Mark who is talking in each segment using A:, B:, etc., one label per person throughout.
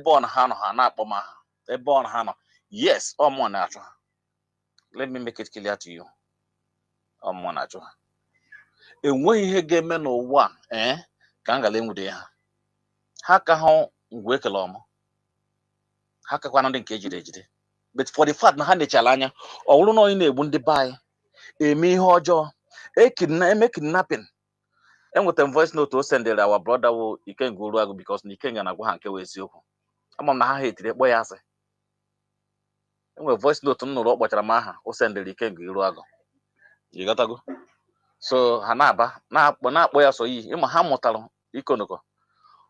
A: born Hano Hana Poma, a born Hano. Yes, or more natural. Let me make it clear to you. Or more natural. And when you get men or one, Kangalim de Haka home, wake along. Haka one on the cage. But for the fact, Nahandi Chalanya, or no in a wounded buy, a me hojo, a kidnapping. And with them voice note to send our brother, you can go because you can't go and kill with you. I'm on the hate the boy answer. And with voice note to know what Ramaha or send the can go. You got to go. So Hanaba, now, but not where so ye, Hamotalo, Ikonoko.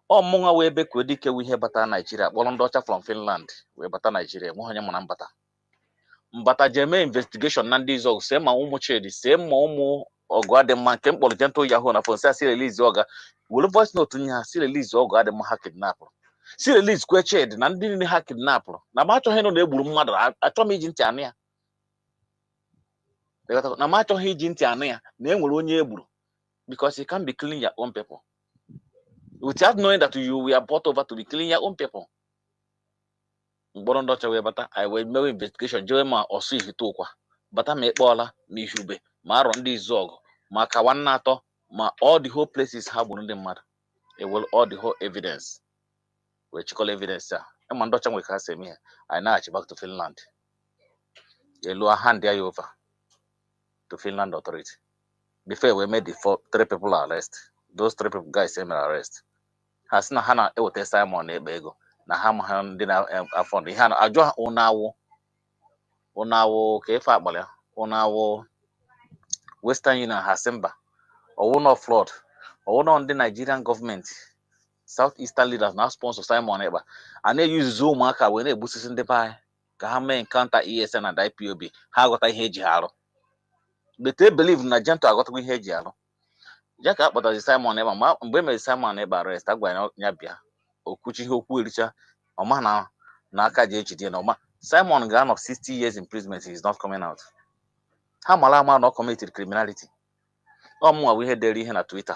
A: Or Monga way back with Dike we have Bata Nigeria, one daughter from Finland, we Bata Nigeria, Mohaman Bata. But a German investigation, Nandizo, same Umoche, the same Momo or Guademan, Kempo, Gento Yahona for Sassi release Yoga. Will voice note to me, see release Yoga, the Mahakid Napo. See release Queched, Nandini Hakid Napo. Namato Heno de Burmada, I told me Gintania. Namato he Gintania, name will only able because you can't be killing your own people. Without knowing that you were brought over to be killing your own people. But I will make investigation, Joema or see Hitokwa. But I make Bola, me Hube, Marondi Zog, Makawanato, ma all the whole places have one of them matter. It will all the whole evidence. Which call evidence, sir. And my daughter will say me. I know back to Finland. A lower hand there over to Finland authority. Before we made the 3 people arrest. Those 3 people guys same arrest. Has na Hana Ewote Simon Ebego. Na Ham dinner found the Hana Ajo Onawo Kefabala Onawo Western Union Hasemba or one of flood or one on the Nigerian government. Southeastern leaders now sponsor Simon Eba and they use Zoom marker when they boost in the pie. Kahame encounter ESN and IPOB. How got I hedge haro? But they believe in a gentle I got to hedge haro. Jack up but as Simon Eba, when Simon Eba arrest, I go out Nabia or Kuchi Hoku Richa or Mana Naka JHD no ma. Simon Gun of 60 years imprisonment is not coming out. How Malama not committed criminality? Or more we had there in a Twitter.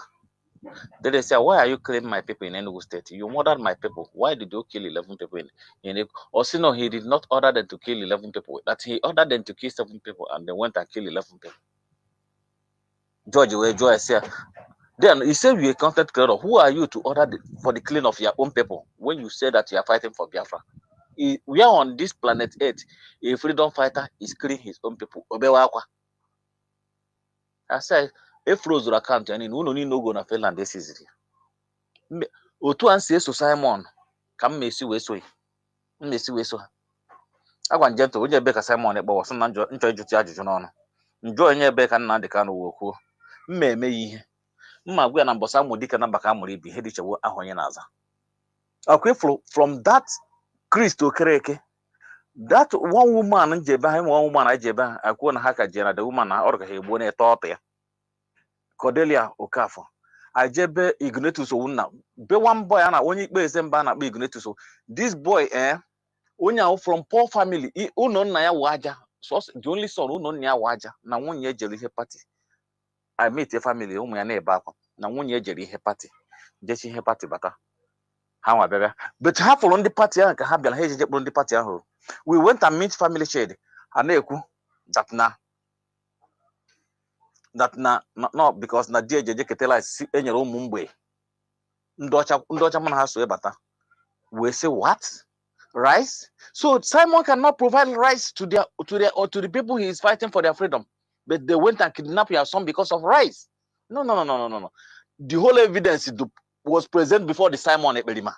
A: They say, why are you killing my people in Enugu State? You murdered my people. Why did you kill 11 people in Enugu? Or see, no, he did not order them to kill 11 people. That he ordered them to kill 7 people and they went and killed 11 people. George said, then he said you're a content creator. Who are you to order for the killing of your own people when you say that you are fighting for Biafra? We are on this planet Earth. A freedom fighter is killing his own people. I said, if Rose account and no go na Finland this is it. Otu an say so Simon come mesi we so agwa njento onye be ka Simon ekpo so na ncho ejuti ajụjụ n'ọnụ njọ onye be ka Nnamdi Kanu wo kwuo mmeme ihe mma gwa na mbosa mudike na baka amụrụ ibi ihe dị chewo ahonye na-aza akwe from that Christ okereke that one woman njebe ha one woman ajebe akwuo na ha ka jere the woman na ọrụ ka ha egbo na eto ọtọ ya Cordelia Okafọ ajebe Ignatius Owunna be one boy na onye ikpe eze mba na akpa Ignatius. This boy onye from poor family uno nna ya waja so the only son uno nna ya waja na nwunye ejere ihe party. I meet a family ụmụ ya na-ebe akwa na nwunye ejere ihe party jechi ihe party bata ha nwa bịa but ha fọrọ ndị party ahụ ka ha bịara ha ejeje kpụrụ ndị party ahụ. We went and meet family shade ha na-ekwu that no because na die ejeje ketela enyere ụmụ mgbe ndị ọcha mụ na ha so ebata. We say what? Rice? So Simon cannot provide rice to the people he is fighting for their freedom, but they went and kidnapped your son because of rice. No. The whole evidence was present before the Simon Ekperima.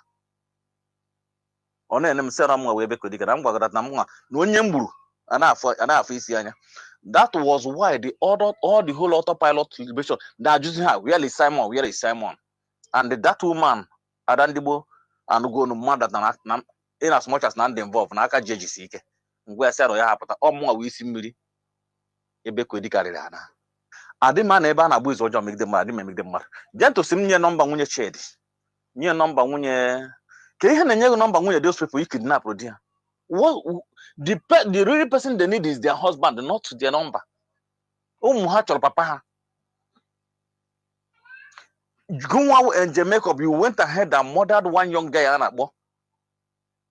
A: That was why they ordered all the whole autopilot liberation. They are using her. Where is Simon? Where is Simon? And that woman, Adandibo, and go no mother than in as much as not involved. Naka JGC. Where said ya hapata or more we see me. Ebe kwedikarira na. Adi man ebe na bu izo make them mad, make them mad. Then to sim nye number nwunye shed. Nye number nwunye ke ihe na nye number nwunye those people you kidnap dia. What the real person they need is their husband, not their number. Umu ha chọrọ papa ha. Gunwa and Jamaica, you went ahead and murdered one young guy anakbo.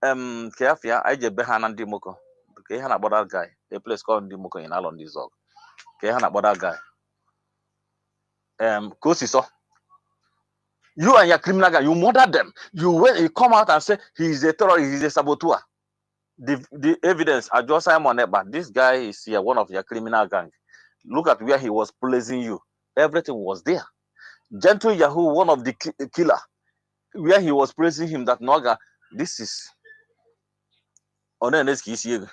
A: Biafra, I just behind Nnamdi Moko. Okay, how about that guy? A place called Nnamdi Moko in Alon Dizog. Okay, how about that guy? Kosiso. You and your criminal guy, you murder them. You come out and say he's a terrorist, he's a saboteur. The evidence, I just Simon but this guy is here, one of your criminal gang. Look at where he was placing you. Everything was there. Gentle Yahoo, one of the killer, where he was praising him that Noga, this is Nigeria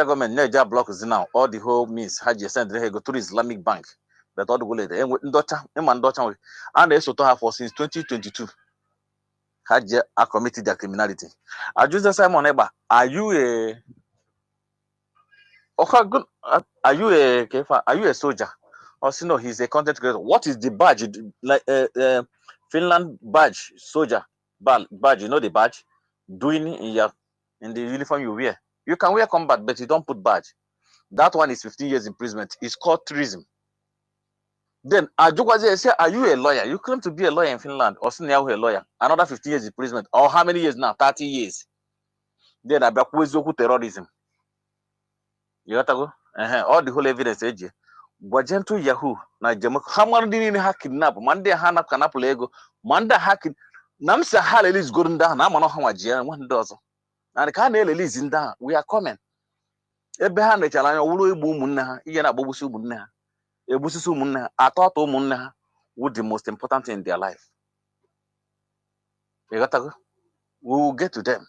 A: government Nigeria block is now all the whole means had you sent go to the Islamic Bank. But all the way there and they to have for since 2022 had you committed their criminality. I just Simon Eba, are you a are you a Kefa? Are you a soldier? Or no, he's a content creator. What is the badge? Like Finland badge, soldier badge, you know the badge? Doing in the uniform you wear. You can wear combat, but you don't put badge. That one is 15 years imprisonment. It's called treason. Then Ajukwazi say, are you a lawyer? You claim to be a lawyer in Finland, or senior a lawyer. Another 15 years imprisonment. Or how many years now? 30 years. Then Abakuezoku terrorism. You got to go? All the whole evidence age. Gentle Yahoo na Jamo. How many ha kidnap? Monday Hana kanap Lego. Manda hacking. Namsa Hal is going down. I'm on Hawajia. One dozen. And the can release in down. We are coming. Ebehan the challenge. Ulu Bumuna. Iana Bobusu Muna. Ebusu Muna. I thought Muna would the most important thing in their life. You got to go? We will get to them.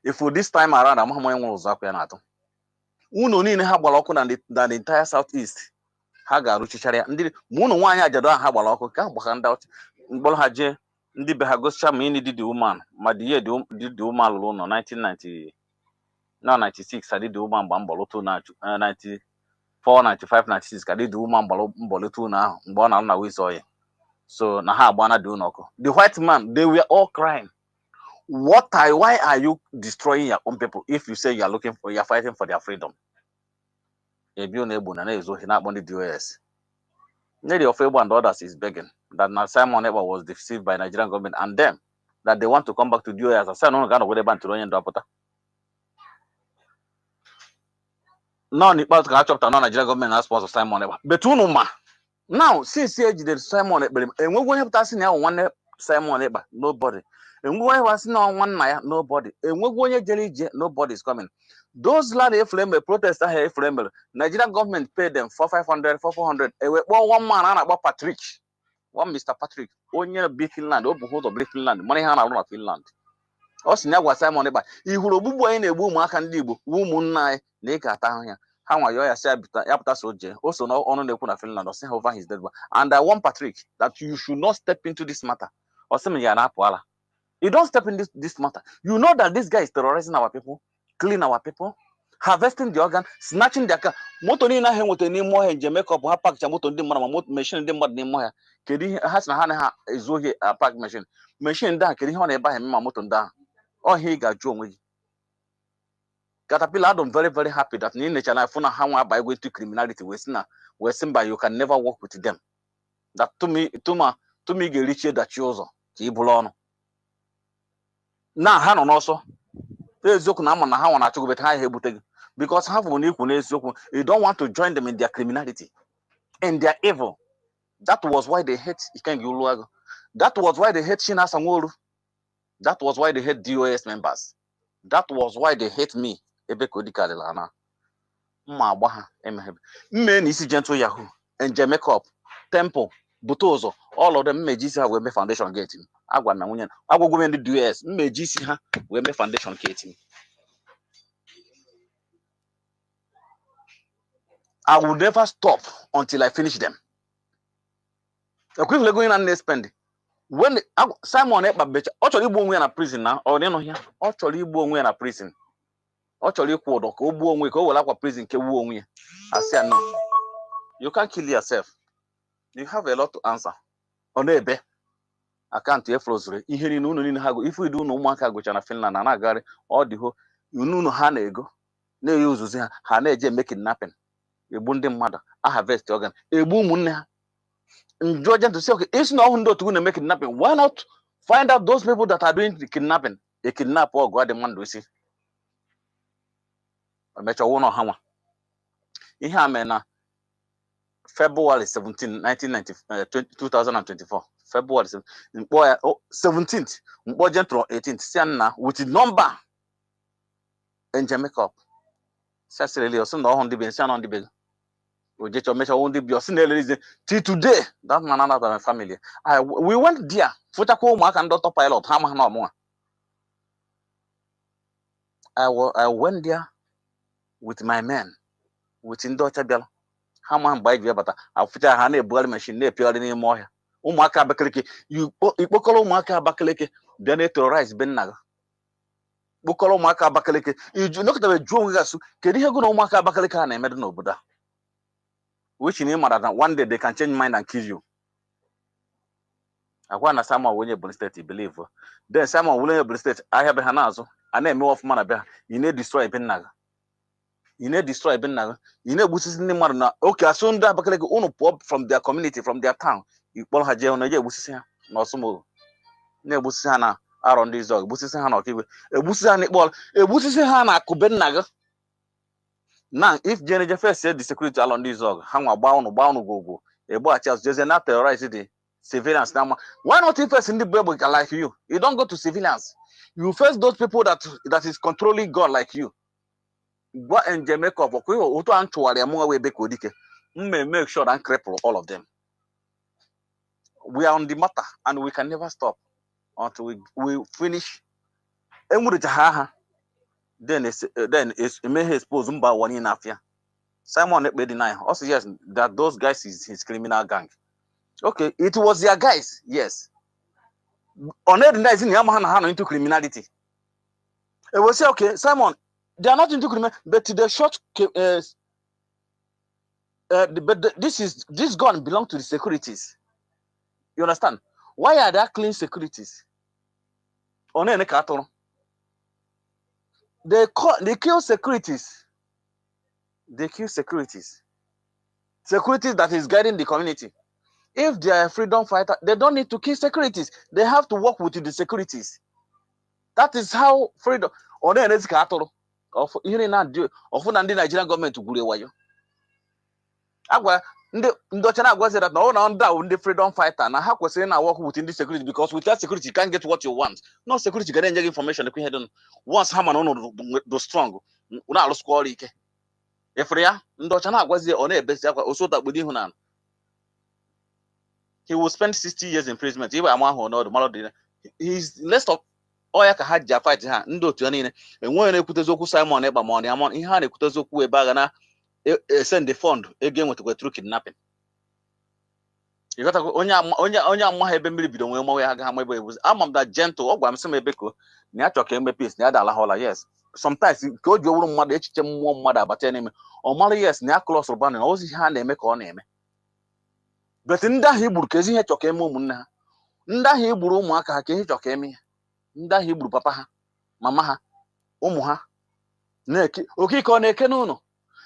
A: If for this time around, I'm going to Zapianato. Uno ni ha gbara ọkụ na the entire southeast ha ga-arụchichara ya ndị mụ na nwaanyị ajadu ahụ ha gbara ọkụ ka gbaka ndị mkpọrọ ha jee ndị be ha gosicha ma ịnị dị woman ma the year the woman lụrụ ụlọ 1990 na 96 ka dị woman gba mbọlụtụ na 94 95 96 ka dị woman mbọlụtụ na ahụ mgbe ọ na-alụ na Wizoye so na ha agbana dị ụlọ ọkụ. The white man, they were all crying. Why are you destroying your own people if you say you're fighting for their freedom? DOS. Lady of Ebo and others is begging that now Simon Eba was deceived by Nigerian government and them that they want to come back to DOS. I said no gonna go back to Royan Dapota. Now Nipas can chop no Nigerian government as sponsor Simon Eba. Betunuma. Now since the Simon Eba and we won't have to now one Simon Eba, nobody. And we was no one Naya, nobody. And we go jelly, nobody is coming. Those land flame protesters here flame. Nigerian government paid them for 500, for 400. One man about Patrick, one Mr. Patrick. Only big Finland, open hold of big Finland. Money hand around Finland. Also, now was Simon Eba. He would be in a woman can do woman night. They got down here. How are you? Said after soldier. Also, now honor the Puna Finland or say over his dead one. And I want Patrick that you should not step into this matter. Or some Yanapala. You don't step in this matter. You know that this guy is terrorizing our people, killing our people, harvesting the organ, snatching their car. Moto ni na he moto ni mo he Jamaica up ha pack cha moto ndi mara moto machine ndi mad ni mo ya. Kedi has na ha ezo he pack machine. Machine da kedi ho na eba he ma moto nda. Oh he ga ju onwe. Caterpillar I'm very very happy that ni nature na funa ha nwa by going to criminality we simba you can never work with them. That to me ge reach that chozo ki bulo. Now, hand on also. Because half of you don't want to join them in their criminality and their evil. That was why they hate Ikengi. That was why they hate Shina Sanworu. That was why they hate DOS members. That was why they hate me. Men is gentle Yahoo and Jamaica Temple. Butozo, all of them Megisi will make foundation getting. I go go in the US, Megisi will make foundation getting. I will never stop until I finish them. A quick going and spend. When Simon Eba actually born in a prison now, or they know here, actually born in a prison. Actually, Kodo, Obuon we go like a prison, Kewong. I said no. You can't kill yourself. You have a lot to answer. Onebe. I can't hear flows. If we do no mark, I go to Finland and I got it. All the whole, you know, Hane go. No use Hane make it napping. A bundle mother. I have vest organ. A boom. Georgian to say, okay, it's not to make it napping. Why not Find out those people that are doing the kidnapping. A kidnap or go the man do see. I bet you won't hammer. In here, February 17, 2024. February 17th, 18th, Sienna with the number in Jamaica. Cecily, or some on the bench on the bill. We get your measure on the Biosine till today. That man out of my family. We went there. Futako Mark and Autopilot, Hammer no more. I went there with my men, with Indota Bell. Hammer by Viabata. I put a honey boiling machine near Pure anymore. Umaka Bakaliki, you Bokolo Maka Bakaliki, then it terrorize Benaga. Bokolo Maka Bakaliki, you look at the Jogasu, can you go Maka Bakalika and I made no Buddha? Which in him that one day they can change mind and kill you. I want someone when you're state, believe. Then someone willing to state, I have a hanazo, and then more of Manabia, you need destroy Benaga. You need destroy Benaga. You know, which is in the Marana. Okay, as soon as Bakalika Uno pop from their community, from their town, you call her Jeonaja, which is here, no sumo. Ne Busana around this dog, Busana, a Busana ball, a Busana Kubenaga. Now, if Jenny first said the security along this dog, hang about go, a boy just not terrorize the civilians now. Why not if first in the Bible like you? You don't go to civilians. You face those people that is controlling God like you. Go and Jamaica for Auto Antuary more way back may make sure and cripple all of them. We are on the matter and we can never stop until we finish. Then it's may expose one in Afia. Simon may deny also yes that those guys is his criminal gang. Okay, it was their guys, yes. On it is in Yamaha into criminality. It was say okay, Simon, they are not into criminal, but the short but this gun belongs to the securities. You understand? Why are there clean securities? On any carton. They kill securities. They kill securities. Securities that is guiding the community. If they are a freedom fighter, they don't need to kill securities. They have to work with the securities. That is how freedom. On the next cattle of hearing and do of the Nigerian government to Gulewayo. Agua, Ndochana was that no one down the freedom fighter. And how was saying I work within the security because without security you can't get what you want. No security can get information. Once Haman on the strong, not squall. If Ndochana was the on a best also that within Hunan. He will spend 60 years in imprisonment. Even a man who know the malady. He's less of Oyaka had Jaffa Ndo to any and when they put a Zoku Simon Eba money, I'm on in hand, put a Zoku a bagana, send the fund again with go through kidnapping. You got to go on your Maha Bembi, don't know where I was. I'm that gentle, oh, I'm some beko, Nato came a piece, Nada La Hola, yes. Sometimes go your own mother, more mother, but enemy, or Molly, yes, Niacolos Urban, and all his hand they make on him. But in that Hebrew, Kazi had to came muna. Nda Hebrew Maka can hit your came. Nda Hebrew papa, mama, umuha, neki, okay, connect no.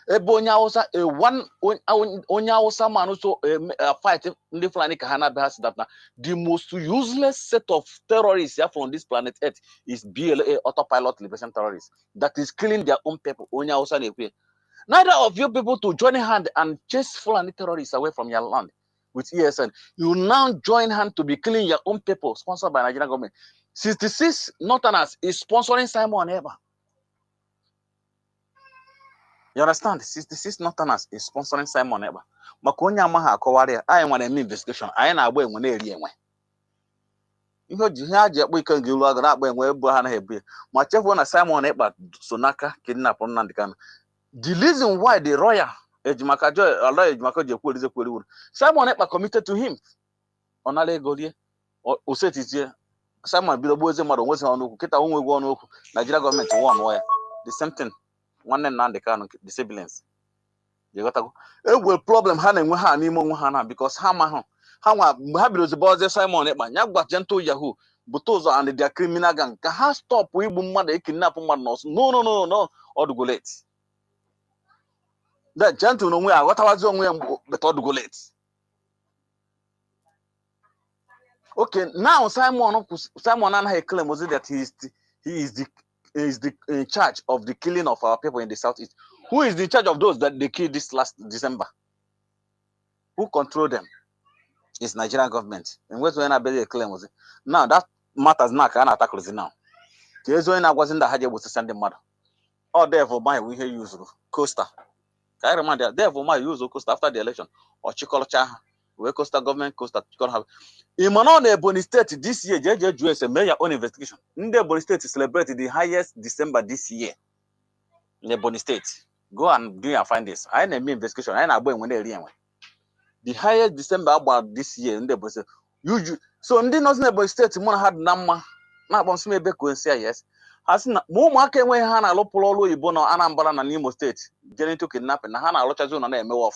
A: Ebonya osa a one onya osa man also a fight in the planet Kahana has that the most useless set of terrorists here from this planet Earth is BLA autopilot liberation terrorists that is killing their own people. Onya osa nekwe. Neither of you people to join hand and chase Fulani terrorists away from your land with ESN. You now join hand to be killing your own people, sponsored by Nigerian government. 66 Northerners is sponsoring Simon Eba. You understand? 66 Northerners is sponsoring Simon Eba. Makonya Maha Kowari, I want an investigation. I know when area. You know, we can give log that when we're Bahana Hebi. My chef one Simon Eba Sonaka kidnap on Nandikan. The reason why the royal Ejimakajo, Allah Ejimakajo is a Kuru. Simon Eba committed to him. On Ale Godia or Uset is here. Simon Bilobo's mother was on Kita only one Nigeria government one wire. The same thing. One and none the Kanu, the siblings. You got to go. It will problem Hannah Hana because Hama Habilos about the Simon Eba, Yagba Gentle Yahoo, Butozo and their criminal gang. Can stop we mother kidnap manos? No, or to go late. That gentle no way, what I was doing, but all to go late. Okay, now Simon Anna claim was it that he is the in charge of the killing of our people in the southeast. Who is in charge of those that they killed this last December? Who control them? It's Nigerian government. And what's when I believe claim was it? Now that matters now can attack now. There's when I wasn't the Haja was to send the mother. Oh, therefore my we hear use Costa. I remind that therefore my use Costa after the election or Chikolocha. Where Costa government Costa have in Manon Ebony State this year, JJ made your own investigation. In the Ebony State celebrated the highest December this year. In Ebony State. Go and do and find this. I name investigation. I know when they the highest December about this year in the Ebony State. So in the Northern Ebony State, one had Nama, not one small back and say yes. Has more market when Hana Lopolo, Ibono, Anambra, and Nemo State. Getting to kidnap and Hana Lochazon and Emo of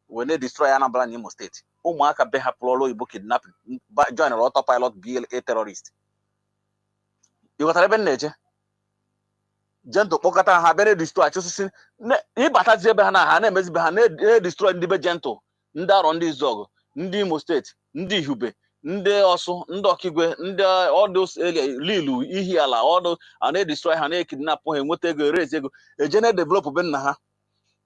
A: when they destroy Anambra and Nemo State. Umaka Beha Plolo, Ibo kidnapping, but join a autopilot BLA terrorist. You got a nature. Gentle Pocata have very destroyed. He but has Zebana, Hanem is behind destroyed the gentle. Nda on this dog, Ndimo State, Ndi Hube, Nde also, Ndokigwe, Nda all those Lilu, Ihiala, all those, and they destroy Hane kidnap him, what they go raise, a general developer Benaha.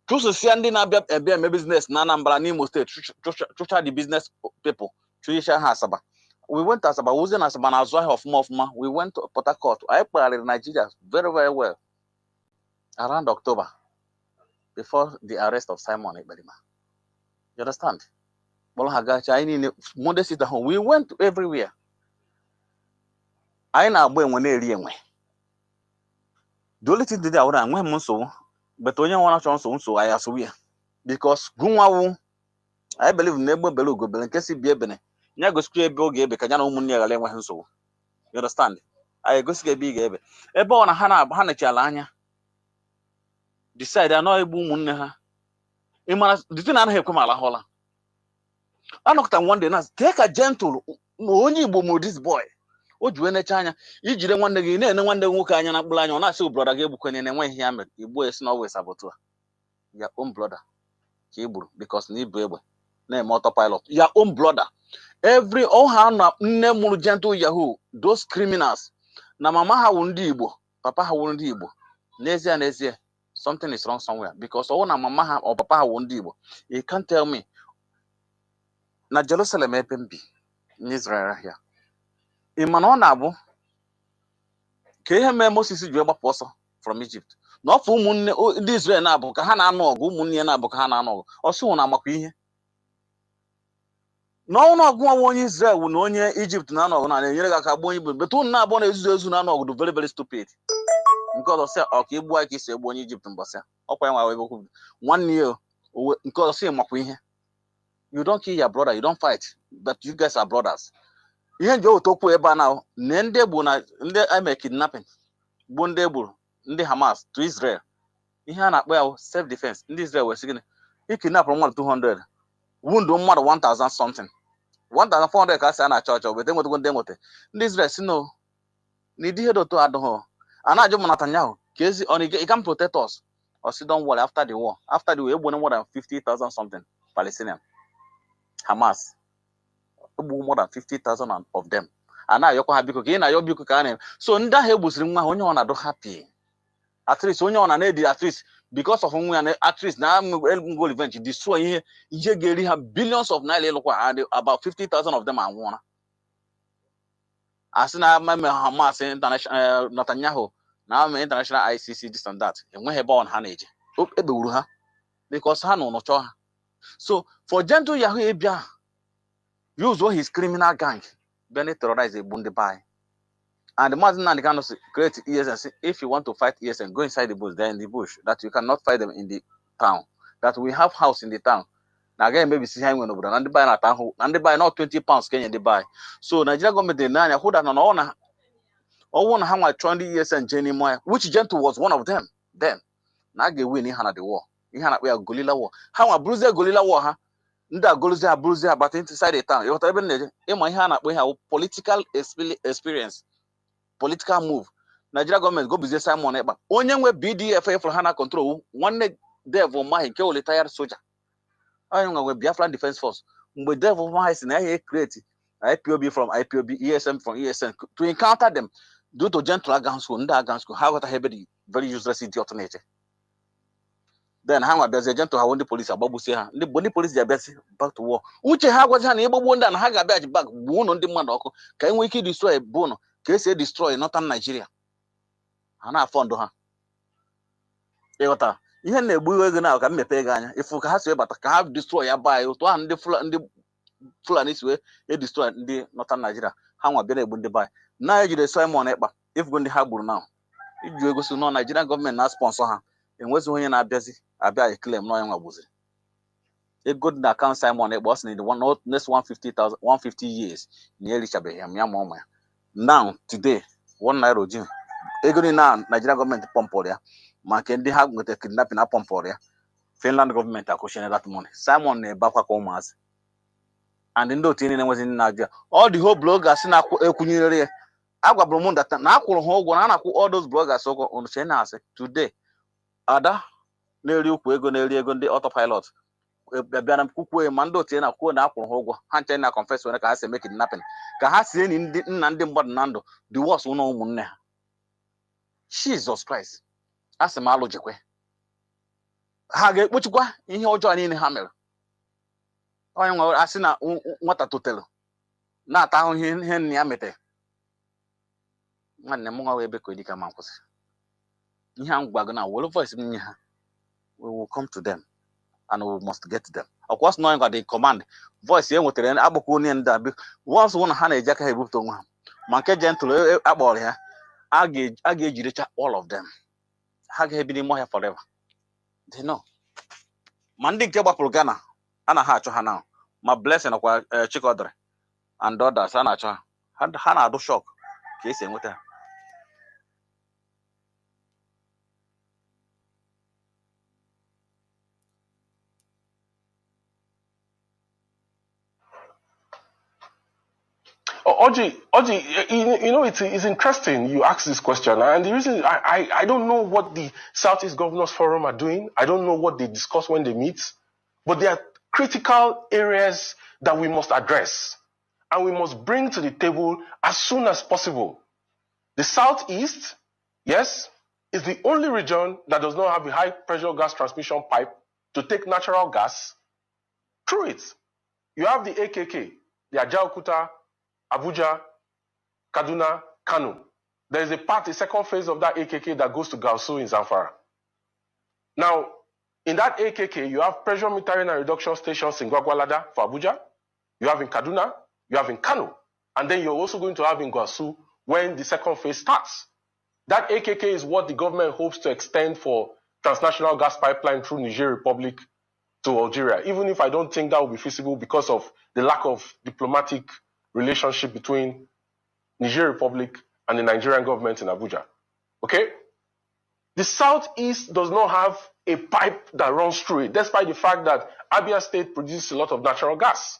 A: Choose sending a business, Nanambra, Nimo State, to the business people, Trisha Hasaba. We went as about using as Banazwa of Mofma, we went to Port Harcourt. I played in Nigeria very, very well. Around October, before the arrest of Simon Ebelima. You understand? We went everywhere. I know when they really the only thing today I would have went so, but only one chance so I as we because Gunwa, I believe neighbor Belugo, Belancasi Biebene, Nago Square Boge, Becano Munia, so. You understand? I go see a big ebe. Ebo na Hana Chalanya. Decide I know a boom. The thing I have come ala hola. I knocked on one day now. Take a gentle only boom this boy. Oh, you in China. You didn't want again, and one day walk on a blind on us, brother Gabu and when he hammered. You boys always saboteur. Your own brother. Hebrew, because need baby. Name autopilot. Your own brother. Every Ohana name gentle Yahoo. Those criminals. Na mama ha wundi Igbo, papa ha wundi Igbo. Nezie, something is wrong somewhere. Because all na mama ha or papa ha wundi Igbo. You can't tell me. Na Jerusalem epembi in Israel here. Imano na abu. Ke me Moses ju egba poso from Egypt. No for umunne ndị Israel na abu ka ha na anu ogu umunne na abu ka ha na anu ogu. Osu na amakwa ihe. No onye Israel wu na onye Egypt na anu ogu na enyere ga ka gbo onye Igbo. But unu na abu na ezu na anu ogu very very stupid. Because say okay Igbo aka isi egbo onye Egypt mbosia. Okwa nwa we boku. 1 year because say makwa ihe. You don't kill your brother, you don't fight, but you guys are brothers. Ihe nje otokwu ebe now, nde bu na ndị ame kidnapping. Bu ndị bu ndị Hamas to Israel. Ihe a na-akpọ ya self defense. Ndị Israel were saying, "He kidnapped mmadụ 200, wound mmadụ 1000 something. 1400 ka say na church, but they want to go ndị Israel say no. Ni di hedo to adho. Ana ajụ Netanyahu, kezi on he can protect us. Or say don't worry after the war. After the war, we more than 50,000 something Palestinian. Hamas. More than 50,000 of them. And now you're happy cooking. Now you're cooking. So nda hebusri nwa onye ona do happy. At least onye ona na at least because of nwa at least na go event destroy ihe geri ha billions of naira lokwa and about 50,000 of them are won. As na Hamas international Netanyahu na international ICC this and that. Enwe hebe on ha na eje. Ebe uru ha because ha no cho ha. So for gentle Yahoo ebia use all his criminal gang, then terrorize a bundi by. And the Mazi and the Kanu create ESN. If you want to fight ESN, go inside the bush. They're in the bush. That you cannot fight them in the town. That we have house in the town. Now again, maybe see him when over and they buy not town and they buy not 20 pounds Kenya they buy. So Nigeria government they nanya who that on one how I joined the ESN Jenny Moya, which gentle was one of them. Then now they win in the war. In Hana we are Gorilla war. How a bruiser Gorilla war, huh? Nda goluze abruze but inside the town. You what even we have political experience, political move. Nigeria government go busy Simon Eba. Onye nwe BDF for Hana control one devil ma nke retired soldier. Ayo nwe Biafran Defense Force. Mgbe devil ma si na he create IPOB from IPOB, ESM from ESN, to encounter them due to gentle against how got a very useless idiot. Then how there's a gentle how the police are babu say the body police are back to war. Uche how was an able one and haga badge back one on the man. Can we destroy a bone? Can say destroy northern Nigeria? And I found her. Ihe na-egbu ego na ka mmepe ego anya ifu ka ha si bata ka ha destroy ya by otu ahụ ndị Fulani si wee destroy ndị Northern Nigeria ha nwa bịa na-egbu ndị bay na ejide Simon Ekpa ifugo ndị ha gburu na iji egosi nọ Nigerian gọọmenti na sponsor ha enwezighị onye na-abịazi abịa claim na onye nwa gbuziri ego dị na account Simon Ekpa ọ sị na the next 150 years na erichabeghị ya ma ụmụ ya now today 1 naira oji ego dị na Nigerian gọọmenti pọmpụrụ ya maka ndị ha nweta kidnapping na pọmpụrụ ya Finland gọọmenti akwụsịrị that money Simon na-ebakwa ka ụmụazị and ndị otu na-enwezi ndị na-ajụ all the whole bloggers na-ekwunyere ya agwabụrụ m ndata na akwụrụ ha ụgwọ na a na-akwụ all those bloggers ụgwọ onuche na-asị today ada na-eri ukwu ego na-eri ego ndị autopilot bịara m kwukwuo ma ndị otu na-akwuo na akwụrụ ha ụgwọ ha nche na confess were ka ha si eme kidnapping ka ha si enyi ndị nna ndị mmadụ na ndụ the worst ụlọ ụmụnne ha Jesus Christ asị m alụ jekwe ha ga-ekpochikwa ihe ọjọọ niile ha mere onye nwere asị na nwata totelu na-ata ahụ ihe nne ya metere nwanne m nwa wee ebe ka dịka ma nkwụsị ihe a gwago na were voice m nye ha we will come to them and we must get them of course knowing that the command voice e nwetara agbakọ onye ndị abi once one ha na-eji aka ha ebupụta onwe ha ma nke gentle akpọrọ ya a ga-ejiricha all of them ha ga-ebi n'ime ọhịa forever they know ma ndị nke gbapụrụ Ghana a na ha achọ ha now ma Blessing nakwa Chikodere and others a na-achọ ha na-adụ shock ka esi enweta ha
B: Oji, you know, it's interesting you ask this question, and the reason I don't know what the Southeast Governors Forum are doing. I don't know what they discuss when they meet, but there are critical areas that we must address, and we must bring to the table as soon as possible. The Southeast, yes, is the only region that does not have a high-pressure gas transmission pipe to take natural gas through it. You have the AKK, the Ajaokuta, Abuja, Kaduna, Kanu. There is a second phase of that AKK that goes to Gausu in Zamfara. Now, in that AKK, you have pressure metering and reduction stations in Gwagwalada for Abuja, you have in Kaduna, you have in Kanu, and then you're also going to have in Gausu when the second phase starts. That AKK is what the government hopes to extend for transnational gas pipeline through Niger Republic to Algeria, even if I don't think that will be feasible because of the lack of diplomatic relationship between Niger Republic and the Nigerian government in Abuja. Okay? The Southeast does not have a pipe that runs through it, despite the fact that Abia State produces a lot of natural gas.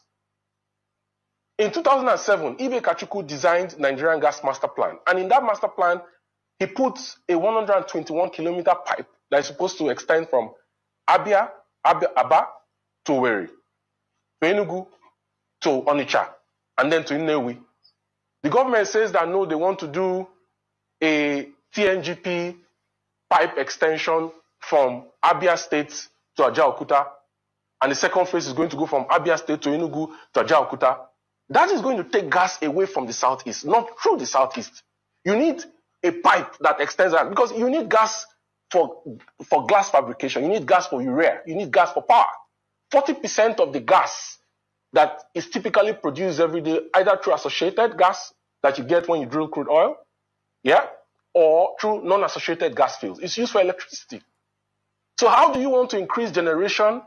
B: In 2007, Ibe Kachuku designed Nigerian Gas Master Plan, and in that master plan, he put a 121-kilometer pipe that is supposed to extend from Aba to Owerri, to Enugu, to Onitsha, and then to Nnewi. The government says that no, they want to do a TNGP pipe extension from Abia State to Ajaokuta, and the second phase is going to go from Abia State to Enugu to Ajaokuta. That is going to take gas away from the Southeast, not through the Southeast. You need a pipe that extends that, because you need gas for glass fabrication, you need gas for urea, you need gas for power. 40% of the gas that is typically produced every day, either through associated gas that you get when you drill crude oil, yeah, or through non-associated gas fields. It's used for electricity. So how do you want to increase generation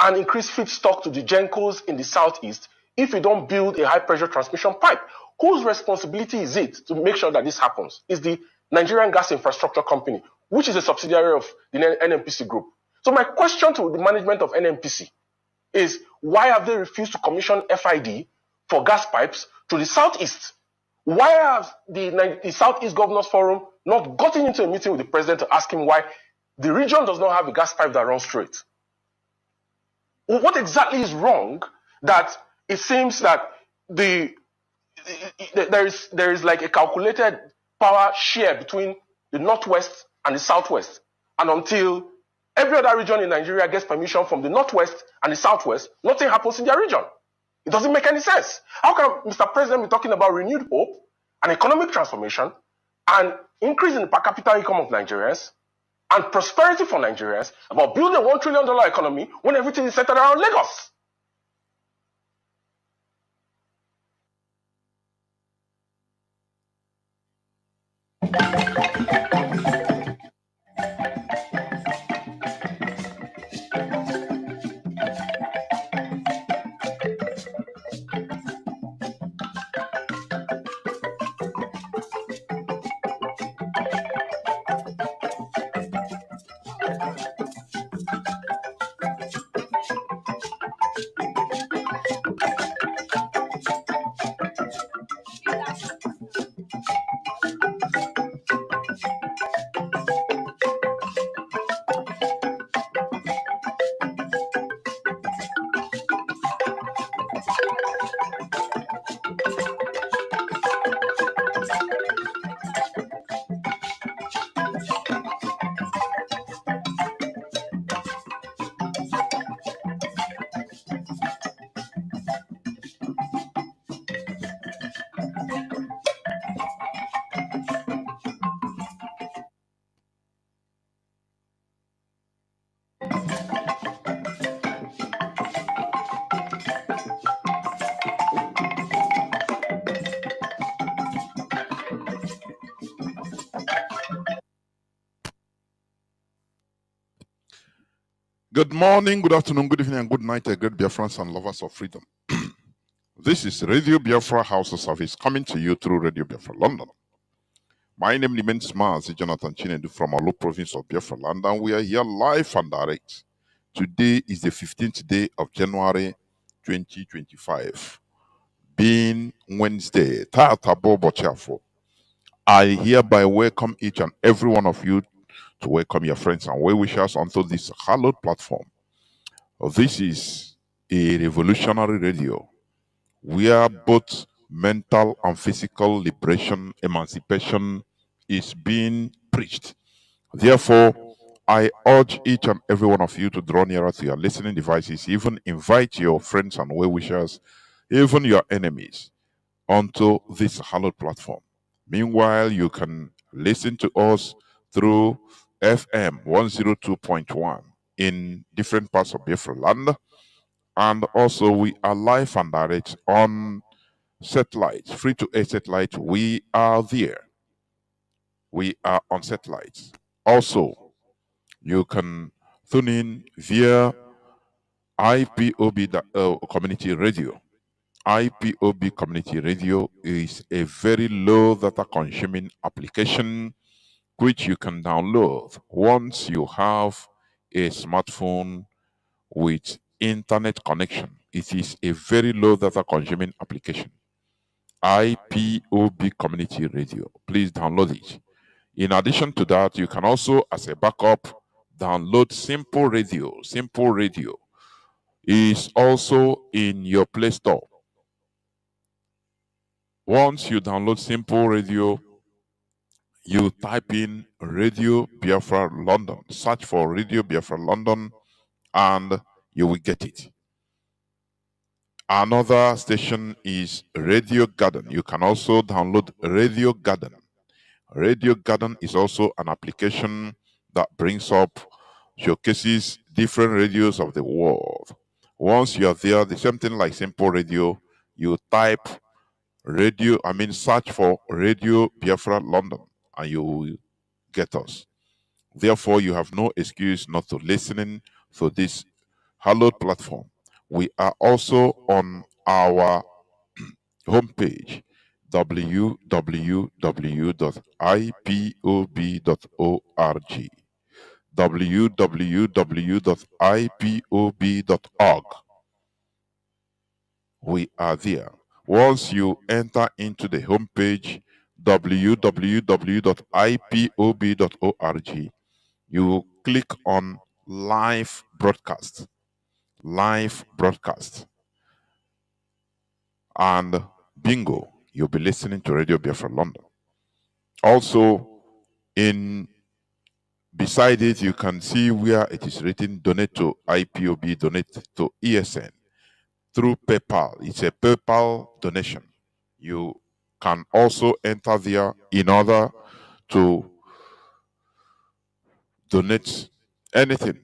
B: and increase feedstock to the Gencos in the Southeast if you don't build a high-pressure transmission pipe? Whose responsibility is it to make sure that this happens? It's the Nigerian Gas Infrastructure Company, which is a subsidiary of the NNPC group. So my question to the management of NNPC is, why have they refused to commission FID for gas pipes to the Southeast? Why have the Southeast Governors Forum not gotten into a meeting with the president to ask him why the region does not have a gas pipe that runs through it? What exactly is wrong that it seems that there is like a calculated power share between the Northwest and the Southwest. And until every other region in Nigeria gets permission from the Northwest and the Southwest, nothing happens in their region. It doesn't make any sense. How can Mr. President be talking about renewed hope and economic transformation and increase in the per capita income of Nigerians and prosperity for Nigerians about building a $1 trillion economy when everything is centered around Lagos?
C: Good morning, good afternoon, good evening, and good night, great Biafrans and lovers of freedom. This is Radio Biafra House of Service coming to you through Radio Biafra London. My name remains Mazi Jonathan Chinedu'S from Olo province of Biafra land, and we are here live and direct. Today is the 15th day of January 2025, being Wednesday. Taatabo Bochafo. I hereby welcome each and every one of you to welcome your friends and well-wishers onto this hallowed platform. This is a revolutionary radio where both mental and physical liberation, emancipation is being preached. Therefore, I urge each and every one of you to draw nearer to your listening devices, even invite your friends and well-wishers, even your enemies, onto this hallowed platform. Meanwhile, you can listen to us through FM 102.1 in different parts of Biafra land. And also, we are live and direct on satellite, free to air satellite. We are there. We are on satellites. Also, you can tune in via IPOB community radio. IPOB community radio is a very low data consuming application which you can download once you have a smartphone with internet connection. It is a very low data consuming application. IPOB community radio. Please download it. In addition to that, you can also, as a backup, download Simple Radio. Simple Radio is also in your Play Store. Once you download Simple Radio, you type in Radio Biafra London. Search for Radio Biafra London and you will get it. Another station is Radio Garden. You can also download Radio Garden. Radio Garden is also an application that brings up, showcases different radios of the world. Once you are there, the same thing like Simple Radio, you type search for Radio Biafra London and you will get us. Therefore, you have no excuse not to listening to this hallowed platform. We are also on our homepage, www.ipob.org. www.ipob.org. We are there. Once you enter into the homepage, www.ipob.org, you click on live broadcast. Live broadcast. And bingo, you'll be listening to Radio Biafra London. Also, in beside it, you can see where it is written donate to IPOB, donate to ESN through PayPal. It's a PayPal donation. You can also enter there in order to donate anything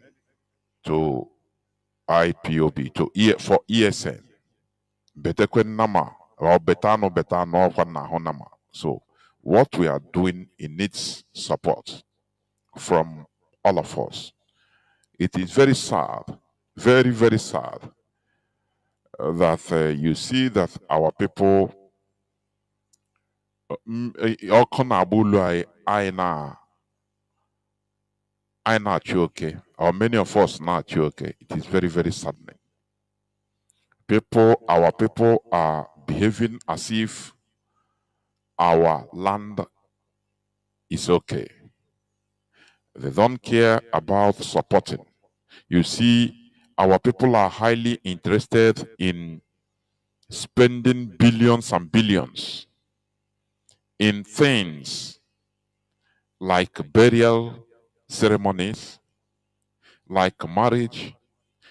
C: to IPOB, for ESN. Betekwen nama or betano nama. So what we are doing, it needs support from all of us. It is very sad, very, very sad that you see that our people I not okay, or many of us not okay. It is very, very saddening. Our people are behaving as if our land is okay. They don't care about supporting. You see, our people are highly interested in spending billions and billions in things like burial ceremonies, like marriage.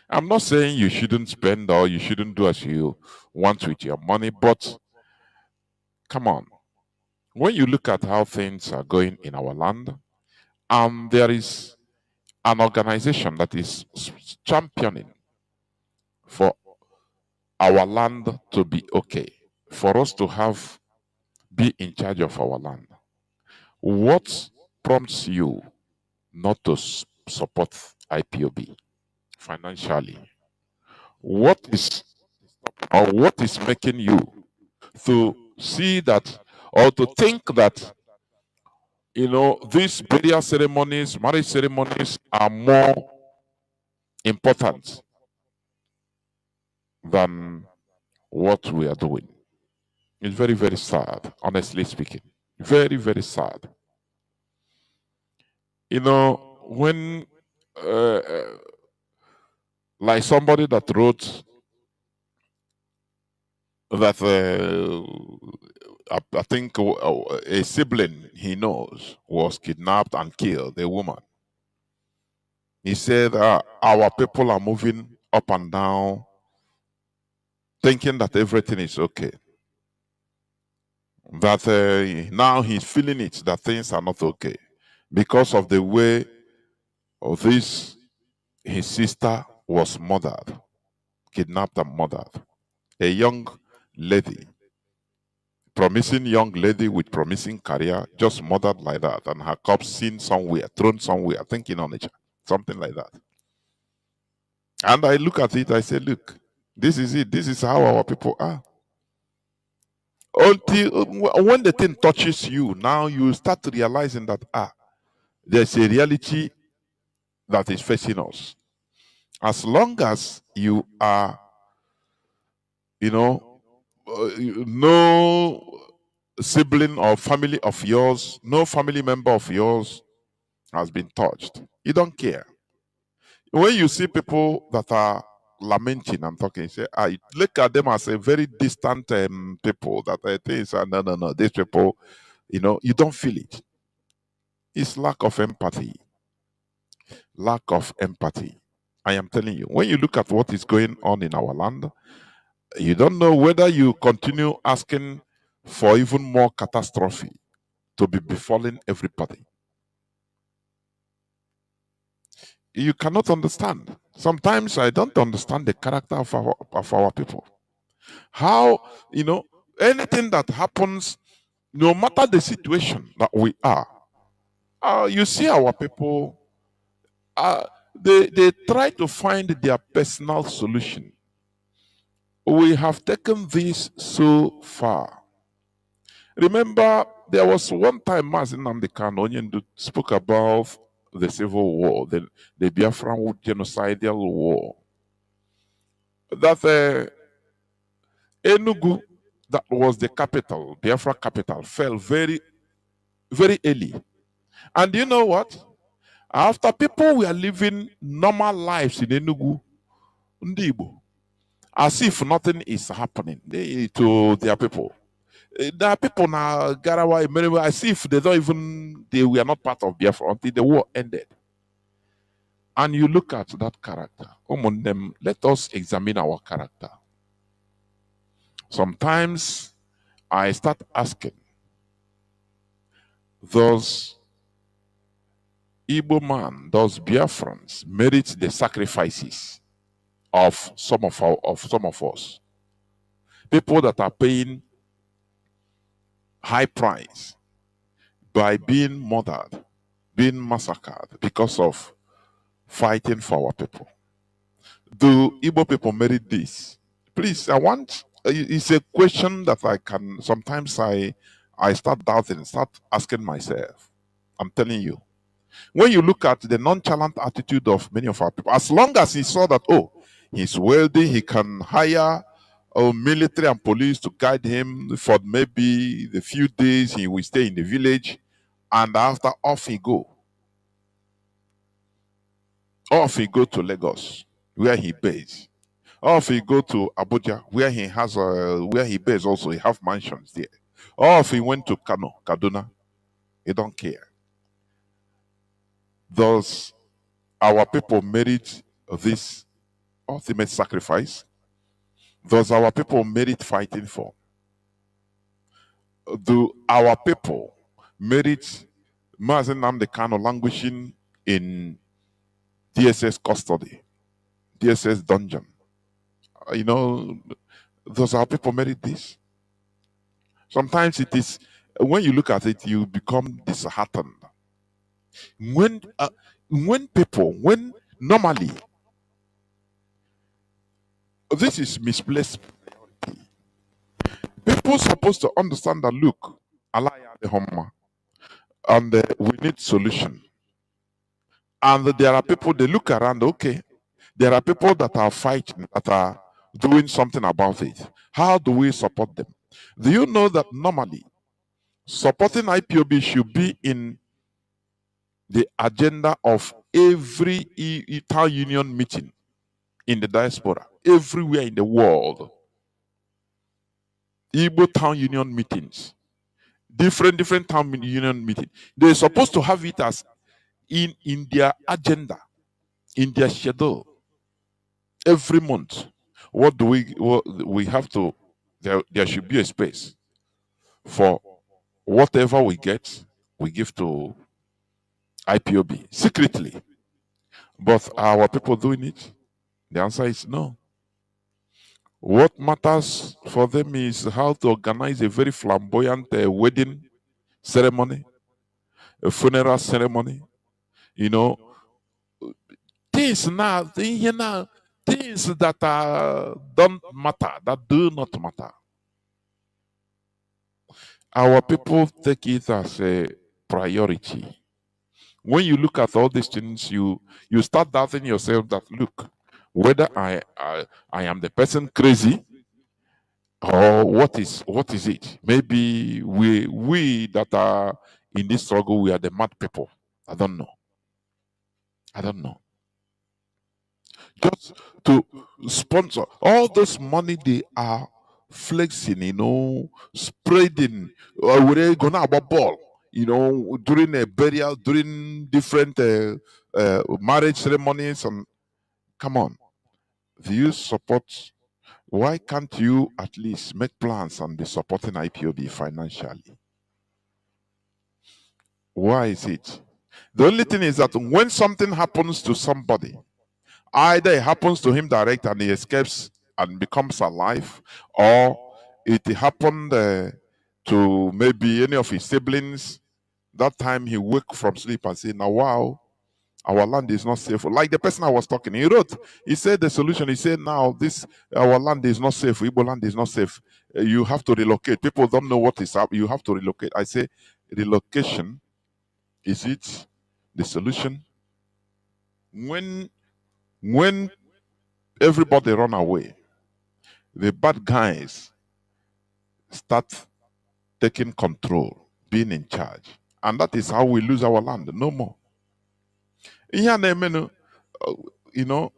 C: I'm not saying you shouldn't spend or you shouldn't do as you want with your money, but come on. When you look at how things are going in our land, there is an organization that is championing for our land to be okay, for us to be in charge of our land. What prompts you not to support IPOB financially? What is making you to see that or to think that these burial ceremonies, marriage ceremonies are more important than what we are doing? It's very, very sad, honestly speaking. Very, very sad. When like somebody that wrote that I think a sibling he knows was kidnapped and killed, a woman. He said our people are moving up and down thinking that everything is okay. That now he's feeling it, that things are not okay because of the way of his sister was murdered, kidnapped and murdered. A young lady, promising young lady with promising career, just murdered like that, and her corpse seen somewhere, thrown somewhere, thinking on nature, something like that. And I look at it, I say, look, this is it. This is how our people are. Until when the thing touches you, now you start realizing that there's a reality that is facing us. As long as you are, no sibling or family of yours, no family member of yours has been touched, you don't care. When you see people that are lamenting, I'm talking, say, you look at them as a very distant people that I think, no, these people, you don't feel it. It's lack of empathy. Lack of empathy. I am telling you, when you look at what is going on in our land, you don't know whether you continue asking for even more catastrophe to be befalling everybody. You cannot understand. Sometimes I don't understand the character of our people. How, anything that happens, no matter the situation that we are, you see our people, they try to find their personal solution. We have taken this so far. Remember, there was one time Mazi Nnamdi spoke about the civil war, the Biafran genocidal war. That Enugu, that was the capital, Biafra capital, fell very, very early. And you know what? After people were living normal lives in Enugu, Ndibo, as if nothing is happening to their people. There are people now, Garawa, as if they were not part of Biafra until the war ended. And you look at that character. Let us examine our character. Sometimes I start asking, those Igbo man, those Biafrans merit the sacrifices of some of us. People that are paying high price by being murdered, being massacred because of fighting for our people. Do Igbo people merit this? Please, it's a question that I can, sometimes I start doubting, start asking myself. I'm telling you. When you look at the nonchalant attitude of many of our people, as long as he saw that, oh, he's wealthy, he can hire military and police to guide him for maybe the few days he will stay in the village, and after off he go. Off he go to Lagos, where he pays. Or if he go to Abuja, where he has where he pays also, he have mansions there. Or if he went to Kanu, Kaduna, he don't care. Does our people merit this ultimate sacrifice? Does our people merit fighting for? Do our people merit Mazi Nnamdi Kanu languishing in DSS custody, DSS dungeon? You know, does our people merit this? Sometimes it is, when you look at it, you become disheartened. When normally, this is misplaced. People supposed to understand that, look, Allah the Homma, and we need solution. And there are people, they look around, okay, there are people that are fighting, that are doing something about it. How do we support them? Do you know that normally supporting IPOB should be in the agenda of every town union meeting in the diaspora, everywhere in the world? Igbo town union meetings, different town union meetings. They're supposed to have it as in their agenda, in their schedule, every month. What we have to, there should be a space for whatever we get, we give to IPOB secretly. But are our people doing it? The answer is no. What matters for them is how to organize a very flamboyant wedding ceremony, a funeral ceremony, you know, things now, things that don't matter, that do not matter. Our people take it as a priority. When you look at all these things, you start doubting yourself that, look, whether I am the person crazy, or what is it? Maybe we that are in this struggle, we are the mad people. I don't know. Just to sponsor all this money they are flexing, spreading. We're gonna have a ball, during a burial, during different marriage ceremonies, and come on, do you support? Why can't you at least make plans and be supporting IPOB financially? Why is it? The only thing is that when something happens to somebody, either it happens to him direct and he escapes and becomes alive, or it happened to maybe any of his siblings. That time he woke from sleep and said, now wow, our land is not safe. Like the person I was talking, he said the solution, he said, now our land is not safe, Igbo land is not safe. You have to relocate. People don't know what is up. You have to relocate. I say, relocation, is it the solution? When everybody run away, the bad guys start taking control, being in charge. And that is how we lose our land. No more. You know,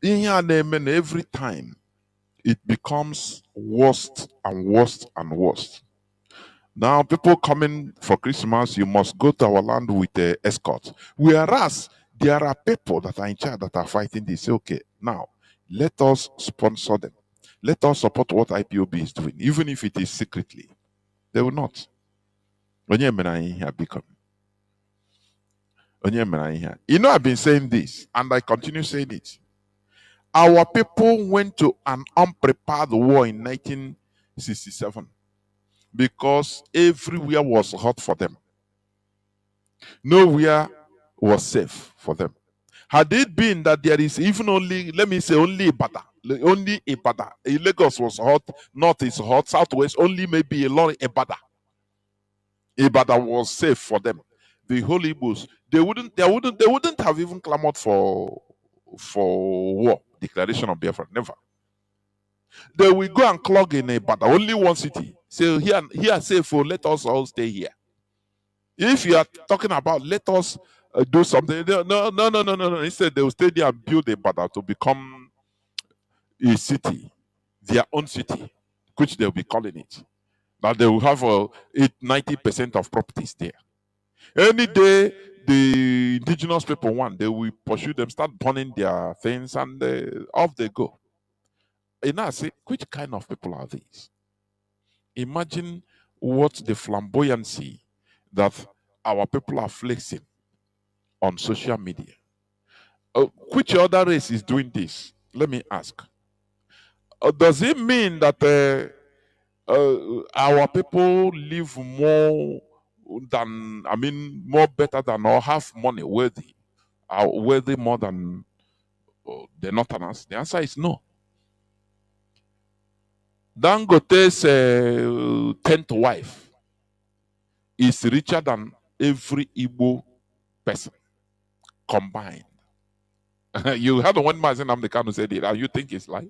C: Every time it becomes worse and worse and worse. Now, people coming for Christmas, you must go to our land with the escort. Whereas there are people that are in charge that are fighting this. Say, okay, now let us sponsor them. Let us support what IPOB is doing, even if it is secretly. They will not. You know, I've been saying this, and I continue saying it. Our people went to an unprepared war in 1967 because everywhere was hot for them. Nowhere was safe for them. Had it been that there is even only, let me say, only Ibadan, Lagos was hot, north is hot, southwest only maybe a lot of Ibadan was safe for them. The whole Igbos, they wouldn't have even clamored for war, declaration of Biafra, never. They will go and clog in Ibadan, only one city. So here safe, for let us all stay here. If you are talking about let us do something, no. Instead, they will stay there and build Ibadan to become a city, their own city, which they will be calling it. Now they will have 90% of properties there. Any day the indigenous people want, they will pursue them, start burning their things, and off they go. And I say, which kind of people are these? Imagine what the flamboyancy that our people are flexing on social media. Which other race is doing this? Let me ask. Does it mean that our people live more than, more better than, or have money worthy, are worthy more than the Northerners? The answer is no. Dangote's 10th wife is richer than every Igbo person combined. You heard one man saying Nnamdi Kanu said it, and you think it's like?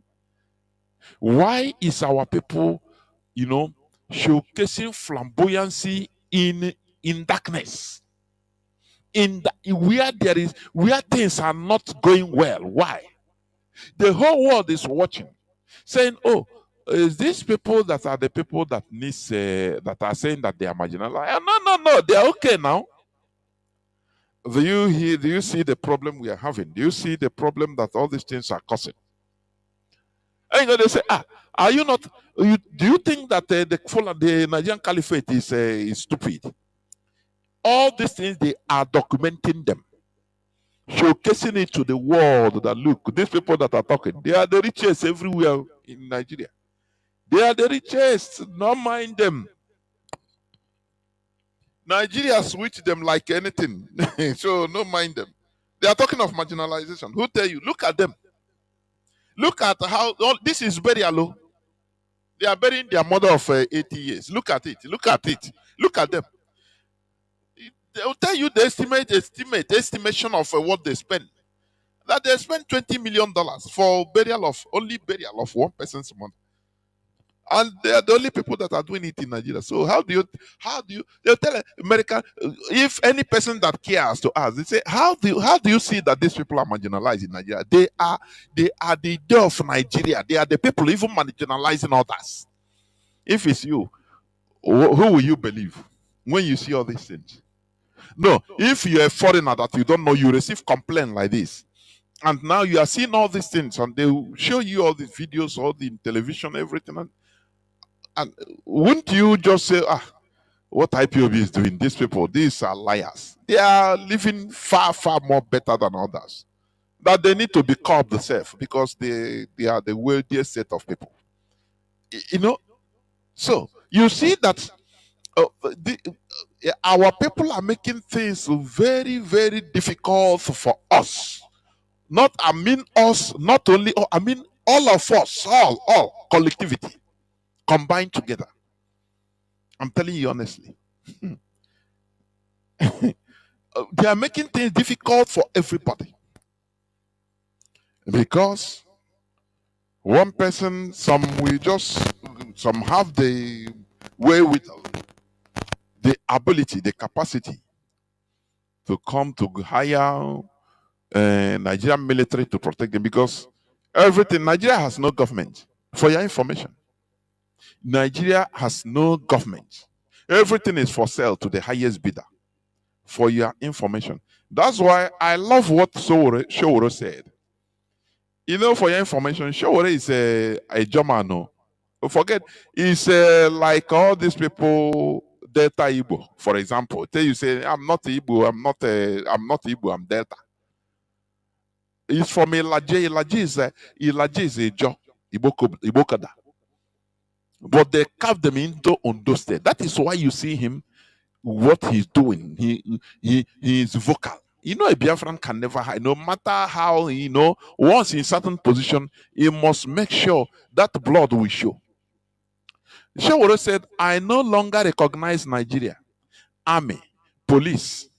C: Why is our people, showcasing flamboyancy in darkness? Where things are not going well. Why? The whole world is watching, saying, "Oh, is these people that are the people that needs that are saying that they are marginalized? No, they are okay now." Do you see the problem we are having? Do you see the problem that all these things are causing? And they say, are you not? Do you think that the Nigerian Caliphate is stupid? All these things, they are documenting them, showcasing it to the world that look, these people that are talking, they are the richest everywhere in Nigeria. They are the richest. Not mind them. Nigeria switch them like anything. So no mind them. They are talking of marginalization. Who tell you? Look at them. Look at how this is burial. They are burying their mother of 80 years. Look at it. Look at it. Look at them. They will tell you the estimation of what they spend. That they spend $20 million for burial of one person's mother. And they are the only people that are doing it in Nigeria. So how do you they'll tell American, if any person that cares to ask, they say, how do you see that these people are marginalized in Nigeria? They are the day of Nigeria. They are the people even marginalizing others. If it's you, who will you believe when you see all these things? No, if you're a foreigner that you don't know, you receive complaint like this. And now you are seeing all these things, and they will show you all the videos, all the television, everything. And wouldn't you just say, what IPOB is doing? These people, these are liars. They are living far, far more better than others. That they need to be curbed themselves because they are the wealthiest set of people. So you see that our people are making things very, very difficult for us. Us, not only, all of us, all collectivity combined together. I'm telling you honestly. They are making things difficult for everybody. Because one person, some have the wherewithal, the ability, the capacity to come to hire Nigerian military to protect them, because Everything. Nigeria has no government. For your information, Nigeria has no government. Everything is for sale to the highest bidder. For your information. That's why I love what Showore said. You know, for your information, Showore is a German. No. Forget, it's like all these people, Delta Igbo, for example. Tell you say, I'm not Igbo, I'm not Igbo, I'm Delta. He's from Ilaje. Ilaje is a Joe, Igbo Kada. But they carved them into Ondo State. That is why you see him, what he's doing. He is vocal. You know, a Biafran can never hide. No matter how, once in certain position, he must make sure that blood will show. Shaworo said, I no longer recognize Nigeria, army, police,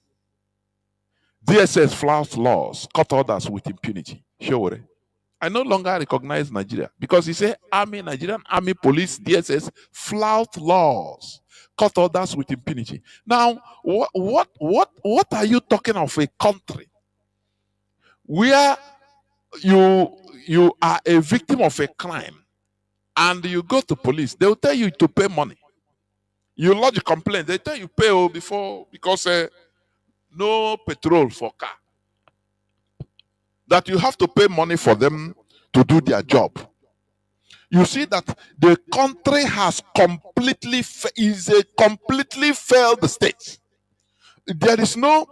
C: DSS flout laws, cut orders with impunity. Shaworo. I no longer recognize Nigeria because he said army, Nigerian army, police, DSS, flout laws, cut orders with impunity. Now, what are you talking of a country where you are a victim of a crime and you go to police? They will tell you to pay money. You lodge a complaint. They tell you pay before because no petrol for car. That you have to pay money for them to do their job. You see that the country has completely failed state. There is no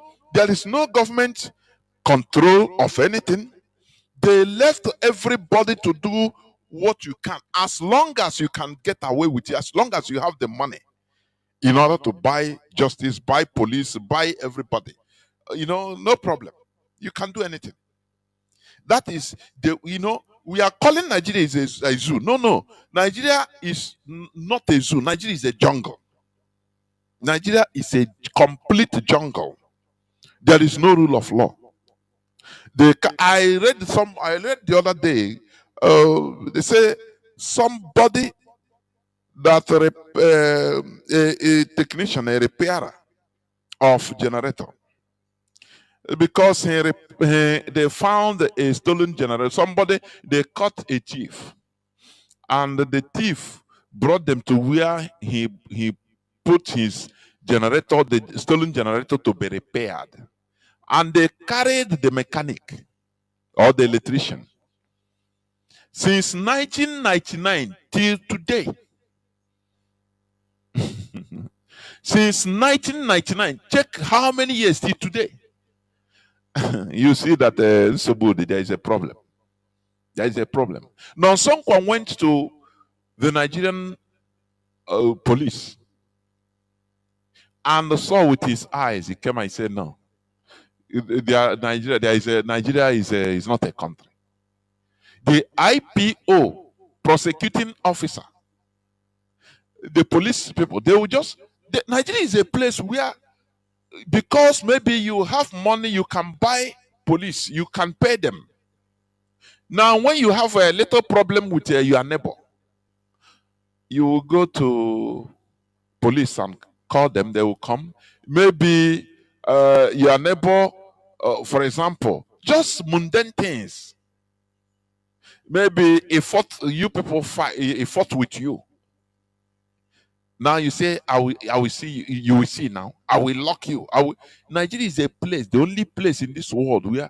C: government control of anything. They left everybody to do what you can, as long as you can get away with it, as long as you have the money in order to buy justice, buy police, buy everybody. No problem. You can do anything. That is we are calling Nigeria is a zoo. No. Nigeria is not a zoo. Nigeria is a jungle. Nigeria is a complete jungle. There is no rule of law. I read the other day. They say somebody that a technician, a repairer of generator, because they found a stolen generator. Somebody, they caught a thief, and the thief brought them to where he put his generator, the stolen generator, to be repaired, and they carried the mechanic or the electrician since 1999 till today. Since 1999, check how many years till today. You see that there is a problem. There is a problem. Now, someone went to the Nigerian police and saw with his eyes. He came and said, "No, Nigeria is not a country." The IPO, prosecuting officer, the police people, they will just. Nigeria is a place where, because maybe you have money, you can buy police, you can pay them. Now, when you have a little problem with your neighbor, you will go to police and call them. They will come. Maybe your neighbor, for example, just mundane things. Maybe he fought with you. Now you say, I will see you. You will see now. I will lock you. Nigeria is a place, the only place in this world where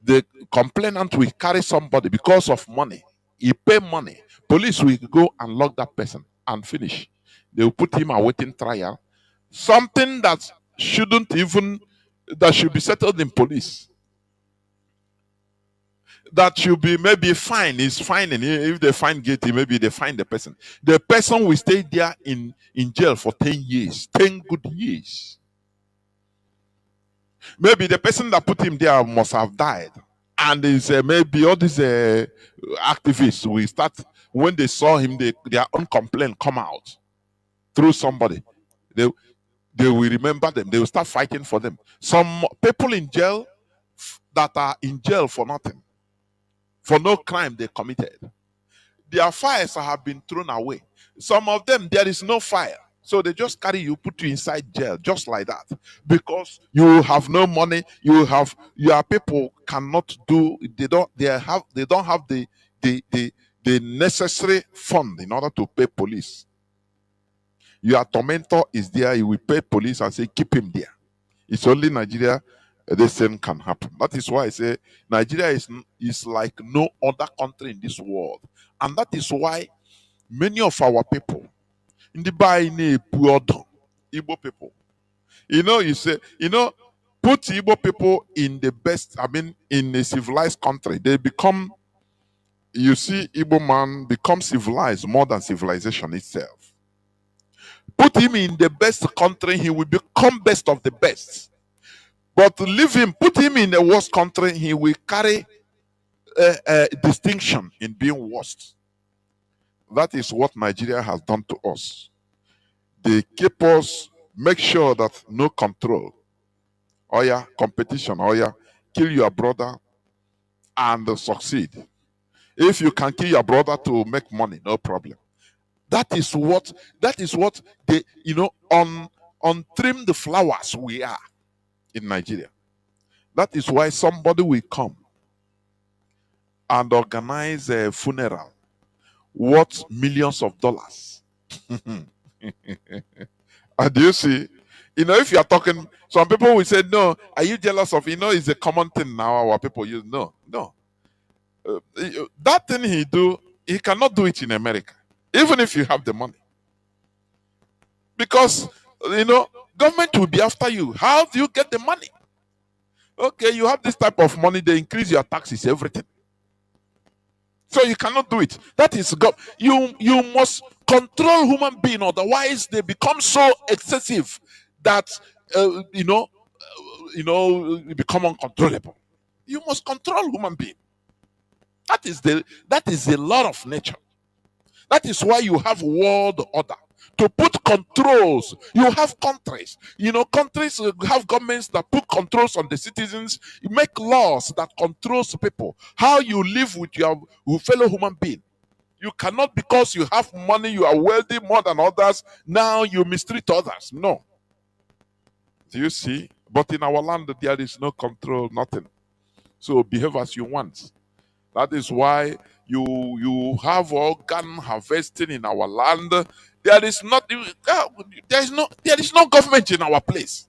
C: the complainant will carry somebody because of money. He pay money. Police will go and lock that person and finish. They will put him awaiting trial. Something that should be settled in police. That should be maybe fine. Is fine, and if they find guilty, maybe they find the person. The person will stay there in jail for 10 years, 10 good years. Maybe the person that put him there must have died. And maybe all these activists will start, when they saw him, their own complaint come out through somebody. They will remember them. They will start fighting for them. Some people in jail that are in jail for nothing, for no crime they committed. Their files have been thrown away. Some of them, there is no file. So they just carry you, put you inside jail, just like that, because you have no money. Your people cannot do. They don't have the necessary fund in order to pay police. Your tormentor is there. You will pay police and say keep him there. It's only Nigeria this thing can happen. That is why I say Nigeria is like no other country in this world, and that is why many of our people in the Igbo people, you say, put Igbo people in the best, in a civilized country, they become, you see, Igbo man become civilized more than civilization itself. Put him in the best country, he will become best of the best. But leave him, put him in the worst country, he will carry a distinction in being worst. That is what Nigeria has done to us. They keep us, make sure that no control, or yeah, competition, or yeah, kill your brother and succeed. If you can kill your brother to make money, no problem. That is what they, on trim the flowers we are in Nigeria. That is why somebody will come and organize a funeral worth millions of dollars. And do you see? If you are talking, some people will say, no, are you jealous of, it's a common thing now, our people use. No. That thing he cannot do it in America, even if you have the money. Because, government will be after you. How do you get the money? Okay, you have this type of money, they increase your taxes, everything. So you cannot do it. That is God. You must control human being, otherwise they become so excessive that become uncontrollable. You must control human being. That is the law of nature. That is why you have world order to put controls. You have countries. Countries have governments that put controls on the citizens. You make laws that controls people. How you live with your fellow human being. You cannot, because you have money, you are wealthy more than others, now you mistreat others. No. Do you see? But in our land, there is no control, nothing. So behave as you want. That is why you have organ harvesting in our land. There is no government in our place.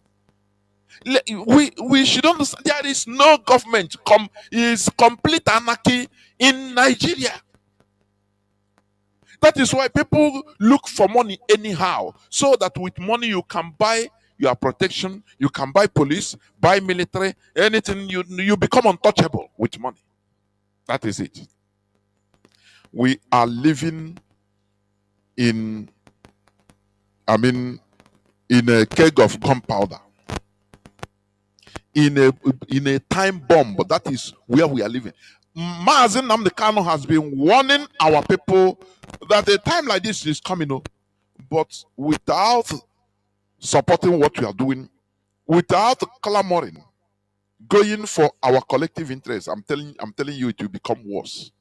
C: We should understand there is no government. Is complete anarchy in Nigeria. That is why people look for money anyhow, so that with money you can buy your protection, you can buy police, buy military, anything. You become untouchable with money. That is it. We are living in a keg of gunpowder, in a time bomb. But that is where we are living. Mazi Nnamdi Kanu has been warning our people that a time like this is coming up, but without supporting what we are doing, without clamoring, going for our collective interest, I'm telling you, it will become worse.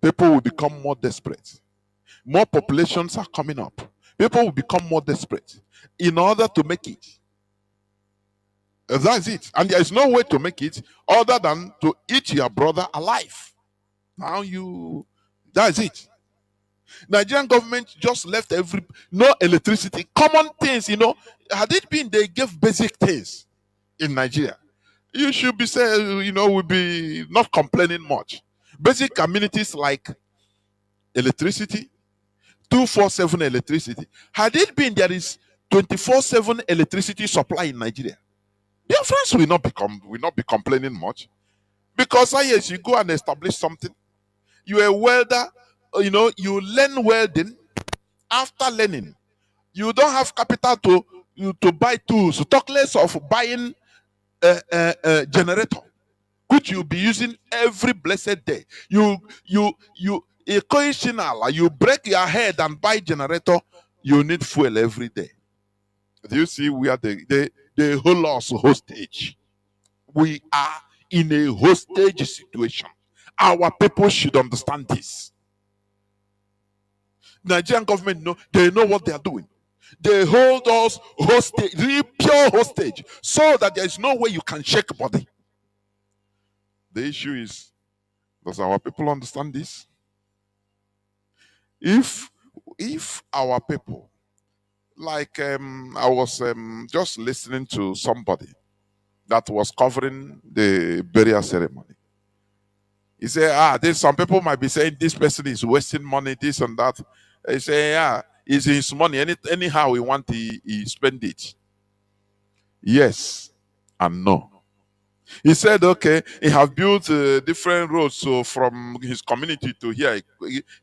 C: People will become more desperate. More populations are coming up. People will become more desperate in order to make it. That's it. And there is no way to make it other than to eat your brother alive. That's it. Nigerian government just left no electricity, common things, had it been they gave basic things in Nigeria, you should be saying, we'll be not complaining much. Basic amenities like electricity, 24/7 electricity. Had it been there is 24/7 electricity supply in Nigeria, Biafrans will not be complaining much. Because yes, you go and establish something. You're a welder, you learn welding. After learning, you don't have capital to buy tools. Talk less of buying a generator, which you'll be using every blessed day. A coincidental, you break your head and buy generator, you need fuel every day. Do you see we are they hold us hostage? We are in a hostage situation. Our people should understand this. Nigerian government they know what they are doing. They hold us hostage, really pure hostage, so that there is no way you can shake body. The issue is, does our people understand this? If our people, like I was just listening to somebody that was covering the burial ceremony. He said, there's some people might be saying this person is wasting money, this and that. He say, it's his money. Anyhow he want, he spend it. Yes and no. He said, okay, he have built different roads, so from his community to here.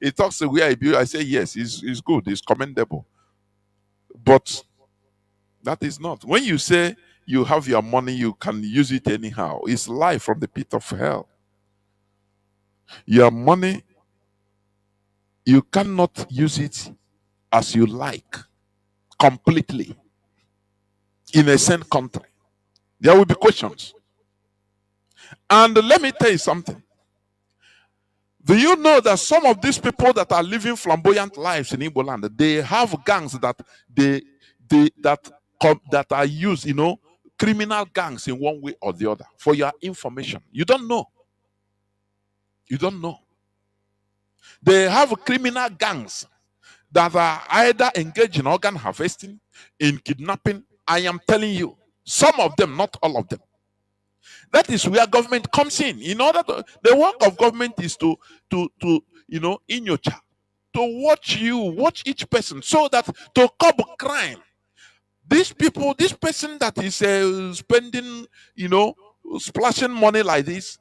C: He talks where he built. I say, yes, it's good, it's commendable. But that is not. When you say you have your money, you can use it anyhow. It's life from the pit of hell. Your money, you cannot use it as you like, completely, in a same country. There will be questions. And let me tell you something. Do you know that some of these people that are living flamboyant lives in Igbo land, they have gangs that that are used, criminal gangs in one way or the other. For your information, you don't know. You don't know. They have criminal gangs that are either engaged in organ harvesting, in kidnapping. I am telling you, some of them, not all of them. That is where government comes in. In order to, the work of government is to in your child, to watch each person, so that to curb crime. These people, this person that is spending, splashing money like this,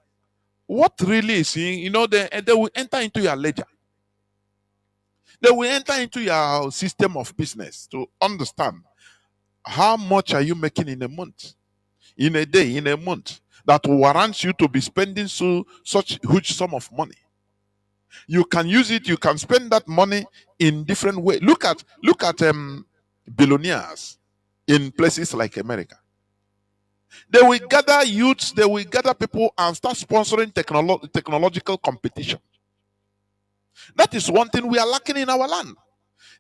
C: what really is, they will enter into your ledger. They will enter into your system of business to understand how much are you making in a month, in a day, in a month, that warrants you to be spending such huge sum of money. You can use it, you can spend that money in different ways. Look at billionaires in places like America. They will gather youths, they will gather people and start sponsoring technological competition. That is one thing we are lacking in our land.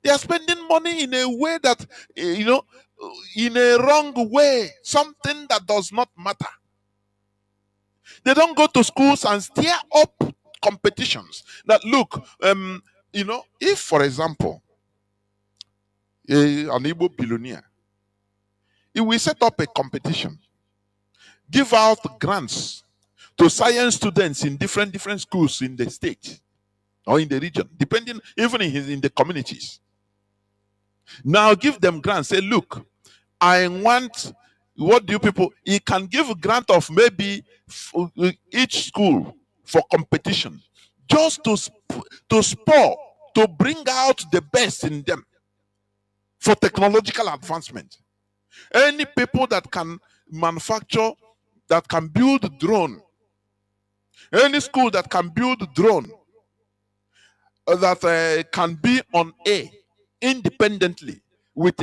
C: They are spending money in a way that, in a wrong way, something that does not matter. They don't go to schools and stir up competitions. That look, if, for example, an Igbo billionaire, if we set up a competition, give out grants to science students in different schools in the state or in the region, depending, even in the communities. Now give them grants. Say, look, I want, what do you people? He can give a grant of maybe each school for competition, just to spur, to bring out the best in them for technological advancement. Any people that can manufacture, that can build drone, any school that can build drone, that can be on air independently with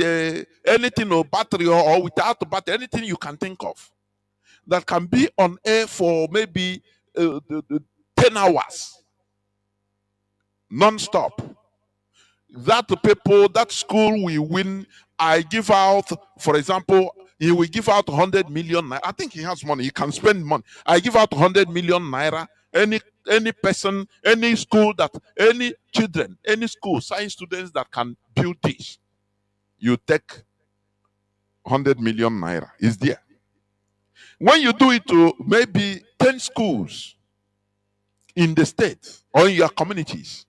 C: anything or battery or without a battery, anything you can think of, that can be on air for maybe 10 hours non-stop. That school will win. I give out, for example, he will give out 100 million naira. I think he has money, he can spend money. I give out 100 million naira. Any person, any school, any children, any school, science students that can build this, you take 100 million naira. Is there. When you do it to maybe 10 schools in the state or in your communities,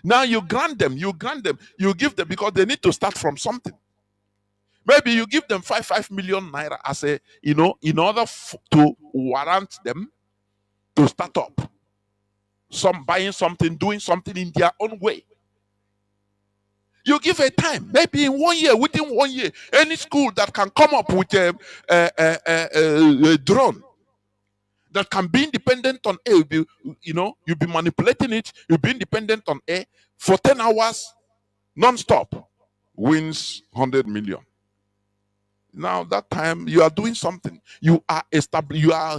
C: now you grant them, you give them, because they need to start from something. Maybe you give them 5 million naira as a, in order to warrant them to start up. Some buying something, doing something in their own way. You give a time, maybe in 1 year, within 1 year, any school that can come up with a drone that can be independent on air, you'll be manipulating it, you'll be independent on air for 10 hours non-stop, wins 100 million. Now that time you are doing something. You are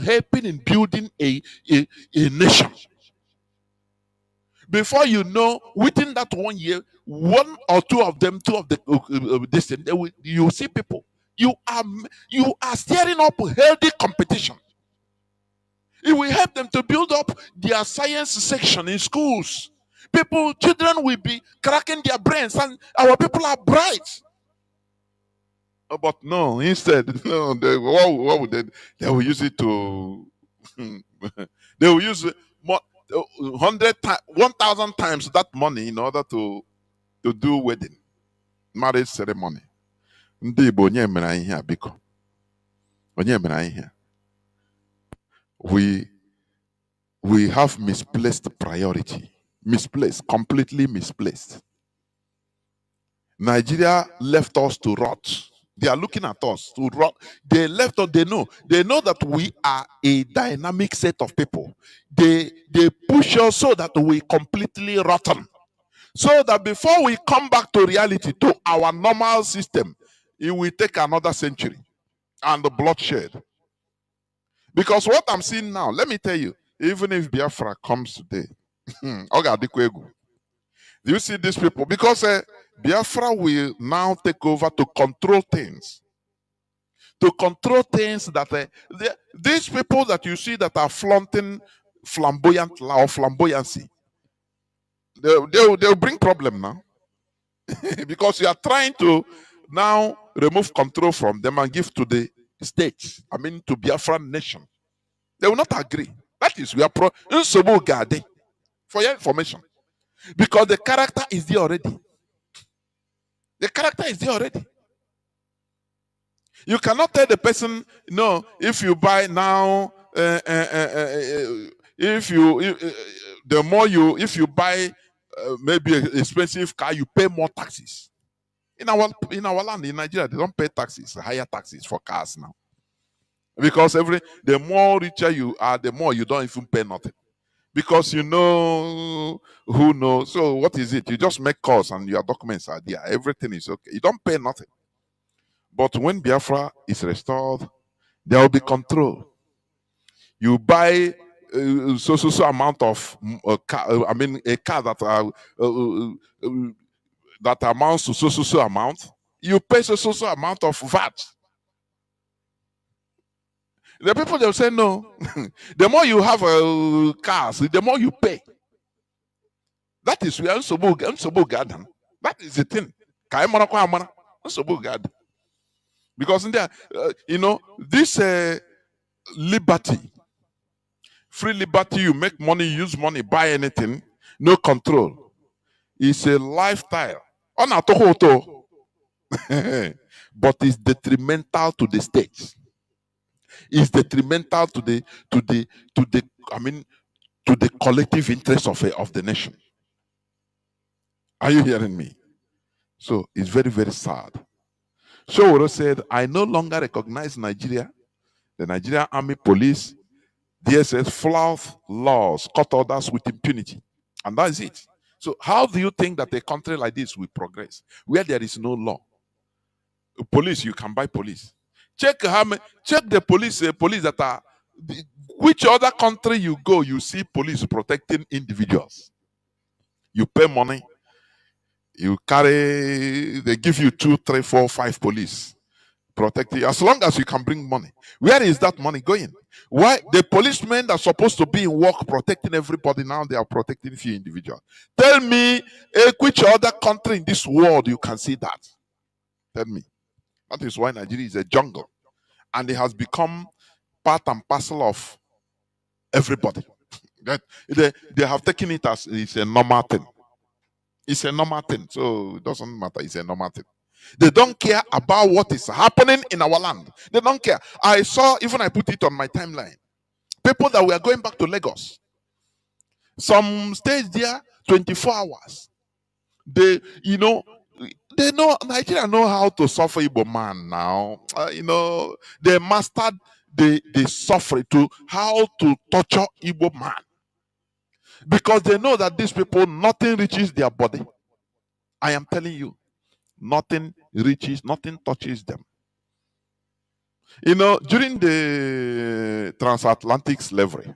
C: helping in building a nation. Before you know, within that 1 year, one or two of them, this thing, you see people. You are stirring up healthy competition. It will help them to build up their science section in schools. Children will be cracking their brains, and our people are bright. But no, instead, no, what would they? They will use it to. They will use more, 1,000 times that money in order to do wedding, marriage ceremony. Ndị Igbo onye mere anyị ihe a biko? Onye mere anyị ihe a? We have misplaced priority. Misplaced, completely misplaced. Nigeria left us to rot. They are looking at us to rot. They left us, they know that we are a dynamic set of people. They push us so that we completely rotten. So that before we come back to reality, to our normal system, it will take another century and the bloodshed. Because what I'm seeing now, let me tell you, even if Biafra comes today, do you see these people? Because Biafra will now take over to control things. To control things that these people that you see that are flaunting flamboyant law or flamboyancy, they'll bring problem now. Because you are trying to now remove control from them and give to the state, to Biafran nation. They will not agree. That is, we are for your information. Because the character is there already. The character is there already. You cannot tell the person, no, if you buy now, if you buy maybe an expensive car, you pay more taxes. In our land, in Nigeria, they don't pay taxes, higher taxes for cars now. Because the more richer you are, the more you don't even pay nothing. Because you know who knows. So what is it? You just make calls and your documents are there. Everything is okay. You don't pay nothing. But when Biafra is restored, there will be control. You buy so amount of a car that that amounts to so amount. You pay so amount of VAT. The people, they'll say no. The more you have cars, the more you pay. That is where Unsobu Garden. That is the thing. Because in there, this liberty, free liberty, you make money, use money, buy anything, no control. It's a lifestyle. But it's detrimental to the state. Is detrimental to the collective interest of the nation. Are you hearing me? So it's very, very sad. Showoro said, I no longer recognize Nigeria, the Nigerian Army, Police, DSS, flout laws, cut orders with impunity. And that's it. So how do you think that a country like this will progress, where there is no law? Police, you can buy police. Check the police that are, which other country you go, you see police protecting individuals. You pay money, you carry, they give you 2, 3, 4, 5 police protecting you, as long as you can bring money. Where is that money going? Why the policemen that are supposed to be in work protecting everybody, now they are protecting few individuals? Tell me, which other country in this world you can see that? Tell me. That is why Nigeria is a jungle. And it has become part and parcel of everybody. That they have taken it as it's a normal thing. It's a normal thing. So it doesn't matter. It's a normal thing. They don't care about what is happening in our land. They don't care. I put it on my timeline. People that were going back to Lagos. Some stays there 24 hours. They know Nigeria know how to suffer Igbo man now. They mastered the suffering to how to torture Igbo man. Because they know that these people, nothing reaches their body. I am telling you, nothing touches them. During the transatlantic slavery,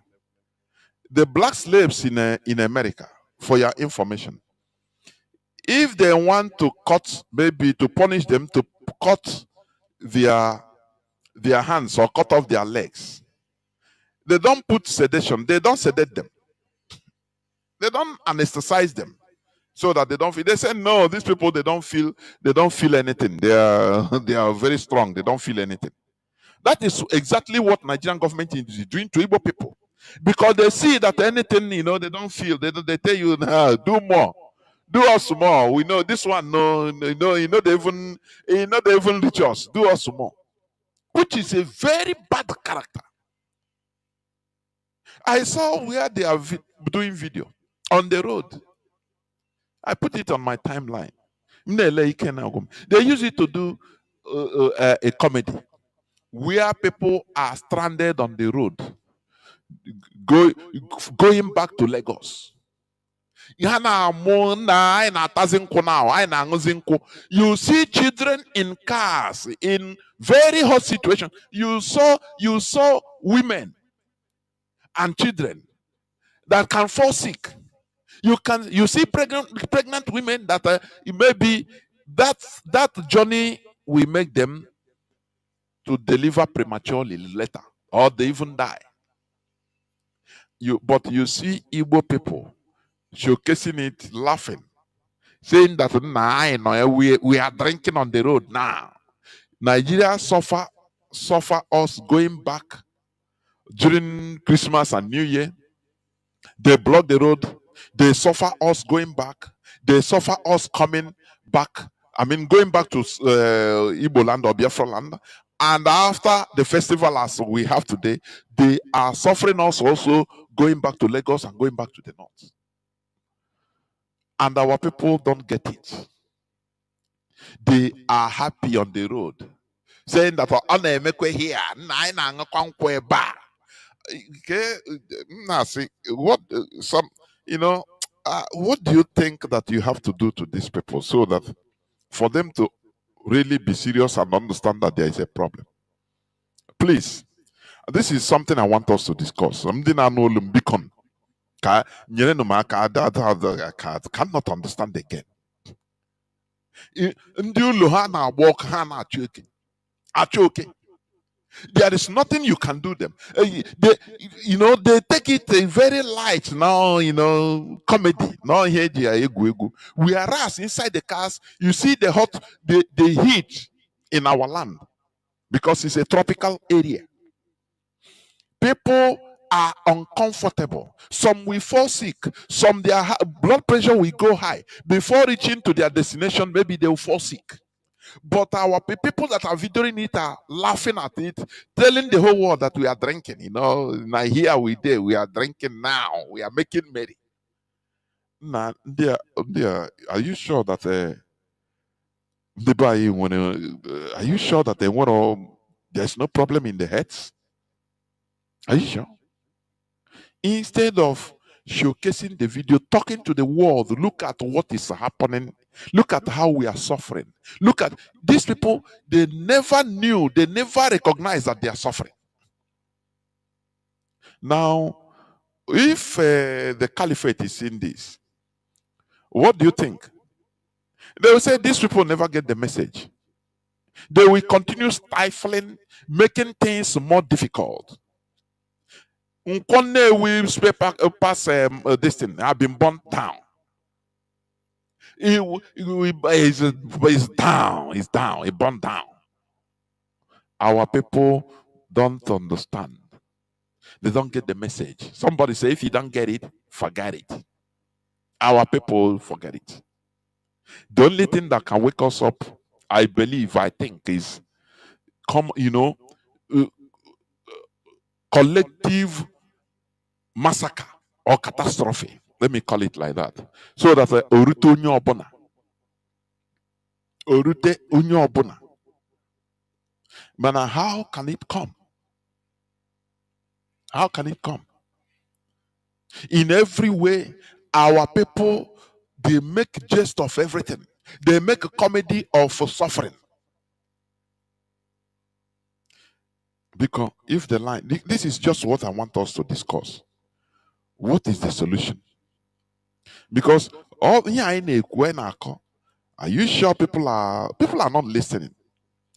C: the black slaves in America, for your information. If they want to cut, maybe to punish them, to cut their hands or cut off their legs, they don't put sedation. They don't sedate them. They don't anesthetize them so that they don't feel. They say no. These people, they don't feel. They don't feel anything. They are they are very strong. They don't feel anything. That is exactly what Nigerian government is doing to Igbo people, because they see that anything they don't feel. They tell you, nah, do more, do us more. We know this one. No, they even reach us. Do us more, which is a very bad character. I saw where they are doing video on the road. I put it on my timeline. They use it to do a comedy where people are stranded on the road, going back to Lagos. You see children in cars in very hot situations. You saw women and children that can fall sick. You see pregnant women that maybe that journey will make them to deliver prematurely later, or they even die. But you see Igbo people showcasing it, laughing, saying that nah, we are drinking on the road now. Nigeria suffer us going back during Christmas and New Year. They block the road. They suffer us going back. They suffer us coming back. I mean, going back to Igbo land or Biafra land. And after the festival as we have today, they are suffering us also going back to Lagos and going back to the north. And our people don't get it. They are happy on the road, saying that here, what what do you think that you have to do to these people so that for them to really be serious and understand that there is a problem? Please, this is something I want us to discuss. Cannot understand again. There is nothing you can do them. They take it very light now, comedy. Now here they are egu. Whereas inside the cars, you see the heat in our land because it's a tropical area. People are uncomfortable. Some will fall sick. Some their blood pressure will go high. Before reaching to their destination, maybe they will fall sick. But our people that are videoing it are laughing at it, telling the whole world that we are drinking. Now here we are drinking now. We are making merry. Now, are you sure that are you sure that they want to? There's no problem in the heads? Are you sure? Instead of showcasing the video, talking to the world, look at what is happening. Look at how we are suffering. Look at these people. They never knew, they never recognized that they are suffering. Now, if the caliphate is in this, what do you think? They will say these people never get the message. They will continue stifling, making things more difficult. We pass this thing have been burnt down. It's down, it burned down. Our people don't understand. They don't get the message. Somebody say, if you don't get it, forget it. Our people forget it. The only thing that can wake us up, I think, is collective massacre or catastrophe. Let me call it like that. So that orute onye obuna. But how can it come? How can it come? In every way, our people, they make jest of everything. They make a comedy of suffering. Because if the line, this is just what I want us to discuss. What is the solution? Because all here I know, are you sure people are not listening?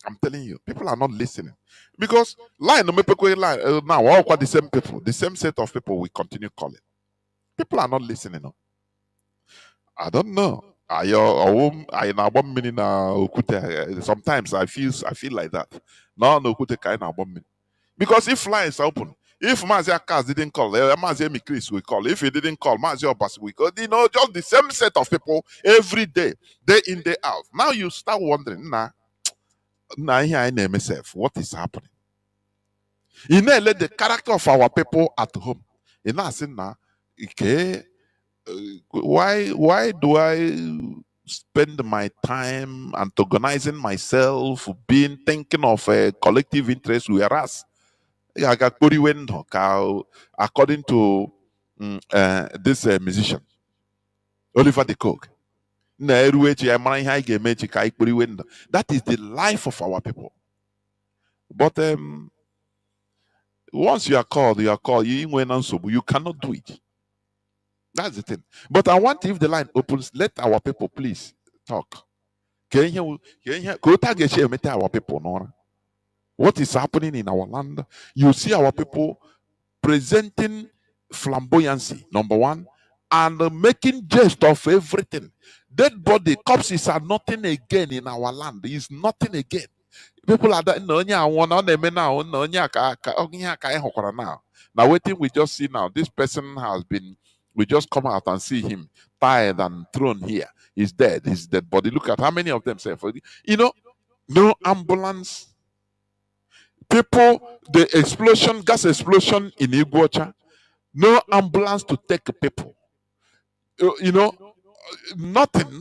C: I'm telling you, people are not listening. Because line no line now all quite the same people, the same set of people we continue calling. People are not listening. No. I don't know. I na one minute now. Sometimes I feel like that. No, no, kind of one. Because if lines are open, if Mazi Akas didn't call, Mazi Chris will call. If he didn't call, Mazi Obas will call. Just the same set of people every day in, day out. Now you start wondering, here I name myself, what is happening? You know, let the character of our people at home. You know, I say now, okay, why do I spend my time antagonizing myself, thinking of a collective interest, whereas according to this musician, Oliver de Coke. That is the life of our people. But once you are called, you cannot do it. That's the thing. But I want, if the line opens, let our people please talk. Can you hear? Our people, no? What is happening in our land? You see our people presenting flamboyancy, number one, and making jest of everything. Dead body corpses are nothing again in our land. It's nothing again. People are that no now. Now waiting, we just see now. This person has been. We just come out and see him tied and thrown here. He's dead. He's dead body. Look at how many of them say, no ambulance. People, the explosion, gas explosion in Iguacha, no ambulance to take people. Nothing.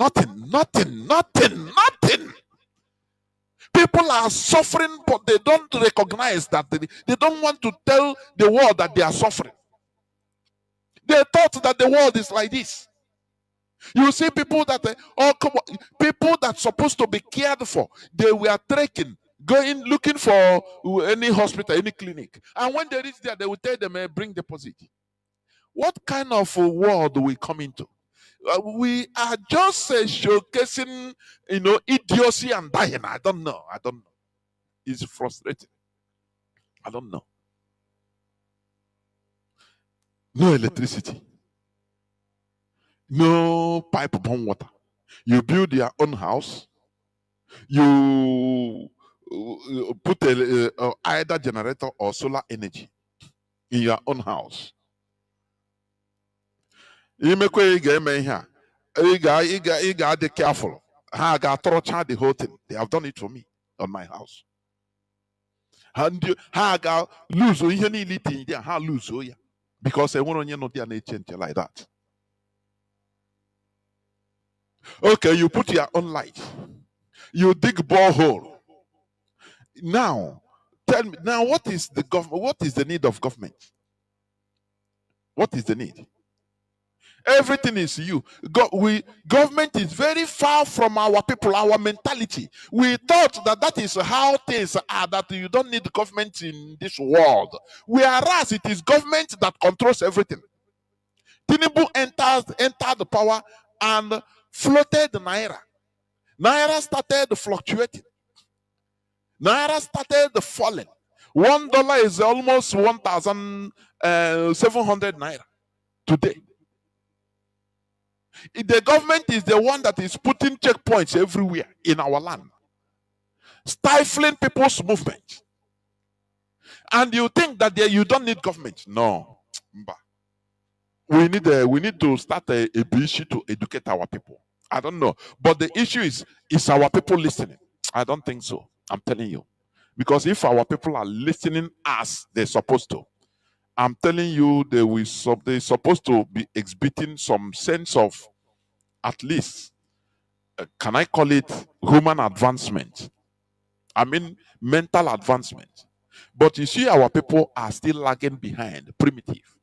C: People are suffering, but they don't recognize that. They don't want to tell the world that they are suffering. They thought that the world is like this. You see people that people that supposed to be cared for, they were trekking, going looking for any hospital, any clinic, and when they reach there, they will tell them, bring deposit. What kind of a world do we come into? We are just showcasing, idiocy and dying. I don't know. It's frustrating. I don't know. No electricity. No pipe bomb water. You build your own house. You put either generator or solar energy in your own house. You make you got be careful. I got the whole thing. They have done it for me on my house. And you got lose lose because I want to know change like that. Okay, you put your own light. You dig borehole. Now, tell me, now what is the government? What is the need of government? What is the need? Everything is you. Government is very far from our people, our mentality. We thought that is how things are, that you don't need government in this world. Whereas it is government that controls everything. Tinubu entered the power and floated the Naira. Naira started fluctuating. Naira started falling. $1 is almost 1,700 Naira today. The government is the one that is putting checkpoints everywhere in our land, stifling people's movement. And you think that you don't need government? No. We need to start a issue to educate our people. I don't know, but the issue is our people listening? I don't think so. I'm telling you, because if our people are listening as they're supposed to, I'm telling you, they're supposed to be exhibiting some sense of, at least, can I call it human advancement? I mean, mental advancement. But you see, our people are still lagging behind, primitive.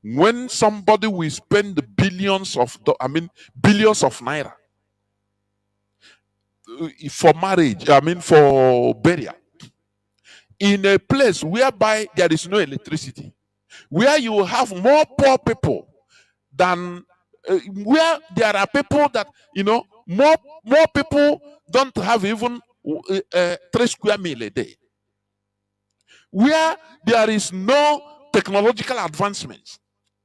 C: When somebody will spend billions of naira for marriage, for burial, in a place whereby there is no electricity, where you have more poor people than where there are people that, more people don't have even 3 square meal a day, where there is no technological advancements.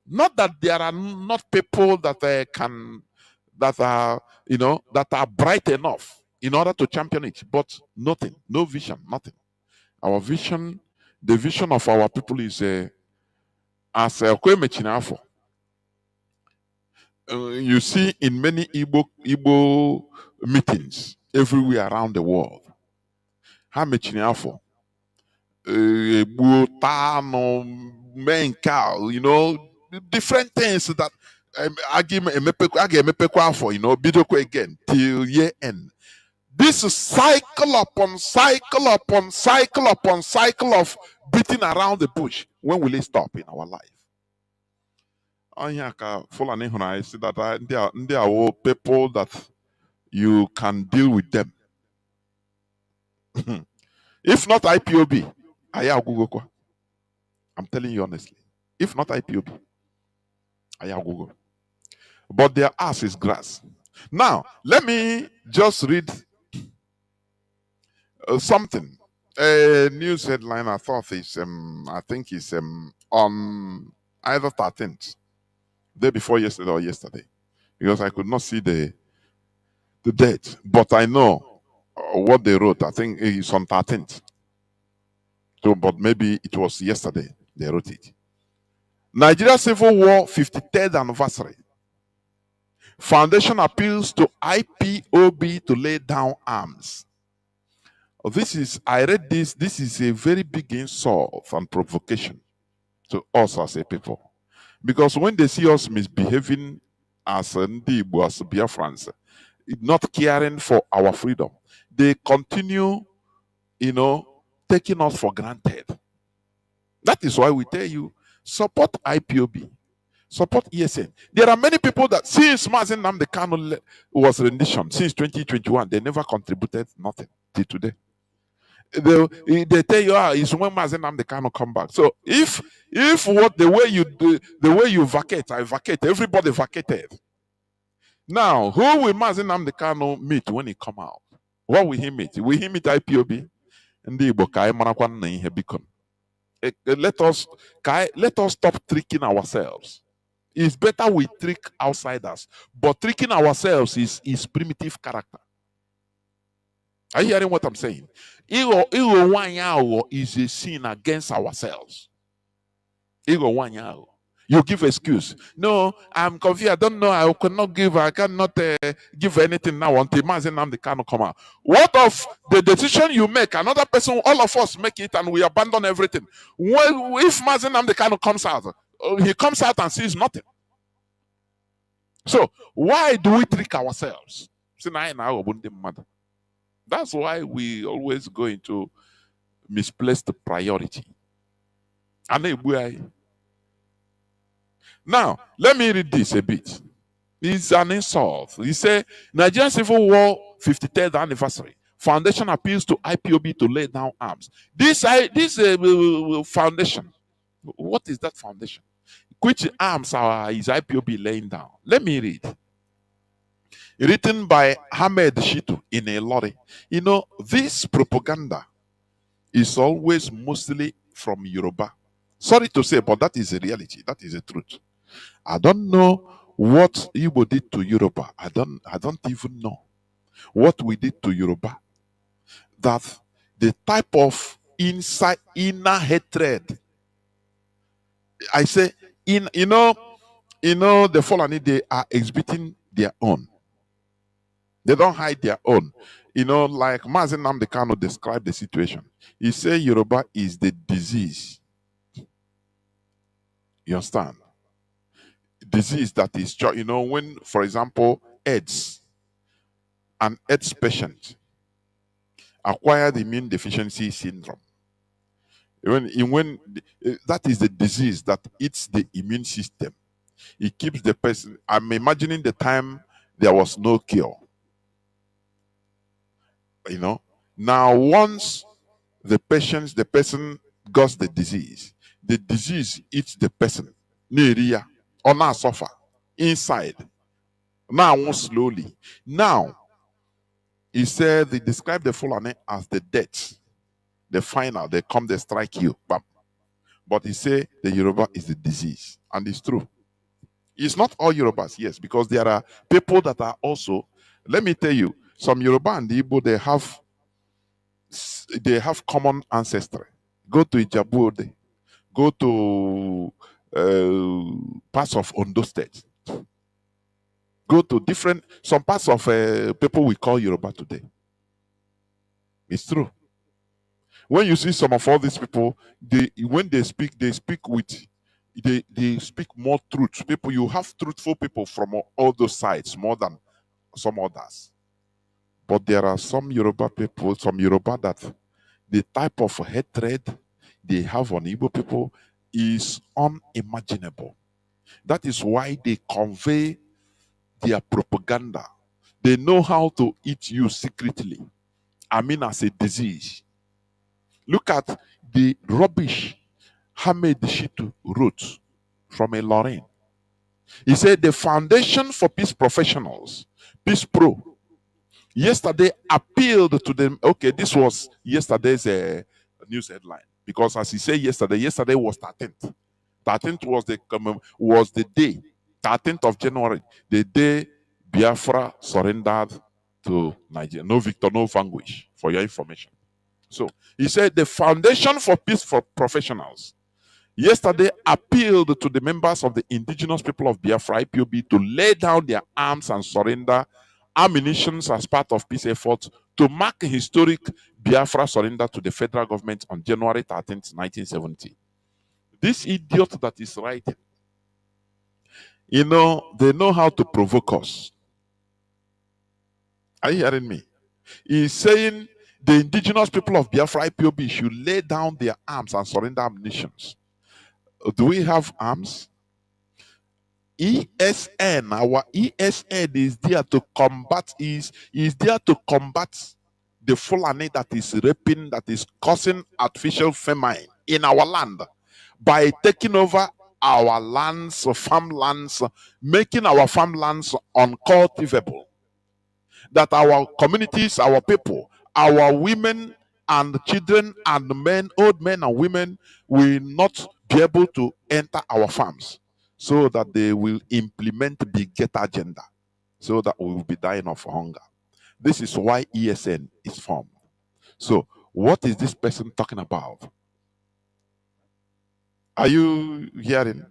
C: Not that there are not people that that are, that are bright enough in order to champion it, but nothing, no vision, nothing. Our vision, the vision of our people is as Kwemechinafo. You see in many Igbo meetings everywhere around the world. Ha Mechinafo, main cow, different things that I give bidoko again till year end. This is cycle upon cycle upon cycle upon cycle of beating around the bush. When will it stop in our life? I see that they are all people that you can deal with them. If not IPOB, I'm telling you honestly. If not IPOB, Google. But their ass is grass. Now, let me just read something. A news headline I thought is I think is on either 13th, day before yesterday or yesterday, because I could not see the date, but I know what they wrote. I think it's on 13th. So, but maybe it was yesterday they wrote it. Nigeria Civil War 53rd anniversary. Foundation appeals to IPOB to lay down arms. I read this. This is a very big insult and provocation to us as a people. Because when they see us misbehaving as Nnamdi, as Biafrans, not caring for our freedom, they continue, taking us for granted. That is why we tell you, support IPOB, support ESN. There are many people that since Nnamdi Kanu was rendition, since 2021, they never contributed nothing till today. They tell you, it's when Nnamdi Kanu come back. So if what the way you do, the way you vacate, I vacate, everybody vacated. Now, who will Nnamdi Kanu meet when he come out? What will he meet? Will he meet IPOB? Let us stop tricking ourselves. It's better we trick outsiders, but tricking ourselves is primitive character. Are you hearing what I'm saying? Ego is a sin against ourselves. Ego. You give excuse. No, I'm confused. I don't know. I cannot give. I cannot give anything now until Nnamdi Kanu come out. What of the decision you make? Another person, all of us make it, and we abandon everything. Well, if Nnamdi Kanu comes out, he comes out and sees nothing. So why do we trick ourselves? That's why we always go into misplaced priority. Now, let me read this a bit. It's an insult. He said, Nigerian Civil War 53rd anniversary. Foundation appeals to IPOB to lay down arms. This foundation, what is that foundation? Which arms is IPOB laying down? Let me read. Written by Hamed Shitu in a lorry. This propaganda is always mostly from Yoruba. Sorry to say, but that is a reality. That is the truth. I don't know what Igbo did to Yoruba. I don't even know what we did to Yoruba. That the type of inner hatred. I say, the Fulani, they are exhibiting their own. They don't hide their own. Like Mazi Nnamdi Kanu described the situation. He said Yoruba is the disease. You understand? Disease that is, when, for example, AIDS, an AIDS patient acquired immune deficiency syndrome. When that is the disease that eats the immune system. It keeps the person. I'm imagining the time there was no cure. Now once the person got the disease eats the person. Neria or now suffer inside. Now, slowly. Now, he said they describe the Fulani as the death, the final. They come, they strike you. Bam. But he say the Yoruba is the disease, and it's true. It's not all Yorubas, yes, because there are people that are also. Let me tell you, some Yoruba and the Igbo they have common ancestry. Go to Ijabuode, go to parts of Ondo State, go to some parts of people we call Yoruba today. It's true. When you see some of all these people, when they speak with they speak more truth. People, you have truthful people from all those sides more than some others. But there are some Yoruba people, some Yoruba that the type of hatred they have on Igbo people is unimaginable. That is why they convey their propaganda. They know how to eat you secretly. I mean, as a disease. Look at the rubbish Hamed Shitu wrote from a Lorraine. He said the Foundation for Peace Professionals, Peace Pro, yesterday appealed to them. Okay, this was yesterday's news headline, because as he said yesterday was 13th. 13th was the day, 13th of January, the day Biafra surrendered to Nigeria. No victor, no vanquish, for your information. So he said the Foundation for Peace for Professionals yesterday appealed to the members of the indigenous people of Biafra IPOB to lay down their arms and surrender ammunitions as part of peace efforts to mark a historic Biafra surrender to the federal government on January 13th, 1970. This idiot that is writing, they know how to provoke us. Are you hearing me? He's saying the indigenous people of Biafra IPOB should lay down their arms and surrender ammunitions. Do we have arms? ESN, our ESN is there to combat, is there to combat the Fulani that is raping, that is causing artificial famine in our land by taking over our lands, farmlands, making our farmlands uncultivable. That our communities, our people, our women and children and men, old men and women will not be able to enter our farms, so that they will implement the get agenda, so that we will be dying of hunger. This is why ESN is formed. So what is this person talking about? Are you hearing?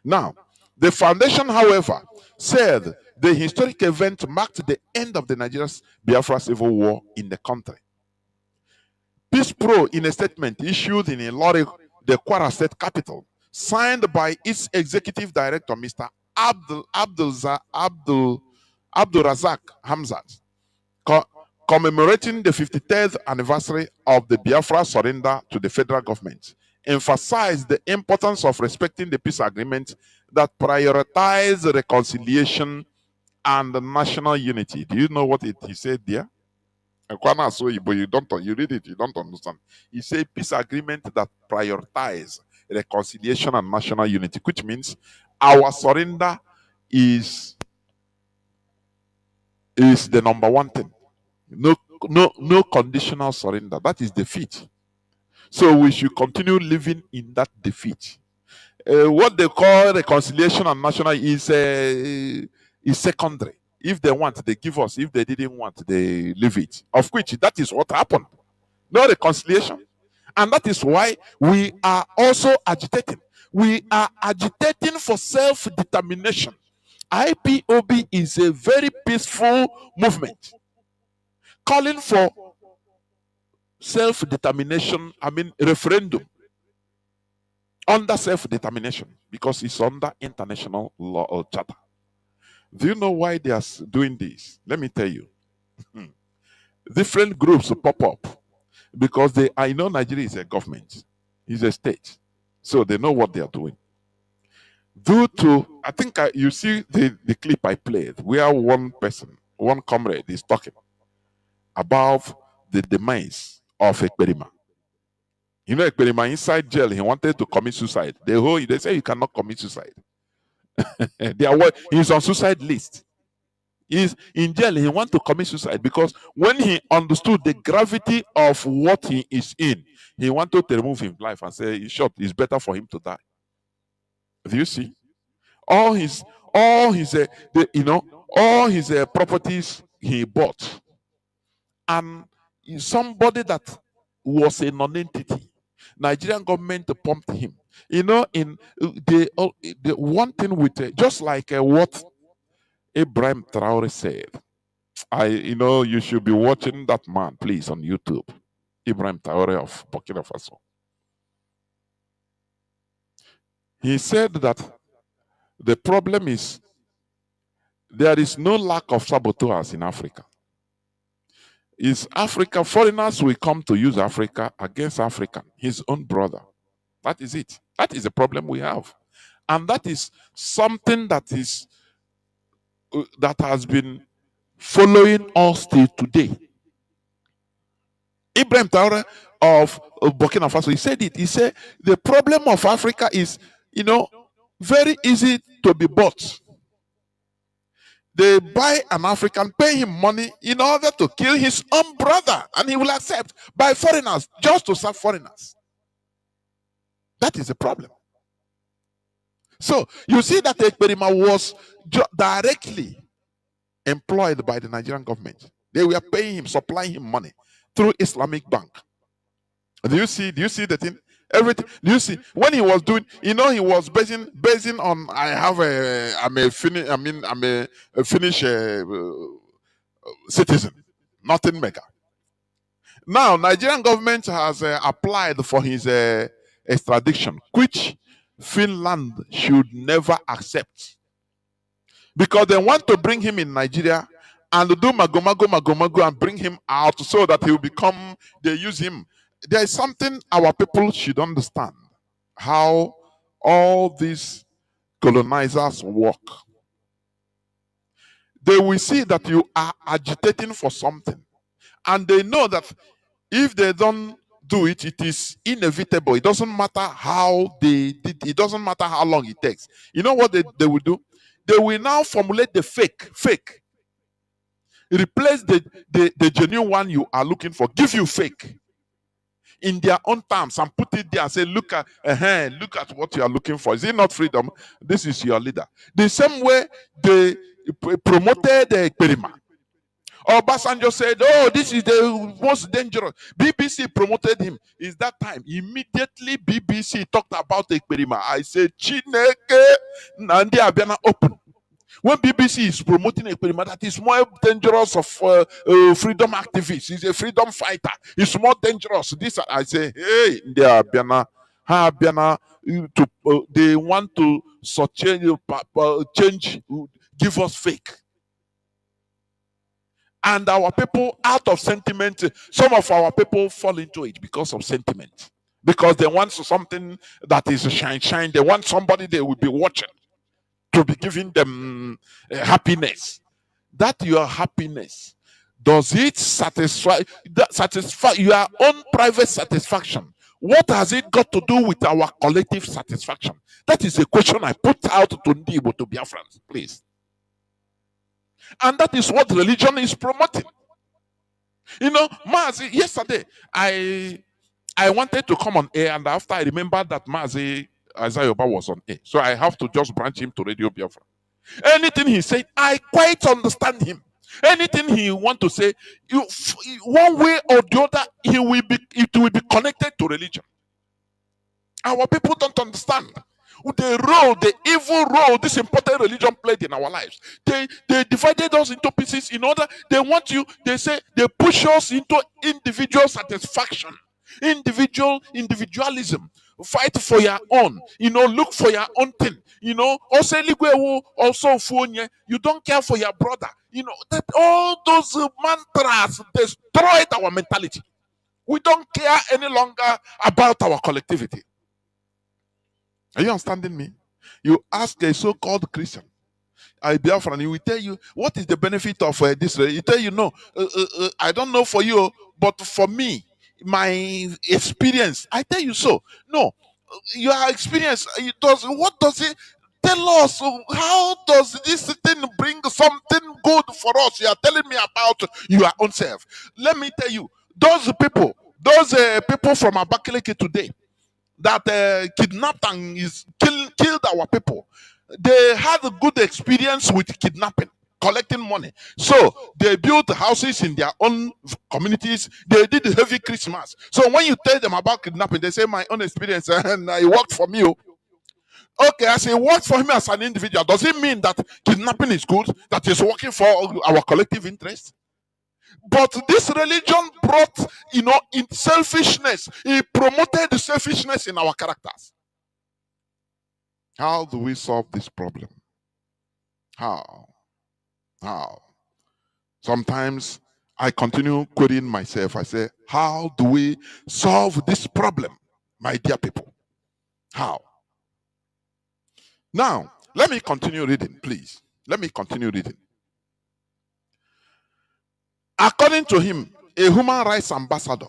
C: Now, the foundation, however, said the historic event marked the end of the Nigeria's Biafra civil war in the country. Peace Pro, in a statement issued in Ilori, the Kwara State capital, signed by its executive director, Mr. Abdul Razak Hamzat, commemorating the 53rd anniversary of the Biafra surrender to the federal government, emphasized the importance of respecting the peace agreement that prioritizes reconciliation and national unity. Do you know what he said there? But you read it, you don't understand. He said peace agreement that prioritizes reconciliation and national unity, which means our surrender is the number one thing. No conditional surrender. That is defeat. So we should continue living in that defeat. What they call reconciliation and national is secondary. If they want, they give us. If they didn't want, they leave it. Of which that is what happened. No reconciliation. And that is why we are also agitating. We are agitating for self-determination. IPOB is a very peaceful movement calling for self-determination, referendum under self-determination, because it's under international law or charter. Do you know why they are doing this? Let me tell you. Different groups pop up because I know Nigeria is a government, it's a state, so they know what they are doing. Due to, I think you see the clip I played where one comrade is talking about the demise of Ekperima. You know, Ekperima inside jail, he wanted to commit suicide. They say you cannot commit suicide. He's on suicide list. He's in jail. He wants to commit suicide because when he understood the gravity of what he is in, he wanted to remove his life and say, in short, it's better for him to die. Do you see? All his, all his properties he bought, and somebody that was a non-entity, Nigerian government pumped him. In the one thing with just like what Ibrahim Traore said. You should be watching that man, please, on YouTube. Ibrahim Traore of Burkina Faso. He said that the problem is there is no lack of saboteurs in Africa. Is Africa, foreigners will come to use Africa against Africa, his own brother. That is it. That is the problem we have. And that is something that is that has been following us till today. Ibrahim Traore of Burkina Faso, he said it. He said the problem of Africa is, very easy to be bought. They buy an African, pay him money in order to kill his own brother, and he will accept by foreigners just to serve foreigners. That is the problem. So you see that Ekperima was directly employed by the Nigerian government. They were paying him, supplying him money through Islamic Bank. Do you see the thing? Everything. Do you see when he was doing? He was basing on. I'm a Finnish citizen, nothing mega. Now Nigerian government has applied for his extradition, which Finland should never accept, because they want to bring him in Nigeria and do mago and bring him out so that he will become. They use him. There is something our people should understand, how all these colonizers work. They will see that you are agitating for something, and they know that if they don't do it, it is inevitable. It doesn't matter how they did, it doesn't matter how long it takes. You know what they will do? They will now formulate the fake. Replace the genuine one you are looking for, give you fake in their own terms and put it there and say, look at what you are looking for. Is it not freedom? This is your leader. The same way they promoted the Perima. Obasanjo said, oh, this is the most dangerous. BBC promoted him. Is that time? Immediately BBC talked about the Perima. I said, Chineke Nnamdi Abiana open. When BBC is promoting a Perima that is more dangerous of freedom activists, he's a freedom fighter, it's more dangerous. This I say, hey, they are they want to change, give us fake. And our people, out of sentiment, some of our people fall into it because of sentiment. Because they want something that is shine. They want somebody they will be watching to be giving them happiness. That your happiness, does it satisfy your own private satisfaction? What has it got to do with our collective satisfaction? That is a question I put out to Ndibo, to Biafrans, please. And that is what religion is promoting. Mazi, yesterday I wanted to come on air, and after I remembered that Mazi Azayoba was on air, so I have to just branch him to Radio Biafra. Anything he said, I quite understand him. Anything he want to say, one way or the other, it will be connected to religion. Our people don't understand the evil role this important religion played in our lives. They divided us into pieces in order, they push us into individual satisfaction, individualism. Fight for your own, look for your own thing, also you don't care for your brother, that all those mantras destroyed our mentality. We don't care any longer about our collectivity. Are you understanding me? You ask a so-called Christian, a Biafran, he will tell you, what is the benefit of this? He tell you, no, I don't know for you, but for me, my experience, I tell you so. No, your experience, what does it Tell us, how does this thing bring something good for us? You are telling me about your own self. Let me tell you, those people from Abakaliki today that kidnapped and killed our people, they had a good experience with kidnapping, collecting money. So they built houses in their own communities. They did heavy Christmas. So when you tell them about kidnapping, they say, my own experience and it worked for me. Okay, I say, what for him as an individual? Does it mean that kidnapping is good? That is working for our collective interest? But this religion brought, in selfishness. It promoted the selfishness in our characters. How do we solve this problem? How? How? Sometimes I continue querying myself. I say, how do we solve this problem, my dear people? How? Now, let me continue reading, please. Let me continue reading. According to him, a human rights ambassador,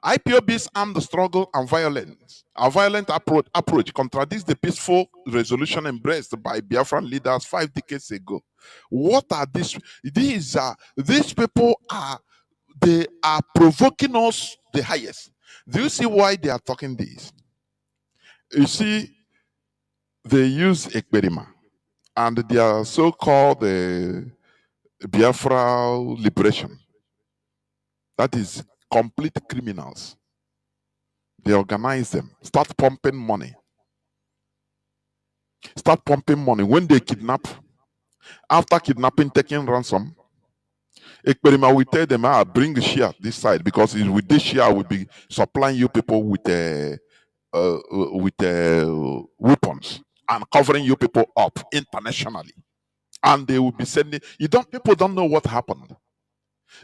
C: IPOB's armed struggle and violence, a violent approach contradicts the peaceful resolution embraced by Biafran leaders 5 decades ago. What are these? These people they are provoking us the highest. Do you see why they are talking this? You see, they use Ekberima and their so-called Biafra liberation. That is complete criminals. They organize them, start pumping money. Start pumping money. When they kidnap, after kidnapping, taking ransom, Ekperima will tell them, bring the share this side, because with this share, we'll be supplying you people with weapons and covering you people up internationally. And they will be sending, people don't know what happened.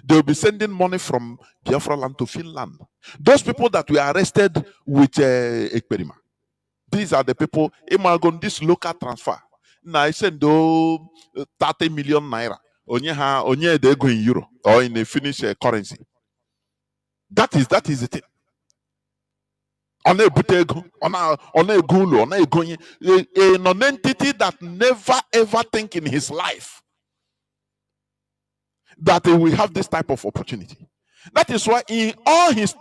C: They will be sending money from Biafra land to Finland. Those people that were arrested with Ekperima, these are the people, Imagon, this local transfer. Now I send 30 million naira. Onye they go in euro or in a Finnish currency. That is the thing. On a butego, on a gulo, on a going, a non-entity that never ever think in his life that he will have this type of opportunity. That is why in all his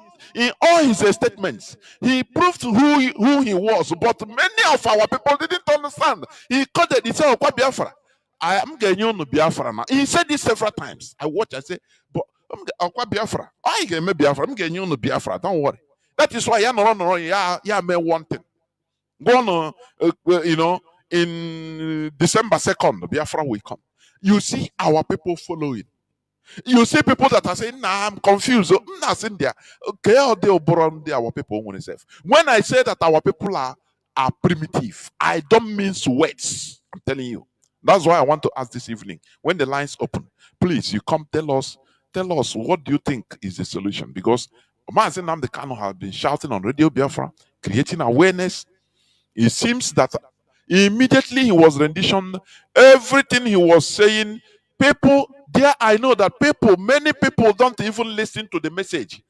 C: statements, he proved who he was. But many of our people didn't understand. He quoted, he said, "Okwa Biafra. I am getting on Biafra now." He said this several times. I watch, I say, but Okwa Biafra. I get me Biafra. I'm getting on Biafra. Don't worry. That is why yeah, me one thing. Go on, in December 2nd, Biafra will come. You see our people following. You see people that are saying, nah, I'm confused. I'm not saying there. Okay, our people when I say that our people are primitive, I don't mean words. I'm telling you. That's why I want to ask this evening, when the lines open, please, you come tell us what do you think is the solution? Because Mazi Nnamdi Kanu has been shouting on Radio Biafra, creating awareness. It seems that immediately he was renditioned, everything he was saying, people there, I know that many people don't even listen to the message.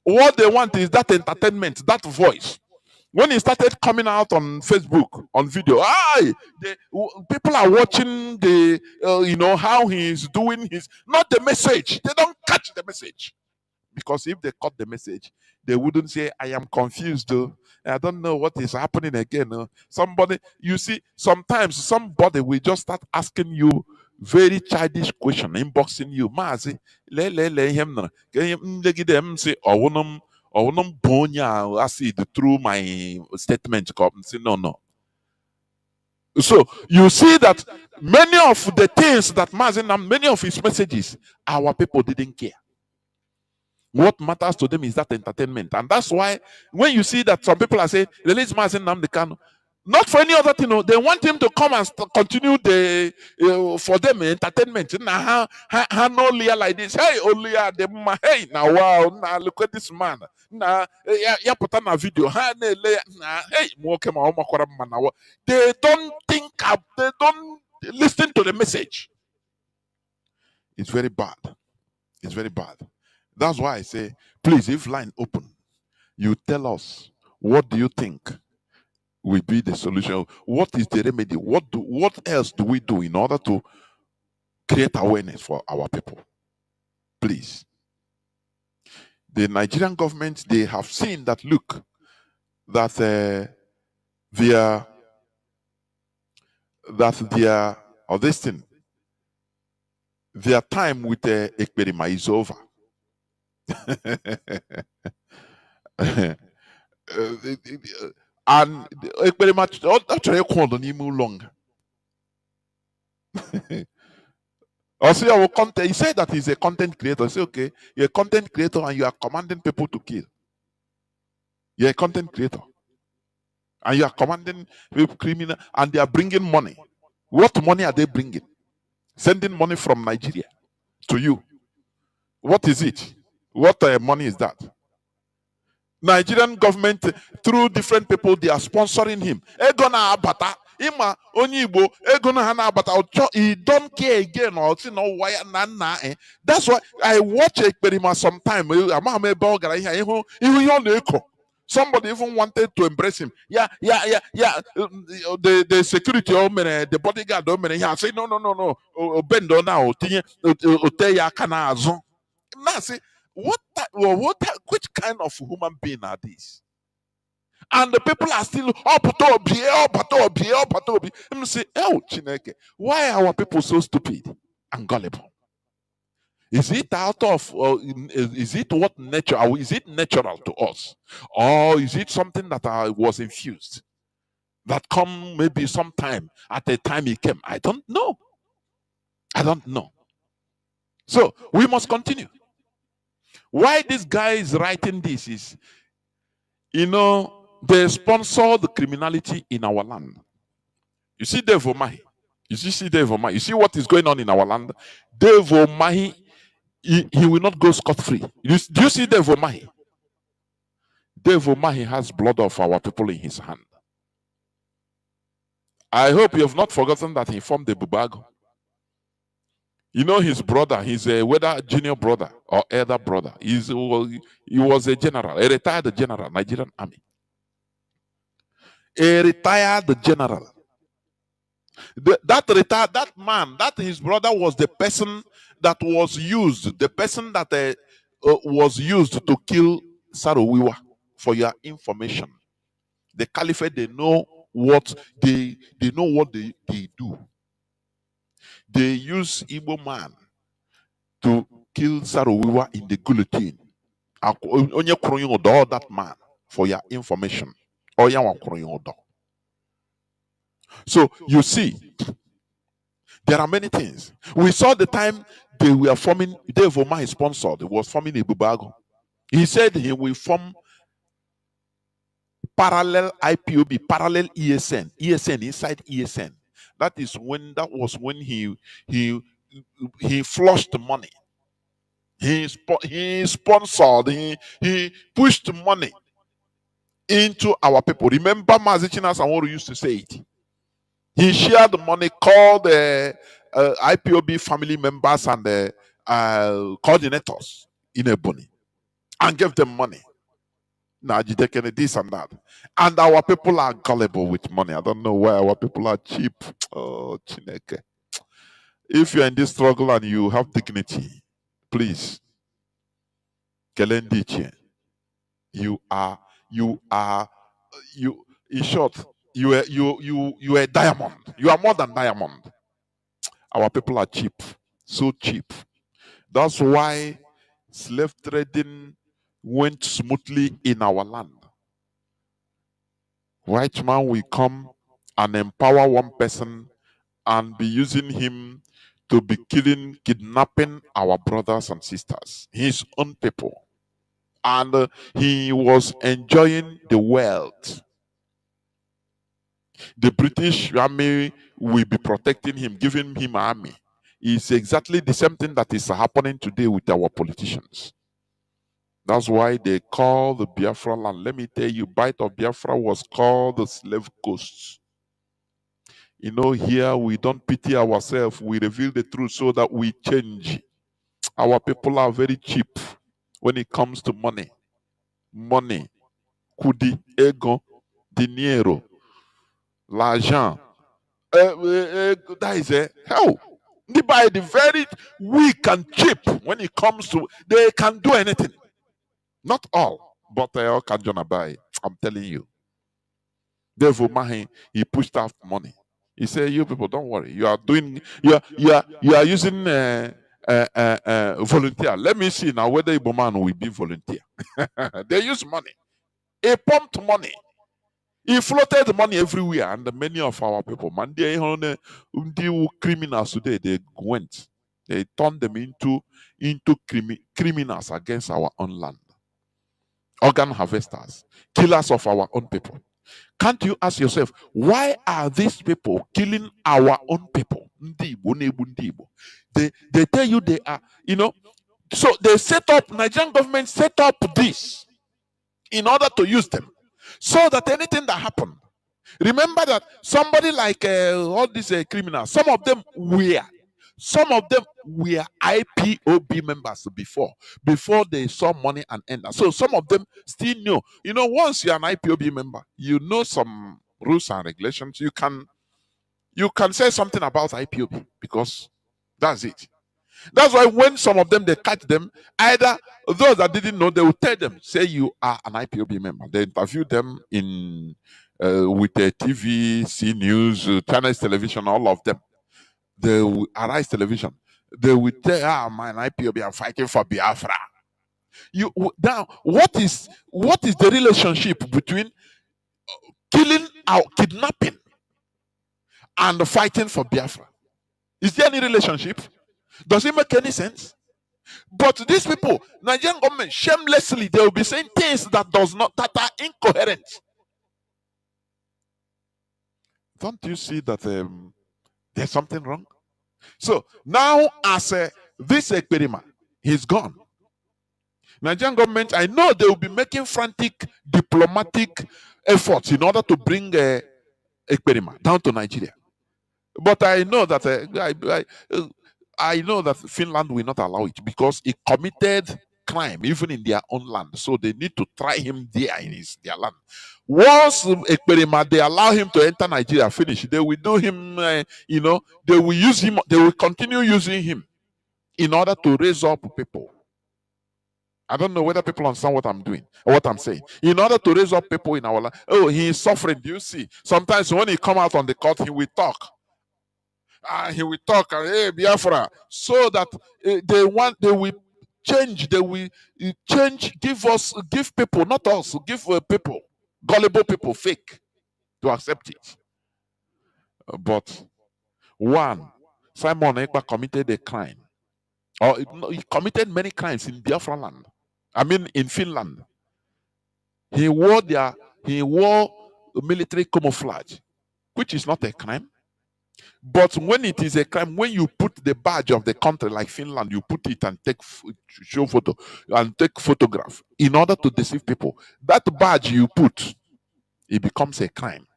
C: What they want is that entertainment, that voice. When he started coming out on Facebook on video, people are watching how he's doing his, not the message. They don't catch the message. Because if they caught the message, they wouldn't say, I am confused though. I don't know what is happening again. Somebody, you see, sometimes somebody will just start asking you very childish question, inboxing you. Mazi, le him na. Legide m say, Owunum bonya acid through my statement. Say, no. So you see that many of the things that Mazi, many of his messages, our people didn't care. What matters to them is that entertainment. And that's why when you see that some people are saying, release Mazi Nnamdi Kanu, not for any other thing, they want him to come and continue the for them entertainment. Now, how no Leah like this? Hey, Olia, hey, now wow, now look at this man. Now, yeah, put on a video. Hey, they don't think up, they don't listen to the message. It's very bad. It's very bad. That's why I say, please, if line open, you tell us, what do you think will be the solution. What is the remedy? What else do we do in order to create awareness for our people? Please. The Nigerian government, they have seen that, look, that their or this thing, their time with Ekperima is over. And Ekperima actually called on him long. Also, our content, he said that he's a content creator. I say, okay, you're a content creator and you are commanding people to kill. You're a content creator. And you are commanding people criminal, and they are bringing money. What money are they bringing? Sending money from Nigeria to you. What is it? What money is that? Nigerian government, through different people, they are sponsoring him. Egona abata, ima onyibo, egona hana abata. He don't care again or you know why na. That's why I watch Ekperima sometime. Somebody even wanted to embrace him. Yeah. The security the bodyguard yeah. Say no. Bend on now. Oteya kana azon. Now say which kind of human being are these? And the people are still up to Let me say, oh Chineke, why are our people so stupid and gullible? Is it out of is it what nature, or is it natural to us? Or is it something that was infused? That come maybe sometime at the time he came. I don't know. So we must continue. Why this guy is writing this is, they sponsor the criminality in our land. You see Dave Omahi. You see Dave Omahi. You see what is going on in our land. Dave Omahi, he will not go scot-free. Do you see Dave Omahi? Dave Omahi has blood of our people in his hand. I hope you have not forgotten that he formed the Bubago. His brother, he's whether junior brother or elder brother. He was a general, a retired general, Nigerian army. A retired general. That man, that his brother was the person that was used, was used to kill Sarowiwa, for your information. The caliphate, they know what they do. They use Igbo man to kill Sarowiwa in the guillotine. Onye kwuru odo that man, for your information. So you see, there are many things. We saw the time they were forming, Dave Omahi sponsored, was forming a Bubago. He said he will form parallel IPOB, parallel ESN inside ESN. That was when he flushed money. He sponsored, he pushed money into our people. Remember Mazi Chinedu'S used to say it. He shared the money, called the IPOB family members and the coordinators in Ebony and gave them money. Now, this and that. And our people are gullible with money. I don't know why our people are cheap. Oh, Chineke. If you're in this struggle and you have dignity, please, Kelendiche, in short, you are a diamond. You are more than diamond. Our people are cheap, so cheap. That's why slave trading went smoothly in our land. White man will come and empower one person and be using him to be kidnapping our brothers and sisters, his own people. And he was enjoying the wealth. The British army will be protecting him, giving him army. It's exactly the same thing that is happening today with our politicians. That's why they call the Biafra land. Let me tell you, Bight of Biafra was called the slave coast. Here we don't pity ourselves. We reveal the truth so that we change. Our people are very cheap when it comes to money. Money, kudi, ego, dinero. l'argent. That is a hell. They buy the very weak and cheap when it comes to they can do anything. Not all, but they all can buy. I'm telling you. Therefore, Mahi, he pushed out money. He said, "You people, don't worry. You are doing. You are using volunteer. Let me see now whether Iboman will be volunteer. They use money. He pumped money. He floated money everywhere, and many of our people, man, they criminals today. They went. They turned them into criminals against our own land. Organ harvesters, killers of our own people. Can't you ask yourself, why are these people killing our own people? They tell you they are, so they set up, Nigerian government set up this in order to use them. So that anything that happened, remember that somebody like all these criminals, some of them were IPOB members before they saw money and enter. So some of them still knew. Once you're an IPOB member, you know some rules and regulations. You can say something about IPOB because that's it. That's why when some of them they catch them, either those that didn't know, they will tell them, say you are an IPOB member. They interview them in with TV, C News, China's television, all of them. They will Arise television. They will tell, I'm an IPOB, I'm fighting for Biafra. Now, what is the relationship between killing or kidnapping and fighting for Biafra? Is there any relationship? Does it make any sense? But these people, Nigerian government, shamelessly, they will be saying things that are incoherent. Don't you see that there's something wrong? So now, as this experiment, he's gone. Nigerian government, I know they will be making frantic diplomatic efforts in order to bring experiment down to Nigeria. But I know that I know that Finland will not allow it because he committed crime even in their own land. So they need to try him there in their land. Once they allow him to enter Nigeria, finish, they will do him, they will use him, they will continue using him in order to raise up people. I don't know whether people understand what I'm doing or what I'm saying. In order to raise up people in our land. Oh, he is suffering. Do you see? Sometimes when he come out on the court, he will talk. He will talk, hey, Biafra, so that they will change, give people, not us, give people, gullible people, fake, to accept it. But Simon Ekpa committed a crime, or he committed many crimes in Biafra land. I mean, in Finland. He wore military camouflage, which is not a crime. But when it is a crime, when you put the badge of the country like Finland, you put it and show photo and take photograph in order to deceive people. That badge you put, it becomes a crime.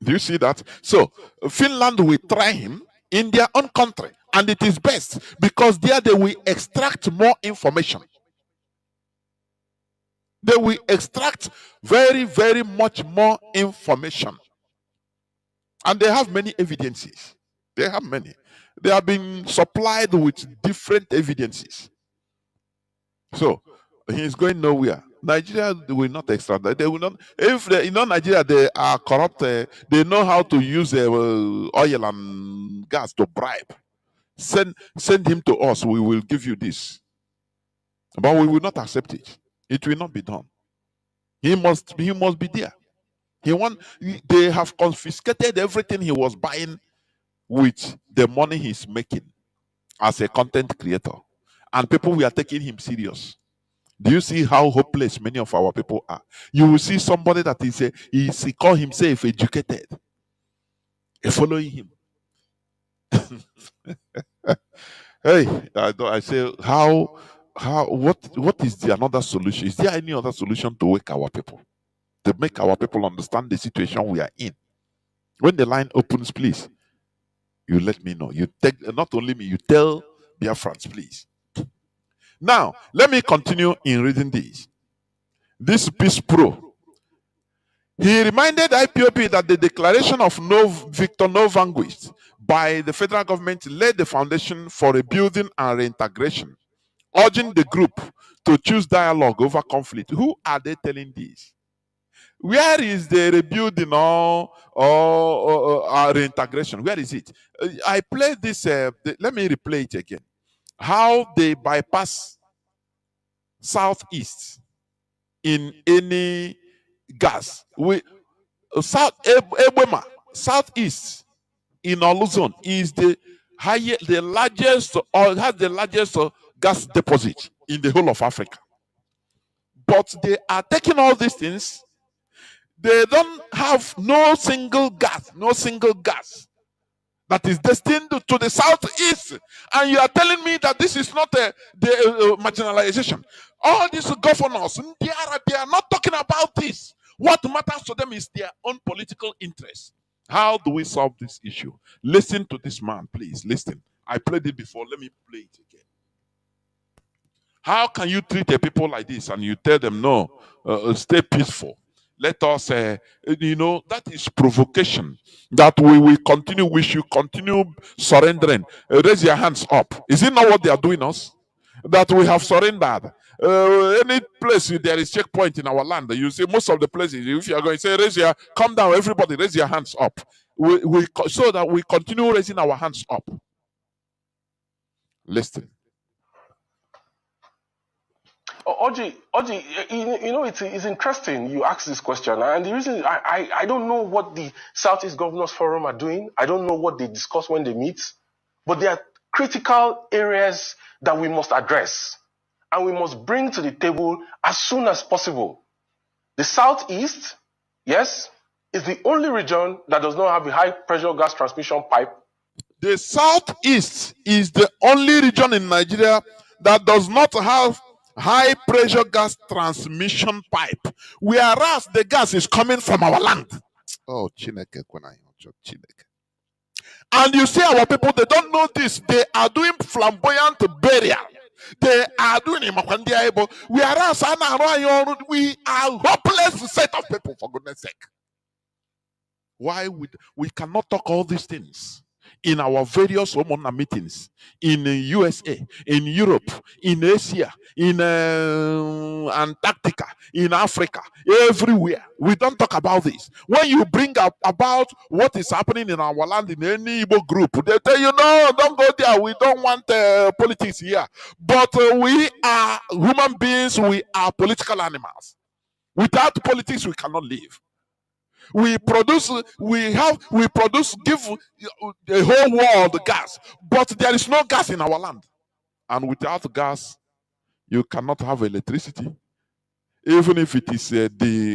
C: Do you see that? So Finland will try him in their own country, and it is best because there they will extract more information. They will extract very, very much more information. And they have many evidences. They have many. They have been supplied with different evidences. So he is going nowhere. Nigeria will not extradite. They will not. If Nigeria, they are corrupt. They know how to use oil and gas to bribe. Send him to us. We will give you this. But we will not accept it. It will not be done. He must be there. They have confiscated everything he was buying with the money he's making as a content creator. And people were taking him serious. Do you see how hopeless many of our people are? You will see somebody that he call himself educated. Following him. Hey, I say, what is the another solution? Is there any other solution to wake our people? To make our people understand the situation we are in. When the line opens, please, you let me know. You take, not only me, you tell Biafrans, please. Now, let me continue in reading this. This Peace Pro, He reminded IPOB that the declaration of Victor No Vanquished by the federal government laid the foundation for rebuilding and reintegration, urging the group to choose dialogue over conflict. Who are they telling this? Where is the rebuilding or reintegration? Where is it? I played this. Let me replay it again. How they bypass southeast in any gas. Southeast in Oluzon is the largest, or has the largest gas deposit in the whole of Africa. But they are taking all these things. They don't have no single gas that is destined to the southeast, and you are telling me that this is not the marginalization. All these governors, they are not talking about this. What matters to them is their own political interest. How do we solve this issue? Listen to this man, please. Listen. I played it before. Let me play it again. How can you treat a people like this and you tell them, no, stay peaceful? Let us, that is provocation. That we will continue, we should continue surrendering. Raise your hands up. Is it not what they are doing us? That we have surrendered. Any place there is checkpoint in our land, you see most of the places, if you are going to say, come down, everybody, raise your hands up. So that we continue raising our hands up. Listen.
B: Oji, it's interesting you ask this question, and the reason I don't know what the Southeast Governors Forum are doing. I don't know what they discuss when they meet, but there are critical areas that we must address, and we must bring to the table as soon as possible. The Southeast, yes, is the only region that does not have a high-pressure gas transmission pipe.
C: The Southeast is the only region in Nigeria that does not have high pressure gas transmission pipe, whereas the gas is coming from our land. Oh, Chineke. And you see, our people, they don't know this. They are doing flamboyant burial. They are doing it. Whereas we are hopeless set of people, for goodness sake. Why we cannot talk all these things in our various homeowner meetings in the USA, in Europe, in Asia, in Antarctica, in Africa, everywhere. We don't talk about this. When you bring up about what is happening in our land in any Igbo group, they tell you, no, don't go there. We don't want politics here. But we are human beings. We are political animals. Without politics, we cannot live. We produce, give the whole world gas, but there is no gas in our land. And without gas, you cannot have electricity. Even if it is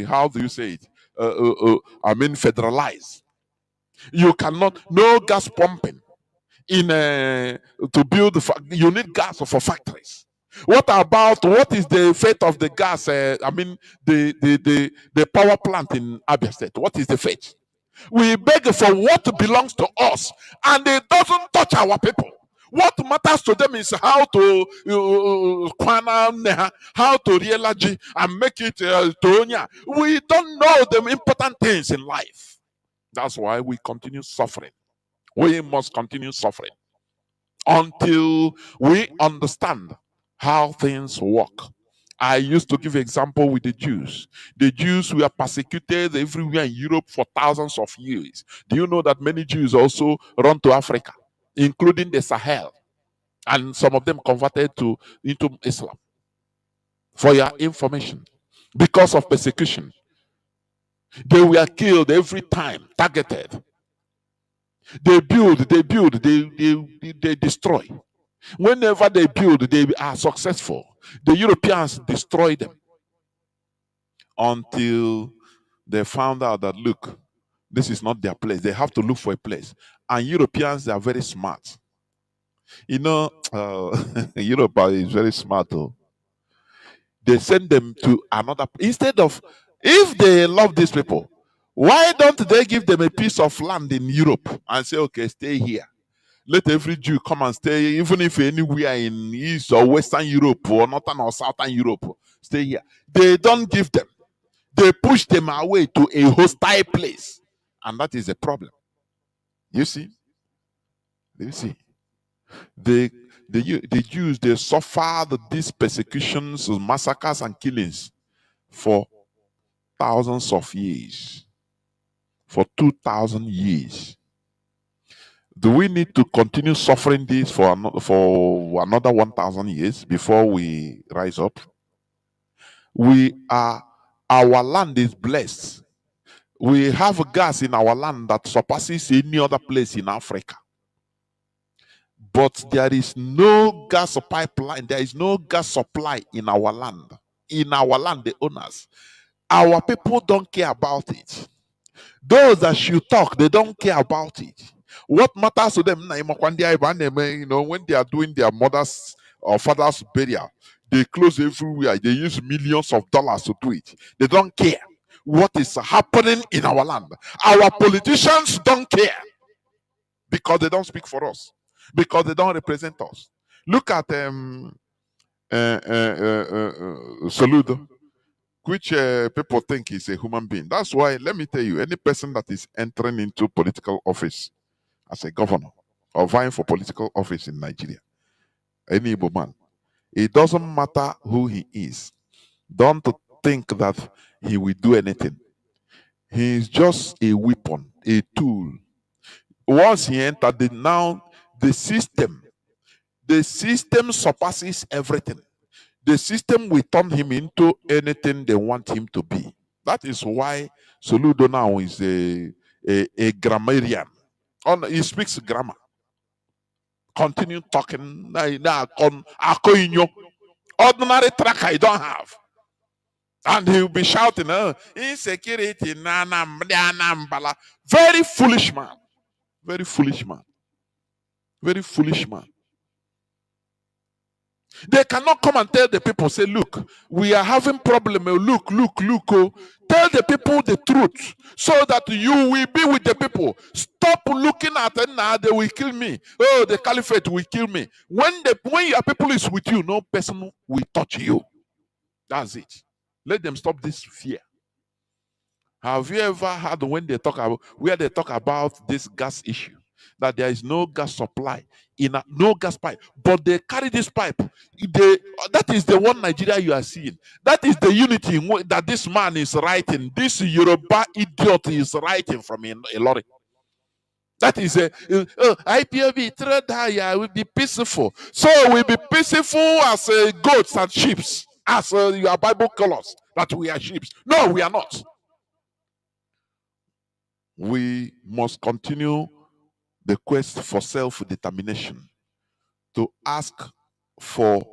C: how do you say it? Federalized. You cannot, no gas pumping to build, you need gas for factories. What is the fate of the gas? The power plant in Abia State. What is the fate? We beg for what belongs to us, and it doesn't touch our people. What matters to them is how to realize and make it Tonya. We don't know the important things in life. That's why we continue suffering. We must continue suffering until we understand how things work. I used to give example with the Jews. The Jews were persecuted everywhere in Europe for thousands of years. Do you know that many Jews also run to Africa, including the Sahel, and some of them converted into Islam? For your information, because of persecution, they were killed every time, targeted. They build, they destroy. Whenever they build, they are successful. The Europeans destroy them until they found out that, look, this is not their place. They have to look for a place. And Europeans, they are very smart. You know, Europe is very smart. Though. They send them to another, instead of, if they love these people, why don't they give them a piece of land in Europe and say, okay, stay here. Let every Jew come and stay, even if anywhere in East or Western Europe or Northern or Southern Europe, stay here. They don't give them. They push them away to a hostile place. And that is a problem. You see? You see? The Jews, they suffered these persecutions, massacres, and killings for thousands of years. For 2,000 years. Do we need to continue suffering this for another 1,000 years before we rise up? Our land is blessed. We have gas in our land that surpasses any other place in Africa. But there is no gas pipeline, there is no gas supply in our land. In our land, the owners. Our people don't care about it. Those that should talk, they don't care about it. What matters to them, you know, when they are doing their mother's or father's burial, they close everywhere. They use millions of dollars to do it. They don't care what is happening in our land. Our politicians don't care because they don't speak for us, because they don't represent us. Look at Saludo, which people think is a human being. That's why, let me tell you, any person that is entering into political office as a governor or vying for political office in Nigeria, any Igbo man, it doesn't matter who he is. Don't think that he will do anything. He is just a weapon, a tool. Once he entered, the system surpasses everything. The system will turn him into anything they want him to be. That is why Soludo now is a grammarian. He speaks grammar. Continue talking. Ordinary track I don't have. And he will be shouting, insecurity, very foolish man. Very foolish man. Very foolish man. They cannot come and tell the people, say, look, we are having problem. Look. Oh. Tell the people the truth so that you will be with the people. Stop looking at them now, they will kill me. Oh, the caliphate will kill me. When your people is with you, no person will touch you. That's it. Let them stop this fear. Have you ever heard where they talk about this gas issue? That there is no gas supply, no gas pipe, but they carry this pipe. That is the one Nigeria you are seeing. That is the unity that this man is writing. This Yoruba idiot is writing from a lorry. That is IPOB will be peaceful. So we'll be peaceful as goats and sheep, as your Bible colors that we are sheep. No, we are not. We must continue the quest for self-determination, to ask for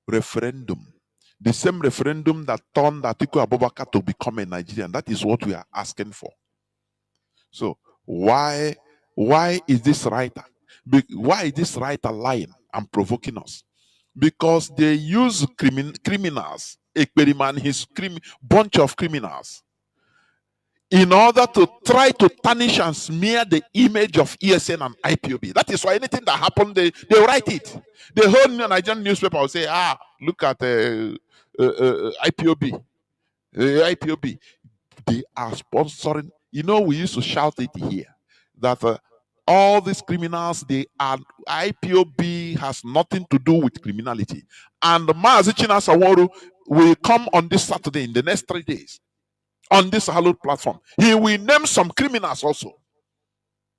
C: referendum. The same referendum that turned Atiku Abubakar to become a Nigerian. That is what we are asking for. So why is this writer lying and provoking us? Because they use criminals, his bunch of criminals, in order to try to tarnish and smear the image of ESN and IPOB. That is why anything that happened, they write it. The whole Nigerian newspaper will say, look at IPOB. IPOB. They are sponsoring. You know, we used to shout it here, that all these criminals, IPOB has nothing to do with criminality. And Mazi Saworu will come on this Saturday in the next 3 days. On this hallowed platform, he will name some criminals also.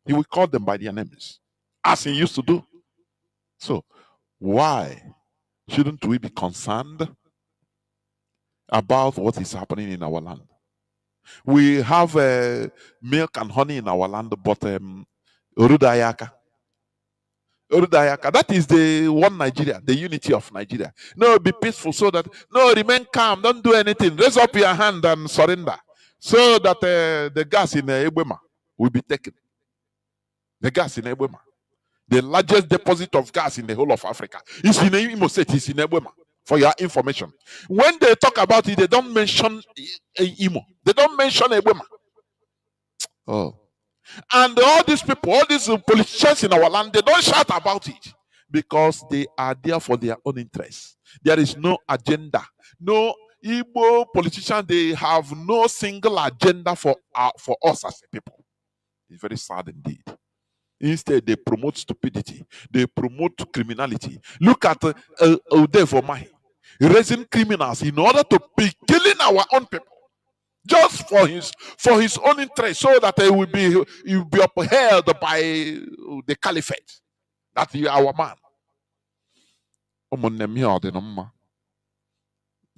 C: He will call them by their names, as he used to do. So, why shouldn't we be concerned about what is happening in our land? We have milk and honey in our land, but Urudayaka, that is the one Nigeria, the unity of Nigeria. No, be peaceful so that, no, remain calm, don't do anything. Raise up your hand and surrender. So that the gas in Ebema will be taken. The gas in Ebema. The largest deposit of gas in the whole of Africa is in Imo State, is in Ebema, for your information. When they talk about it, they don't mention Imo. They don't mention Ebema. Oh. And all these people, all these politicians in our land, they don't shout about it because they are there for their own interests. There is no agenda. No, Igbo politicians, they have no single agenda for us as a people. It's very sad indeed. Instead, they promote stupidity. They promote criminality. Look at Odevomai, raising criminals in order to be killing our own people, just for his own interest, so that he will be upheld by the caliphate. That is our man.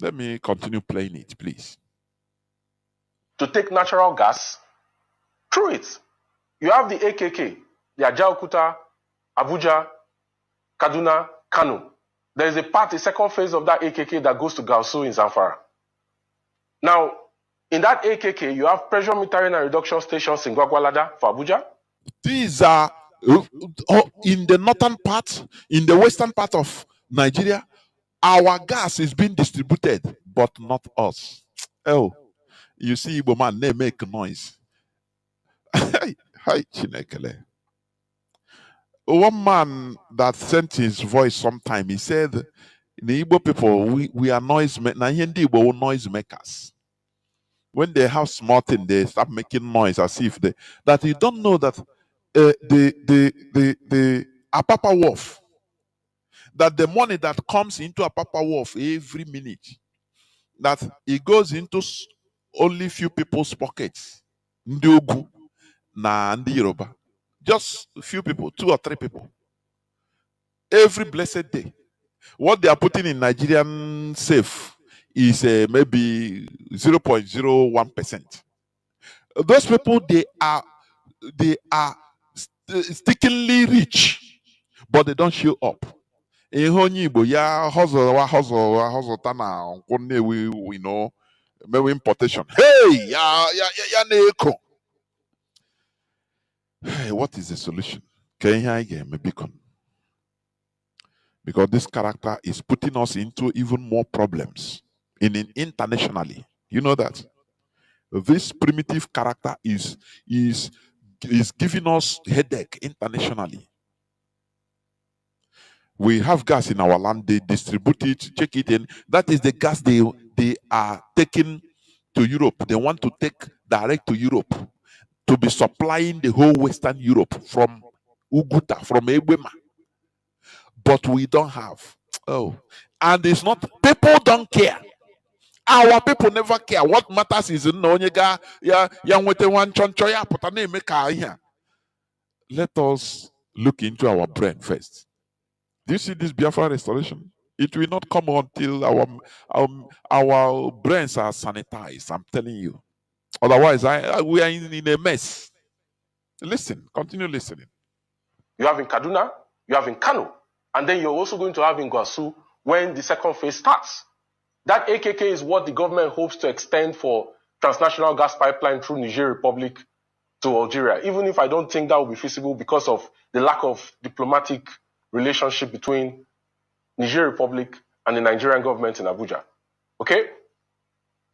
C: Let me continue playing it, please.
B: To take natural gas through it. You have the AKK, the Ajaokuta, Abuja, Kaduna, Kanu. There is a second phase of that AKK that goes to Gausu in Zamfara. Now, in that AKK, you have pressure metering and reduction stations in Gwagwalada for Abuja.
C: These are in the northern part, in the western part of Nigeria. Our gas is being distributed, but not us. Oh, you see, Igbo man, they make noise. Hi, Chinekele. One man that sent his voice sometime, he said, the Igbo people, we are noise makers. When they have small thing, they start making noise as if that you don't know that the Apapa Wharf, that the money that comes into Apapa Wharf every minute, that it goes into only few people's pockets. Ndiogu na Ndi Yoruba. Just a few people, 2 or 3 people. Every blessed day. What they are putting in Nigerian safe is maybe 0.01%. Those people, they are stickingly rich, but they don't show up. We know, maybe importation. Hey, hey, what is the solution? Because this character is putting us into even more problems internationally. You know that this primitive character is giving us headache internationally. We have gas in our land, they distribute it, check it in. That is the gas they are taking to Europe. They want to take direct to Europe to be supplying the whole Western Europe from Uguta, from Ebema. But we don't have. Oh, and it's not, people don't care. Our people never care. What matters is let us look into our brain first. Do you see this Biafra restoration? It will not come until our brains are sanitized. I'm telling you. Otherwise, we are in a mess. Listen, continue listening.
B: You have in Kaduna, you have in Kanu, and then you're also going to have in Gwasu when the second phase starts. That AKK is what the government hopes to extend for transnational gas pipeline through Niger Republic to Algeria, even if I don't think that will be feasible because of the lack of diplomatic relationship between Niger Republic and the Nigerian government in Abuja. Okay?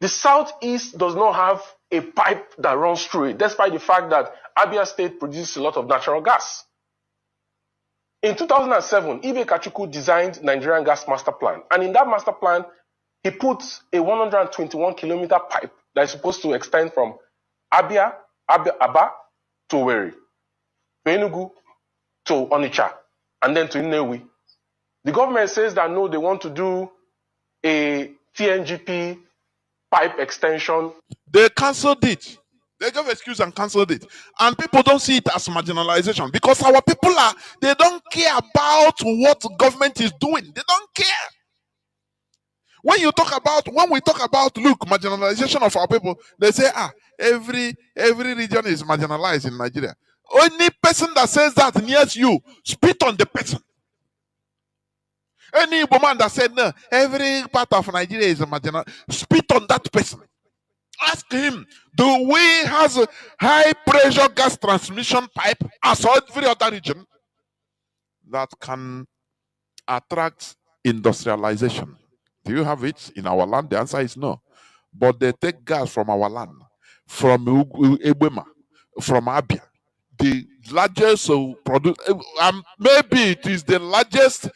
B: The Southeast does not have a pipe that runs through it, despite the fact that Abia State produces a lot of natural gas. In 2007, Ibe Kachuku designed Nigerian Gas Master Plan, and in that master plan, he put a 121-kilometer pipe that is supposed to extend from Aba to Owerri, to Enugu, to Onitsha, and then to Nnewi. The government says that no, they want to do a TNGP pipe extension.
C: They cancelled it. They gave excuse and cancelled it. And people don't see it as marginalization because our people they don't care about what the government is doing. They don't care. When we talk about, look, marginalization of our people, they say, every region is marginalized in Nigeria. Any person that says that nears you, spit on the person. Any woman that said, no, every part of Nigeria is marginal, spit on that person. Ask him, do we have a high pressure gas transmission pipe as every other region that can attract industrialization? Do you have it in our land? The answer is no. But they take gas from our land, from Ebema, from Abia. The largest maybe it is the largest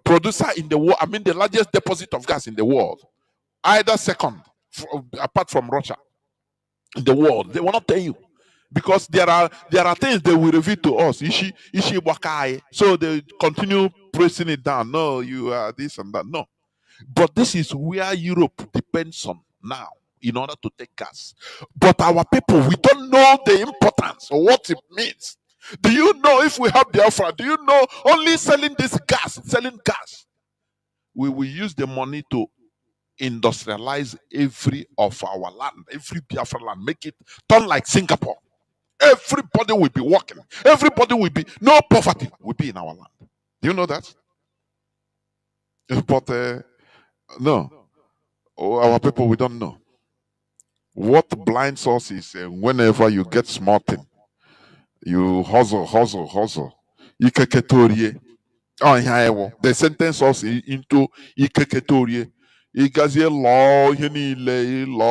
C: producer in the world. I mean, the largest deposit of gas in the world. either second, apart from Russia, in the world. They will not tell you. Because there are things they will reveal to us. Ishi wakai. So they continue pressing it down. No, you are this and that. No. But this is where Europe depends on now in order to take gas. But our people, we don't know the importance or what it means. Do you know if we have Biafra? Do you know only selling gas, we will use the money to industrialize every of our land, every Biafra land, make it turn like Singapore. Everybody will be working. Everybody will be, no poverty will be in our land. Do you know that? But no, our people, we don't know. What blinds us is whenever you get smart thing, you hustle. Ikeketorie. Oh, yeah, they sentence us into ikeketorie. Igazie law,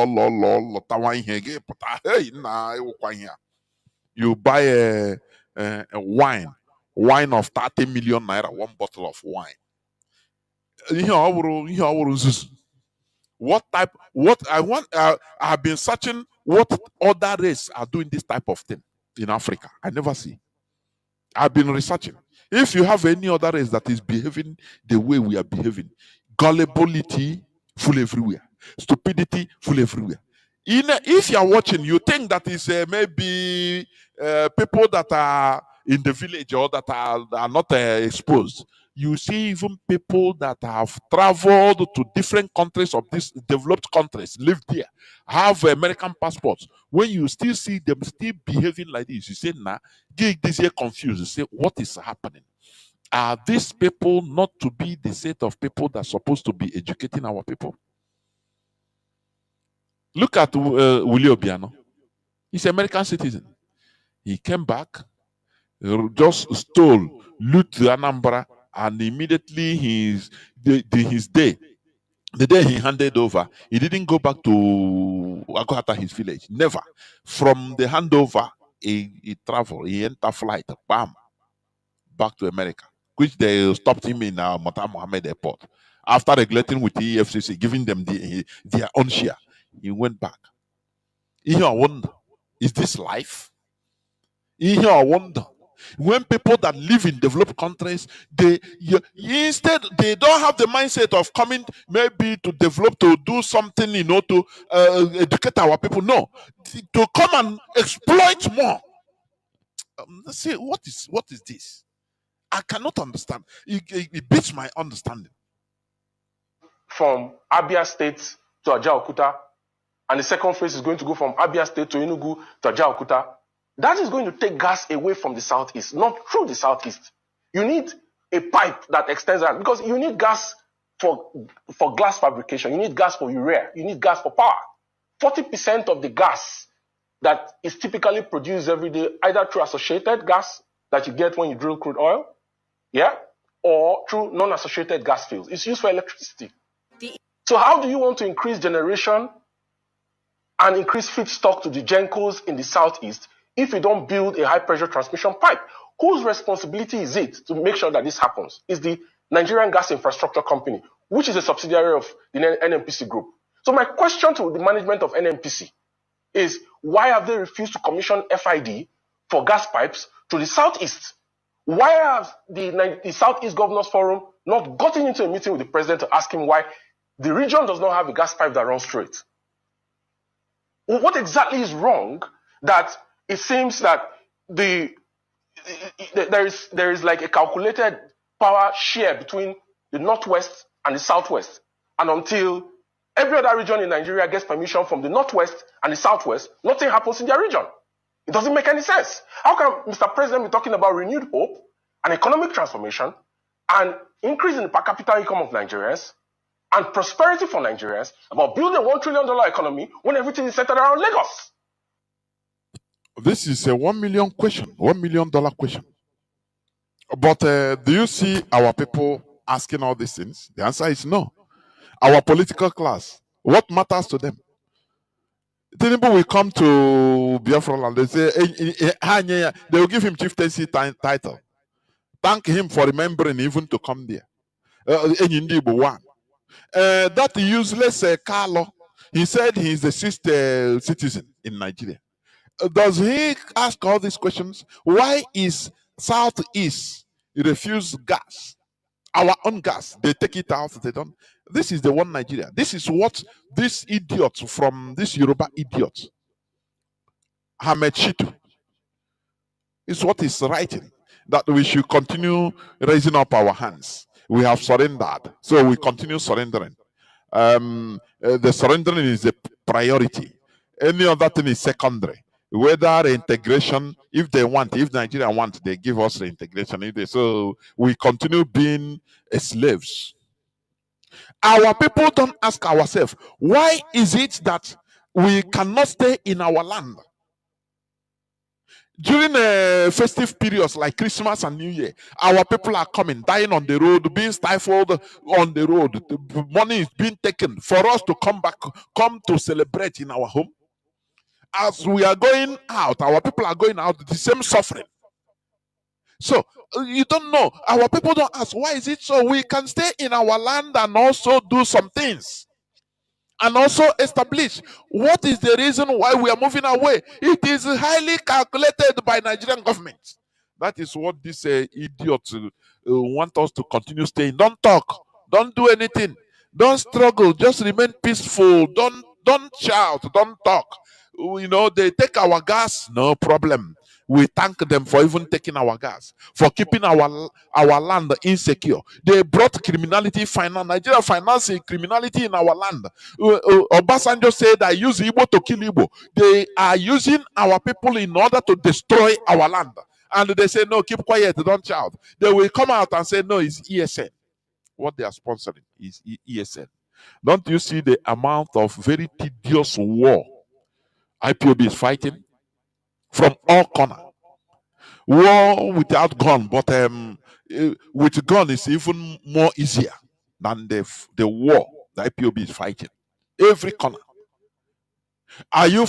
C: law, tawa ihe gị pụta. Hey, na ịwụkwa ihe a. You buy a wine of 30 million naira, one bottle of wine. Ihe ọ bụrụ nzuzu. What type? What I want? I have been searching what other race are doing this type of thing in Africa. I never see. I've been researching. If you have any other race that is behaving the way we are behaving, gullibility full everywhere, stupidity full everywhere. If you are watching, you think that is maybe people that are in the village or that are not exposed. You see even people that have traveled to different countries of these developed countries, lived there, have American passports. When you still see them still behaving like this, you say, nah, get this here confused. You say, what is happening? Are these people not to be the set of people that are supposed to be educating our people? Look at Willie Obiano. He's an American citizen. He came back, just stole, loot the Anambra, and immediately the day he handed over, he didn't go back to Agohata, his village. Never. From the handover, he traveled, he entered flight, bam, back to America, which they stopped him in Mata Mohammed Airport. After regulating with the EFCC, giving them their own share, he went back. I wonder, is this life? I wonder. When people that live in developed countries, instead they don't have the mindset of coming maybe to develop, to do something, to educate our people. No, to come and exploit more. See, what is this? I cannot understand. It beats my understanding.
B: From Abia State to Ajaokuta, and the second phase is going to go from Abia State to Enugu to Ajaokuta. That is going to take gas away from the southeast, not through the southeast. You need a pipe that extends around, because you need gas for glass fabrication, you need gas for urea, you need gas for power. 40% of the gas that is typically produced every day, either through associated gas that you get when you drill crude oil, yeah, or through non-associated gas fields, is used for electricity. So how do you want to increase generation and increase feedstock to the Gencos in the southeast if you don't build a high-pressure transmission pipe? Whose responsibility is it to make sure that this happens? It's the Nigerian Gas Infrastructure Company, which is a subsidiary of the NNPC group. So my question to the management of NNPC is, why have they refused to commission FID for gas pipes to the southeast? Why have the Southeast Governors Forum not gotten into a meeting with the president to ask him why the region does not have a gas pipe that runs straight? What exactly is wrong that it seems that there is like a calculated power share between the northwest and the southwest, and until every other region in Nigeria gets permission from the northwest and the southwest, nothing happens in their region? It doesn't make any sense. How can Mr. President be talking about renewed hope and economic transformation and increase in the per capita income of Nigerians and prosperity for Nigerians about building a $1 trillion economy when everything is centered around Lagos?
C: This is a $1 million question, $1 million question. But do you see our people asking all these things? The answer is no. Our political class, what matters to them? Tinubu will come to Biafra and they say, they will give him chieftaincy title. Thank him for remembering even to come there. One. That useless Carlo, he said he's the sixth citizen in Nigeria. Does he ask all these questions? Why is Southeast refuse gas? Our own gas, they take it out, they don't. This is the one Nigeria. This is what this idiot from this Yoruba idiot, Hamed Shitu, is what he's writing. That we should continue raising up our hands. We have surrendered, so we continue surrendering. The surrendering is a priority. Any other thing is secondary. Whether integration, if they want, if Nigeria want, they give us reintegration. So we continue being slaves. Our people don't ask ourselves, why is it that we cannot stay in our land? During festive periods like Christmas and New Year, our people are coming, dying on the road, being stifled on the road. The money is being taken for us to come back, come to celebrate in our home. As we are going out, our people are going out, the same suffering. So you don't know. Our people don't ask, why is it so we can stay in our land and also do some things? And also establish what is the reason why we are moving away. It is highly calculated by Nigerian government. That is what these idiots want us to continue staying. Don't talk. Don't do anything. Don't struggle. Just remain peaceful. Don't shout. Don't talk. You know, they take our gas, no problem. We thank them for even taking our gas, for keeping our land insecure. They brought criminality, Nigeria financing criminality in our land. Obasanjo said, I use Igbo to kill Igbo. They are using our people in order to destroy our land. And they say, no, keep quiet, don't shout. They will come out and say, no, it's ESN. What they are sponsoring is ESN. Don't you see the amount of very tedious war IPOB is fighting from all corners? War without gun, but with gun is even more easier than the war the IPOB is fighting. Every corner. Are you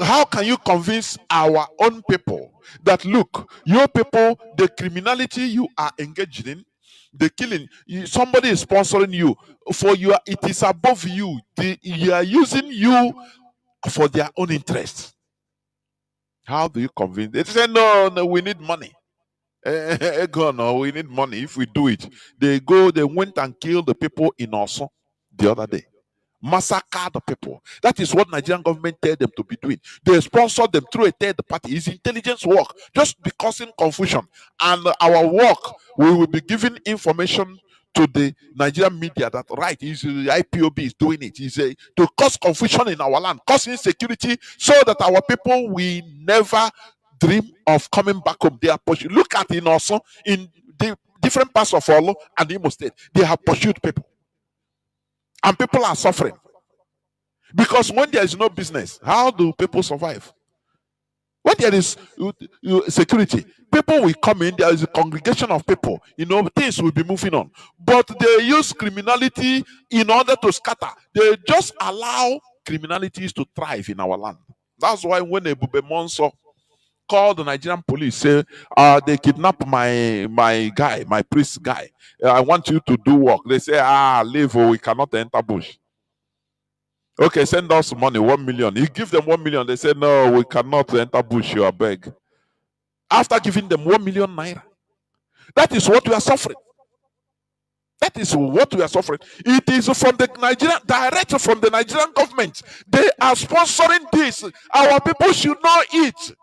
C: how can you convince our own people that look, your people, the criminality you are engaged in, the killing, somebody is sponsoring you for it is above you. You are using you for their own interest. How do you convince? They say no, we need money. No, we need money. If we do it, they went and killed the people in Osun the other day. Massacre the people. That is what Nigerian government tell them to be doing. They sponsor them through a third party. It's intelligence work, just be causing confusion. And our work, we will be giving information to the Nigerian media that right is the IPOB is doing it. Is to cause confusion in our land, cause insecurity, so that our people will never dream of coming back home. They are pursued. Look at in also in the different parts of Olo and Imo State, they have pursued people. And people are suffering. Because when there is no business, how do people survive? When there is security, people will come in, there is a congregation of people, things will be moving on. But they use criminality in order to scatter. They just allow criminalities to thrive in our land. That's why when Ebube Monso called the Nigerian police, say, they kidnapped my guy, my priest guy. I want you to do work. They say, leave, or we cannot enter bush. Okay, send us money, 1 million. You give them 1 million. They say, no, we cannot enter bush, you are beg. After giving them 1 million naira. That is what we are suffering. That is what we are suffering. It is from the Nigerian, direct from the Nigerian government. They are sponsoring this. Our people should know it.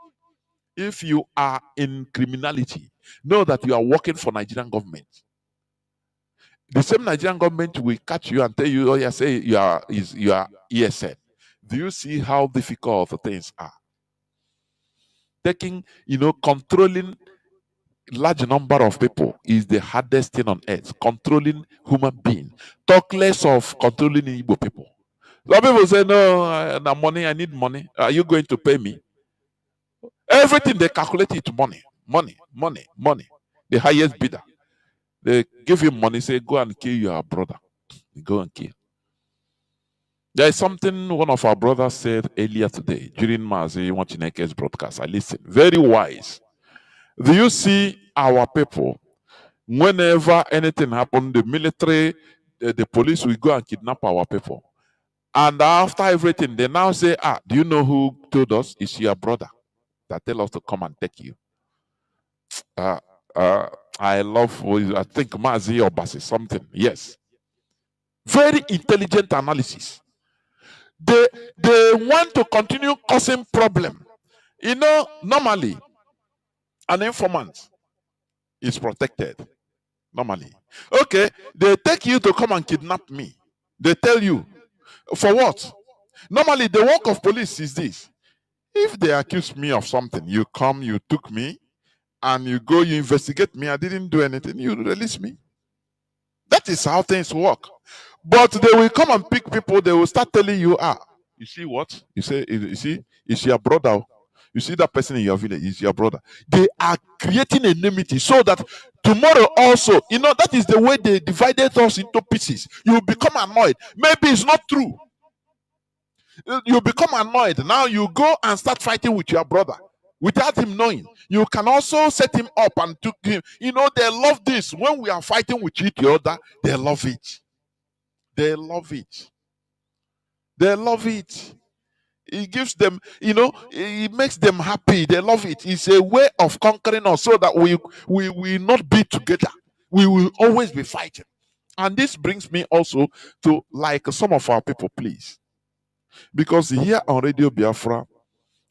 C: If you are in criminality, know that you are working for Nigerian government. The same Nigerian government will catch you and tell you, oh, yeah, say you are ESN. Do you see how difficult the things are? Controlling large number of people is the hardest thing on earth. Controlling human being. Talk less of controlling Igbo people. Some people say, no, money, I need money. Are you going to pay me? Everything they calculate it money. The highest bidder. They give him money, say, go and kill your brother. Go and kill. There is something one of our brothers said earlier today during Mazi Chinedu'S broadcast. I listened. Very wise. Do you see our people, whenever anything happens, the military the police will go and kidnap our people. And after everything, they now say, do you know who told us? It's your brother that tell us to come and take you. Uh, I think Mazi or Basi, something. Yes. Very intelligent analysis. They want to continue causing problem. You know, normally, an informant is protected. Normally. Okay, they take you to come and kidnap me. They tell you, for what? Normally, the work of police is this. If they accuse me of something, you come, you took me, and you go, you investigate me, I didn't do anything, you release me. That is how things work. But they will come and pick people, they will start telling you, you see what? You see, it's your brother. You see that person in your village, is your brother. They are creating enmity so that tomorrow also, that is the way they divided us into pieces. You become annoyed. Maybe it's not true. You become annoyed. Now you go and start fighting with your brother without him knowing. You can also set him up and took him. They love this. When we are fighting with each other, they love it. They love it. They love it. It gives them, it makes them happy. They love it. It's a way of conquering us so that we will not be together. We will always be fighting. And this brings me also to like some of our people, please. Because here on Radio Biafra,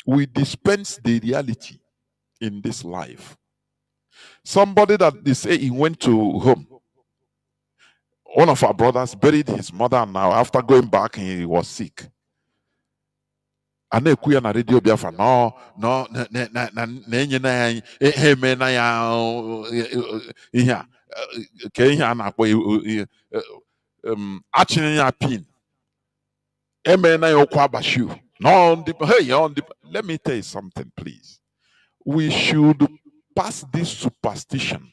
C: we dispense the reality in this life. Somebody that they say he went to home. One of our brothers buried his mother now. After going back, he was sick. And they na Radio Biafra no pin. Let me tell you something, please. We should pass this superstition.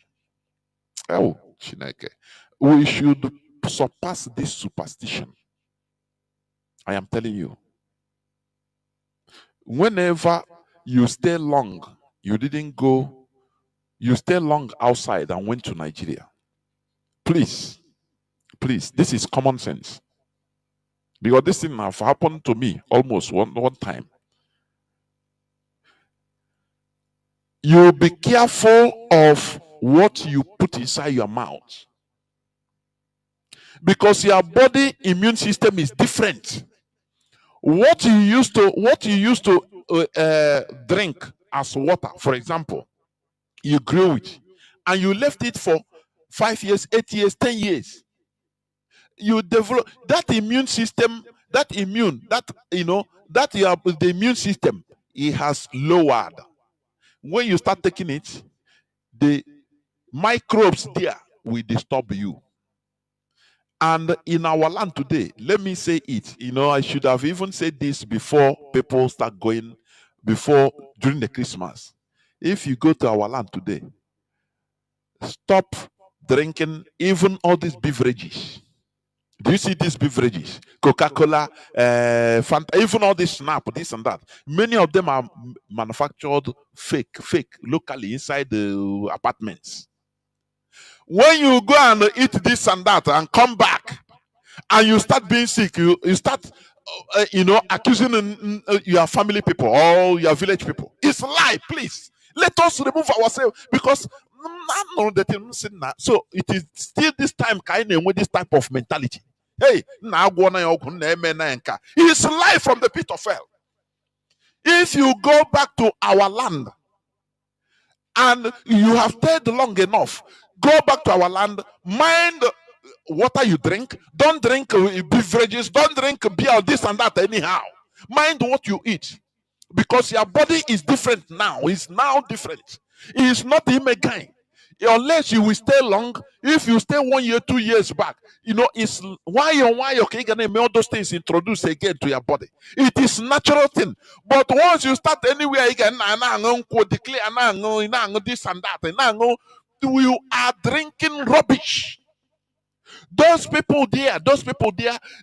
C: Oh, Chineke. We should surpass this superstition. I am telling you. Whenever you stay long, you stay long outside and went to Nigeria. Please, this is common sense. Because this thing have happened to me almost one time. You be careful of what you put inside your mouth. Because your body immune system is different. What you used to drink as water, for example, you grew it, and you left it for 5 years, 8 years, 10 years. You develop that immune system, the immune system, it has lowered. When you start taking it, the microbes there will disturb you. And in our land today, let me say it, I should have even said this before people start going, during the Christmas. If you go to our land today, stop drinking even all these beverages. Do you see these beverages? Coca-Cola, Fanta, even all this Snap, this and that. Many of them are manufactured fake, locally inside the apartments. When you go and eat this and that and come back and you start being sick, you start accusing your family people or your village people. It's a lie, please. Let us remove ourselves, because so it is still this time kind of with this type of mentality. Hey, it's a lie from the pit of hell. If you go back to our land and you have stayed long enough, go back to our land, mind water you drink, don't drink beverages, don't drink beer, this and that anyhow. Mind what you eat, because your body is different now. It's now different. It's not him again. Unless you will stay long. If you stay 1 year, 2 years back, it's why you're gonna make all those things introduced again to your body. It is natural thing. But once you start anywhere again, declare this and that, you are drinking rubbish. Those people there,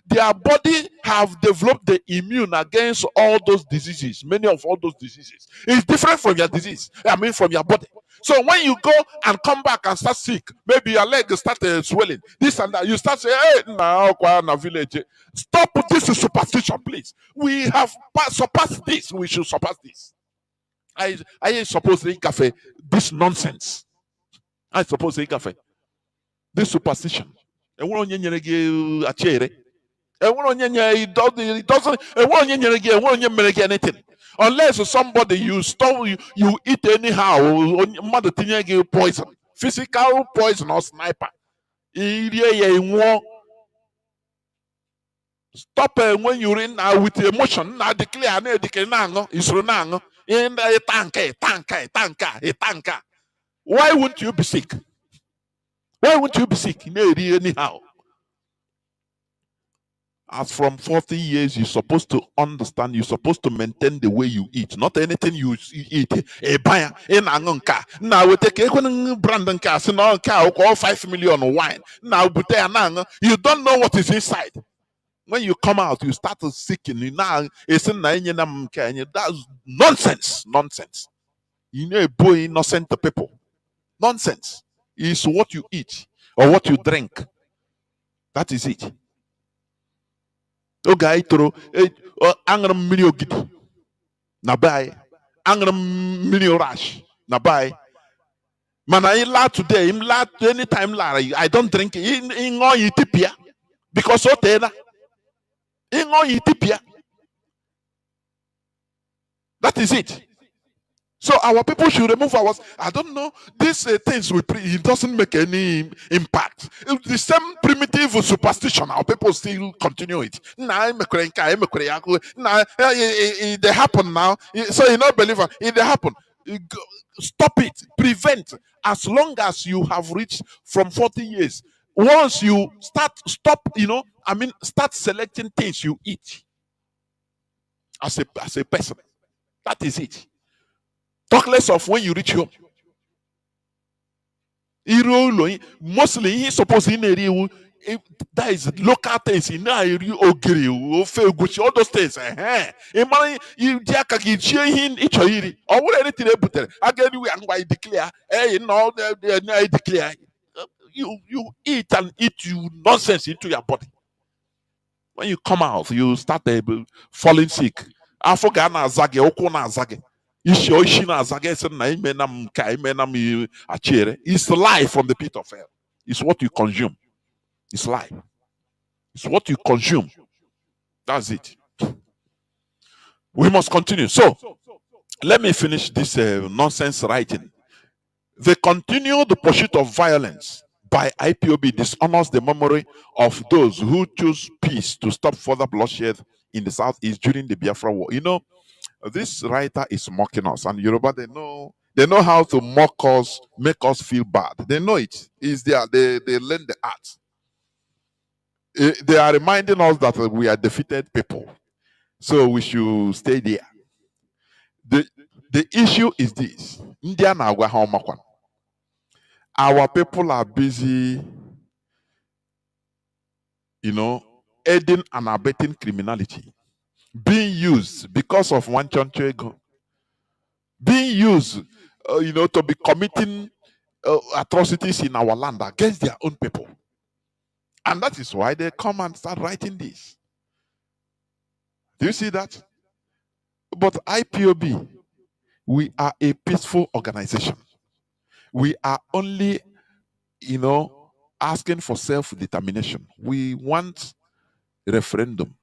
C: their body have developed the immune against all those diseases. Many of all those diseases. It's different from your disease. I mean, from your body. So when you go and come back and start sick, maybe your leg start swelling, this and that, you start saying, hey, now na village. Stop this superstition, please. We have surpassed this. We should surpass this. I suppose they cafe this nonsense. I suppose they cafe this superstition. And when you achere, and when it doesn't, and when you make anything. Unless somebody you stop, you eat anyhow, mother thing poison, physical poison or sniper. Stop when you're in with emotion. Now declare, now in the tanka. Why wouldn't you be sick? Why wouldn't you be sick? Anyhow. As from 40 years, you're supposed to understand, you're supposed to maintain the way you eat. Not anything you eat. Now we take a Brandon car, no car, or 5 million wine. Now, you don't know what is inside. When you come out, you start to seeking. Now, it's that's nonsense. Nonsense. You know, boy, innocent people. Nonsense. It's what you eat or what you drink. That is it. Okay, through angram milio git na buy angram milio rash na buy. Man, I la today, him la anytime la. I don't drink in Ethiopia because what then? In Ethiopia. That is it. So our people should remove ours. I don't know. These things it doesn't make any impact. It's the same primitive superstition. Our people still continue it. They happen now. So you know, believer, it happen. Stop it. Prevent. As long as you have reached from 40 years. Once you stop, start selecting things you eat as a person. That is it. Talk less of when you reach home. Mostly, he's supposed to that is local things in all those things. You or anything again, we declare, declare. You eat and eat you nonsense into your body. When you come out, you start falling sick. I forgot na zage, okuna zage. It's life from the pit of hell. It's what you consume. It's life. It's what you consume. That's it. We must continue. So, let me finish this nonsense writing. They continue the pursuit of violence by IPOB dishonors the memory of those who chose peace to stop further bloodshed in the southeast during the Biafra war. You know, this writer is mocking us, and Yoruba, they know how to mock us, make us feel bad. They know it. Is there? They learn the art. They are reminding us that we are defeated people, so we should stay there. The issue is this: our people are busy, aiding and abetting criminality, being used because of one choncho, being used, to be committing atrocities in our land against their own people. And that is why they come and start writing this. Do you see that? But IPOB, we are a peaceful organization. We are only, asking for self-determination. We want referendum.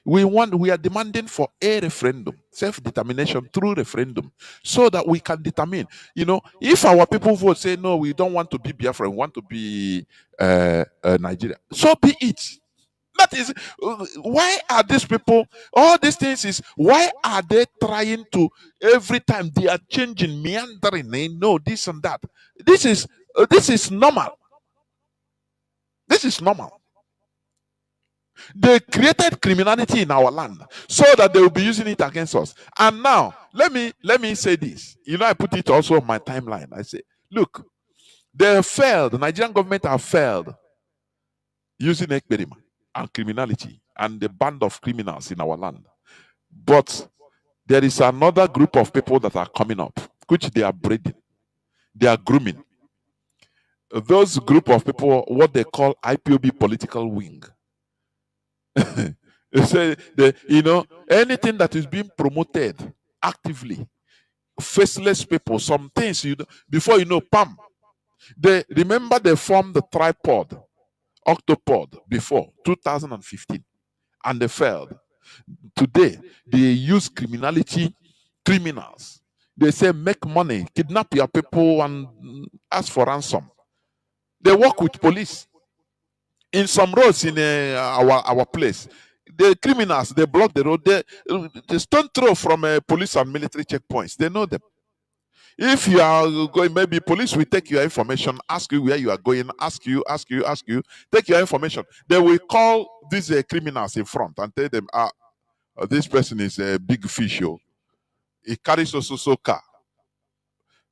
C: We are demanding for a referendum, self-determination through referendum, so that we can determine, if our people vote, say, no, we don't want to be Biafra, we want to be Nigeria, so be it. That is, why are these people, all these things is, why are they trying to, every time they are changing, meandering, this and that. This is normal. This is normal. They created criminality in our land so that they will be using it against us. And now, let me say this. I put it also on my timeline. I say, look, They failed. The Nigerian government have failed using ekperima and criminality and the band of criminals in our land. But there is another group of people that are coming up, which they are breeding, they are grooming. Those group of people, what they call IPOB political wing. They say, anything that is being promoted actively, faceless people, some things before you know, pam. They remember they formed the tripod, octopod before 2015, and they failed. Today, they use criminals. They say make money, kidnap your people, and ask for ransom. They work with police. In some roads in our place, the criminals, they block the road. They stone throw from police and military checkpoints. They know them. If you are going, maybe police will take your information, ask you where you are going, ask you, take your information. They will call these criminals in front and tell them, this person is a big fish. He carries so car.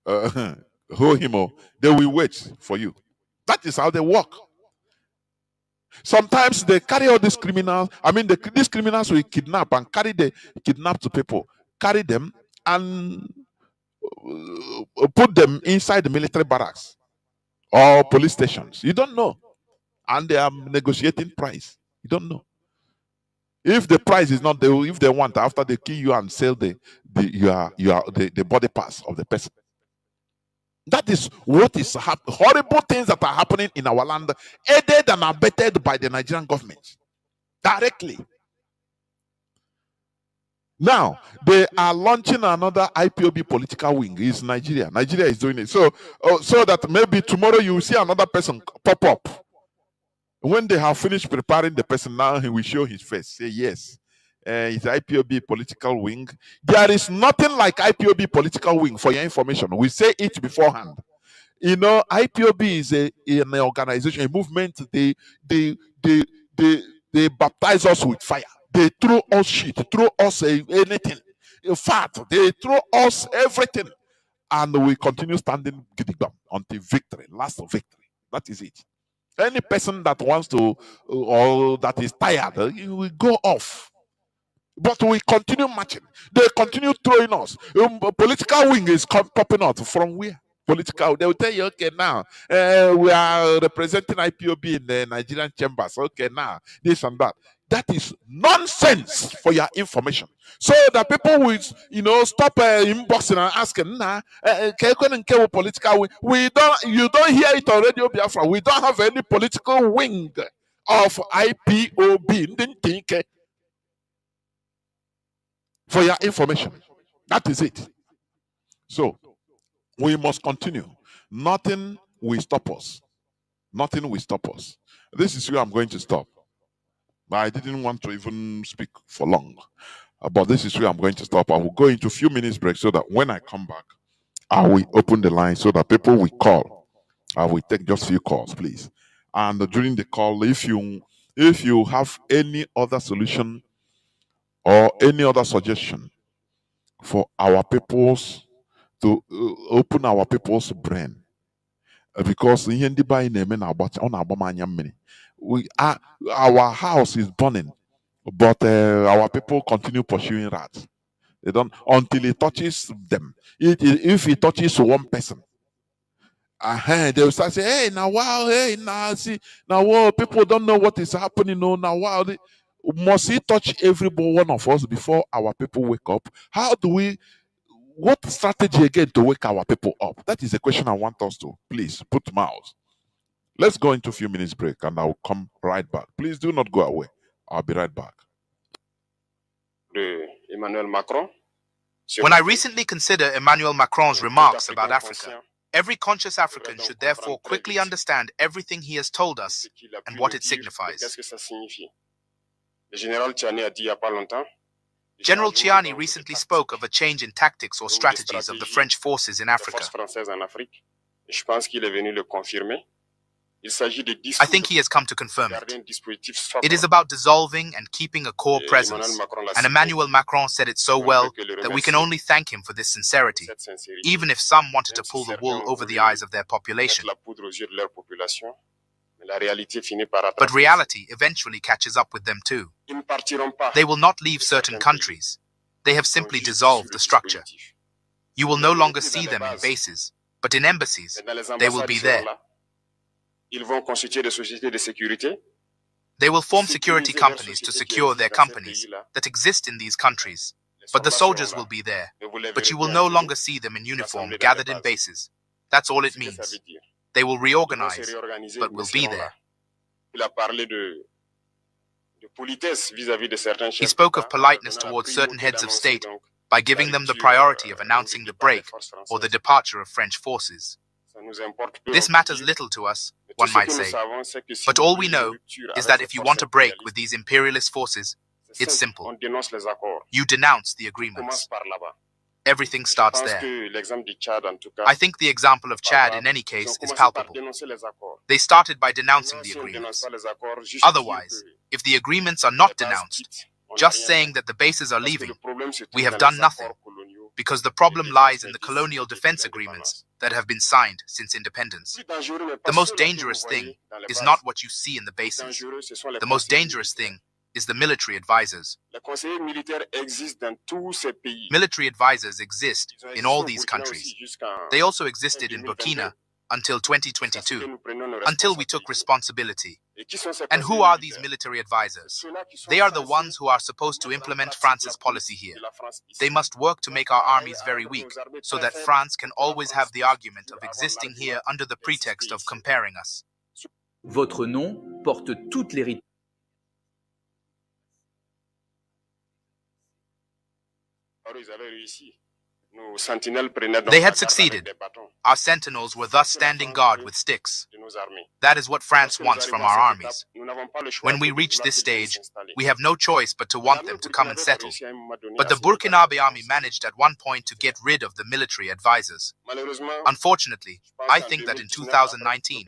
C: Hold him. They will wait for you. That is how they work. Sometimes they carry all these criminals. I mean, these criminals will kidnap and carry the kidnapped people, carry them and put them inside the military barracks or police stations. You don't know. And they are negotiating price. You don't know. If the price is not there, if they want, after they kill you and sell the body parts of the person. That is what is horrible things that are happening in our land, aided and abetted by the Nigerian government directly. Now they are launching another IPOB political wing. Is Nigeria? Nigeria is doing it. So that maybe tomorrow you will see another person pop up. When they have finished preparing the person, now he will show his face. Say yes. It's IPOB political wing. There is nothing like IPOB political wing, for your information. We say it beforehand. IPOB is an organization, a movement. They baptize us with fire. They throw us shit, throw us anything. In fact, they throw us everything. And we continue standing gidigam until victory, last victory. That is it. Any person that wants to, or that is tired, you will go off. But we continue marching. They continue throwing us. Political wing is popping out from where? Political. They will tell you, okay, now we are representing IPOB in the Nigerian chambers. Okay, now this and that. That is nonsense, for your information. So that people will, stop inboxing and asking, political wing. You don't hear it on Radio Biafra. We don't have any political wing of IPOB. For your information. That is it. So we must continue. Nothing will stop us. Nothing will stop us. This is where I'm going to stop. I didn't want to even speak for long. But this is where I'm going to stop. I will go into a few minutes break so that when I come back, I will open the line so that people will call. I will take just a few calls, please. And during the call, if you have any other solution or any other suggestion for our peoples to open our people's brain, because our house is burning, but our people continue pursuing rats. They don't until it touches them. If it touches one person, they will start saying, "Hey, now wow, hey, now see, now wow, people don't know what is happening. No, now wow, must it touch every one of us before our people wake up? How do we? What strategy again to wake our people up? That is a question I want us to please put mouths. Let's go into a few minutes break and I'll come right back. Please do not go away. I'll be right back.
B: Emmanuel Macron.
D: When I recently consider Emmanuel Macron's remarks about Africa, every conscious African should therefore quickly understand everything he has told us and what it signifies. General Chiani recently spoke of a change in tactics or strategies of the French forces in Africa. I think he has come to confirm it. It is about dissolving and keeping a core presence. And Emmanuel Macron said it so well that we can only thank him for this sincerity, even if some wanted to pull the wool over the eyes of their population. But reality eventually catches up with them too. They will not leave certain countries. They have simply dissolved the structure. You will no longer see them in bases, but in embassies, they will be there. They will form security companies to secure their companies that exist in these countries. But the soldiers will be there. But you will no longer see them in uniform gathered in bases. That's all it means. They will reorganize, but will be there. He spoke of politeness towards certain heads of state by giving them the priority of announcing the break or the departure of French forces. This matters little to us, one might say, but all we know is that if you want a break with these imperialist forces, it's simple. You denounce the agreements. Everything starts there. I think the example of Chad in any case is palpable. They started by denouncing the agreements. Otherwise, if the agreements are not denounced, just saying that the bases are leaving, we have done nothing, because the problem lies in the colonial defense agreements that have been signed since independence. The most dangerous thing is not what you see in the bases. The most dangerous thing is the military advisors. Military advisors exist in all these countries. They also existed in Burkina until 2022, until we took responsibility. And who are these military advisors? They are the ones who are supposed to implement France's policy here. They must work to make our armies very weak, so that France can always have the argument of existing here under the pretext of comparing us.
E: Votre nom porte toutes les
D: They had succeeded. Our sentinels were thus standing guard with sticks. That is what France wants from our armies. When we reach this stage, we have no choice but to want them to come and settle. But the Burkinabe army managed at one point to get rid of the military advisors. Unfortunately, I think that in 2019,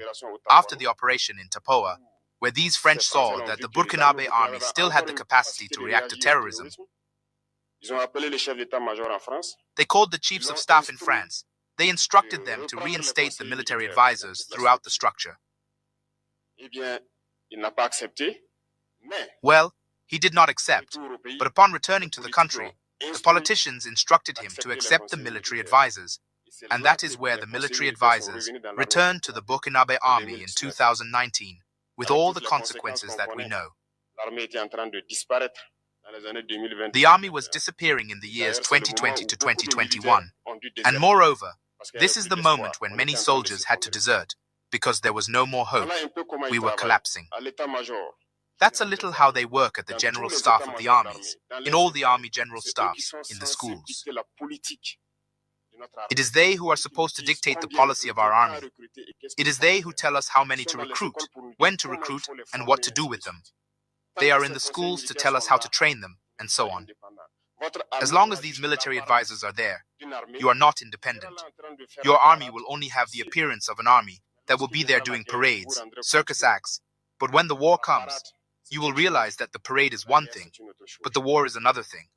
D: after the operation in Tapoa, where these French saw that the Burkinabe army still had the capacity to react to terrorism, they called the chiefs of staff in France. They instructed them to reinstate the military advisors throughout the structure. Well, he did not accept, but upon returning to the country, the politicians instructed him to accept the military advisors, and that is where the military advisors returned to the Burkinabe army in 2019, with all the consequences that we know. The army was disappearing in the years 2020 to 2021, and moreover, this is the moment when many soldiers had to desert, because there was no more hope. We were collapsing. That's a little how they work at the general staff of the armies, in all the army general staffs, in the schools. It is they who are supposed to dictate the policy of our army. It is they who tell us how many to recruit, when to recruit, and what to do with them. They are in the schools to tell us how to train them, and so on. As long as these military advisors are there, you are not independent. Your army will only have the appearance of an army that will be there doing parades, circus acts. But when the war comes, you will realize that the parade is one thing, but the war is another thing.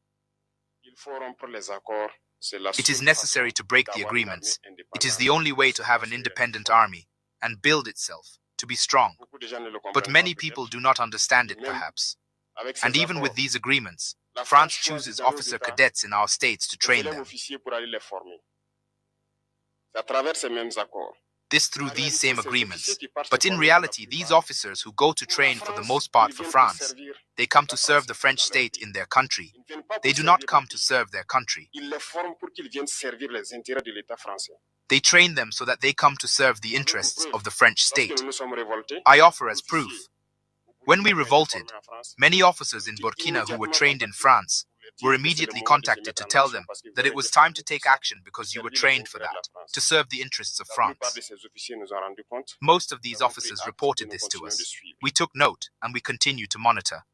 D: It is necessary to break the agreements. It is the only way to have an independent army and build itself to be strong. But many people do not understand it, perhaps. And even with these agreements, France chooses officer cadets in our states to train them. This through these same agreements. But in reality, these officers who go to train for the most part for France, they come to serve the French state in their country. They do not come to serve their country. They train them so that they come to serve the interests of the French state. I offer as proof. When we revolted, many officers in Burkina who were trained in France were immediately contacted to tell them that it was time to take action because you were trained for that, to serve the interests of France. Most of these officers reported this to us. We took note and we continue to monitor.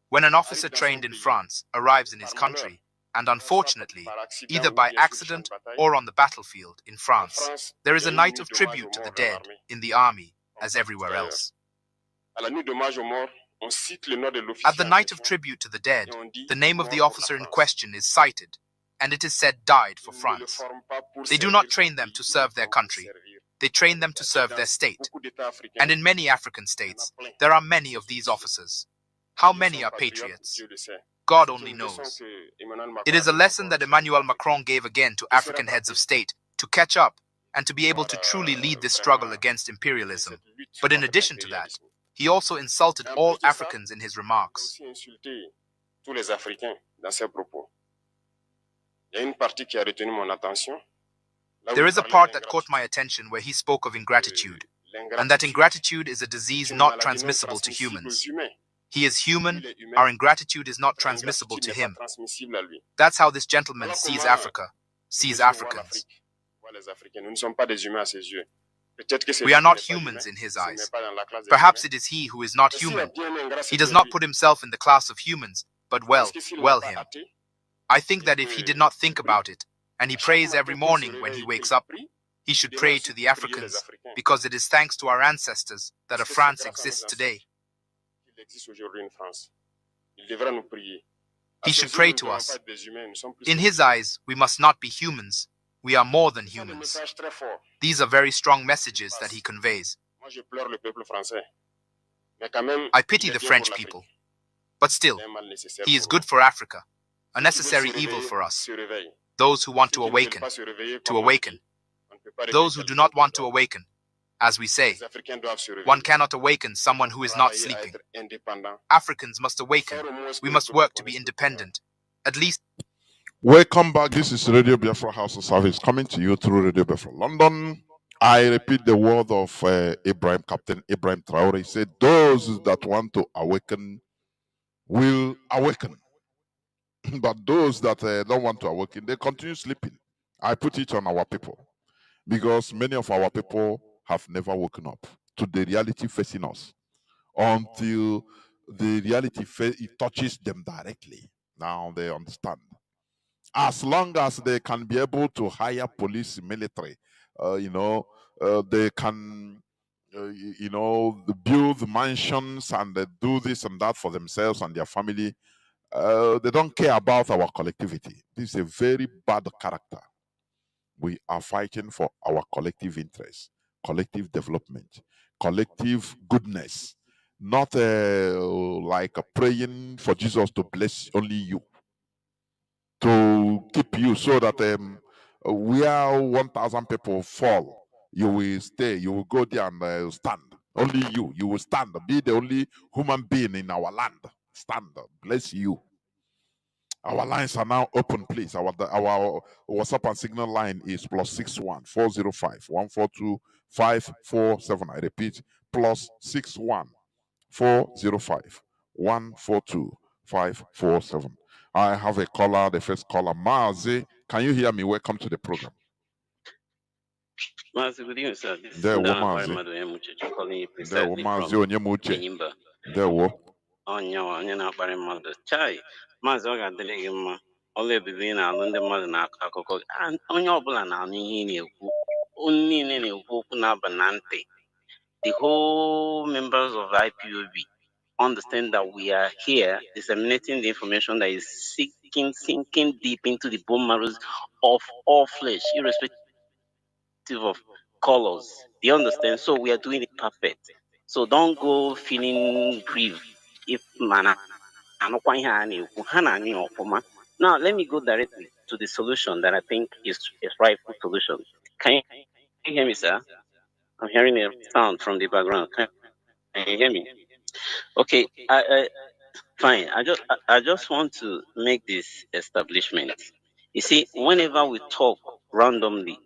D: When an officer trained in France arrives in his country, And unfortunately, either by accident or on the battlefield in France, there is a night of tribute to the dead in the army as everywhere else. At the night of tribute to the dead, the name of the officer in question is cited, and it is said died for France. They do not train them to serve their country. They train them to serve their state. And in many African states, there are many of these officers. How many are patriots? God only knows. It is a lesson that Emmanuel Macron gave again to African heads of state to catch up and to be able to truly lead this struggle against imperialism. But in addition to that, he also insulted all Africans in his remarks. There is a part that caught my attention where he spoke of ingratitude, and that ingratitude is a disease not transmissible to humans. He is human, our ingratitude is not transmissible to him. That's how this gentleman sees Africa, sees Africans. We are not humans in his eyes. Perhaps it is he who is not human. He does not put himself in the class of humans, but well him. I think that if he did not think about it, and he prays every morning when he wakes up, he should pray to the Africans, because it is thanks to our ancestors that a France exists today. He should pray to us. In his eyes, we must not be humans. We are more than humans. These are very strong messages that he conveys. I pity the French people. But still, he is good for Africa, a necessary evil for us. Those who want to awaken. Those who do not want to awaken. As we say, one cannot awaken someone who is not sleeping. Africans must awaken. We must work to be independent. At least.
C: Welcome back. This is Radio Biafra House of Service coming to you through Radio Biafra London. I repeat the word of Captain Ibrahim Traore. He said, those that want to awaken will awaken. But those that don't want to awaken, they continue sleeping. I put it on our people, because many of our people have never woken up to the reality facing us until the reality it touches them directly. Now they understand. As long as they can be able to hire police, military, they can, build mansions and do this and that for themselves and their family. They don't care about our collectivity. This is a very bad character. We are fighting for our collective interests, collective development, collective goodness, not like praying for Jesus to bless only you, to keep you so that where 1,000 people fall, you will stay, you will go there and stand. Only you will stand, be the only human being in our land. Stand, bless you. Our lines are now open, please. Our WhatsApp and Signal line is +61 405 142 547. I repeat, +61 405 142 547. I have a caller, the first caller, Mazi. Can you hear me? Welcome to the program.
F: Mazi, good evening, sir.
C: There we Mazi.
F: Calling you
C: There we
F: precisely
C: Mazi
F: from
C: Onyemuche.
F: Enyimba.
C: There we.
F: Onye na-akparị mmadụ. Chai, Mazi, ọ ga-adịrị gị mma. Ọla ebube ị na-alụ ndị mmadụ na-akọ akụkọ. Onye ọbụla na-anụ ihe ị na-ekwu. Onye niile na-ekwu okwu na-aba na ntị. The whole members of IPOB understand that we are here disseminating the information that is sinking deep into the bone marrows of all flesh, irrespective of colors. Do you understand? So we are doing it perfect. So don't go feeling grieved if man. Now let me go directly to the solution that I think is rightful solution. Can you hear me, sir? I'm hearing a sound from the background. Can you hear me? Okay, fine. I just want to make this establishment. You see, whenever we talk randomly,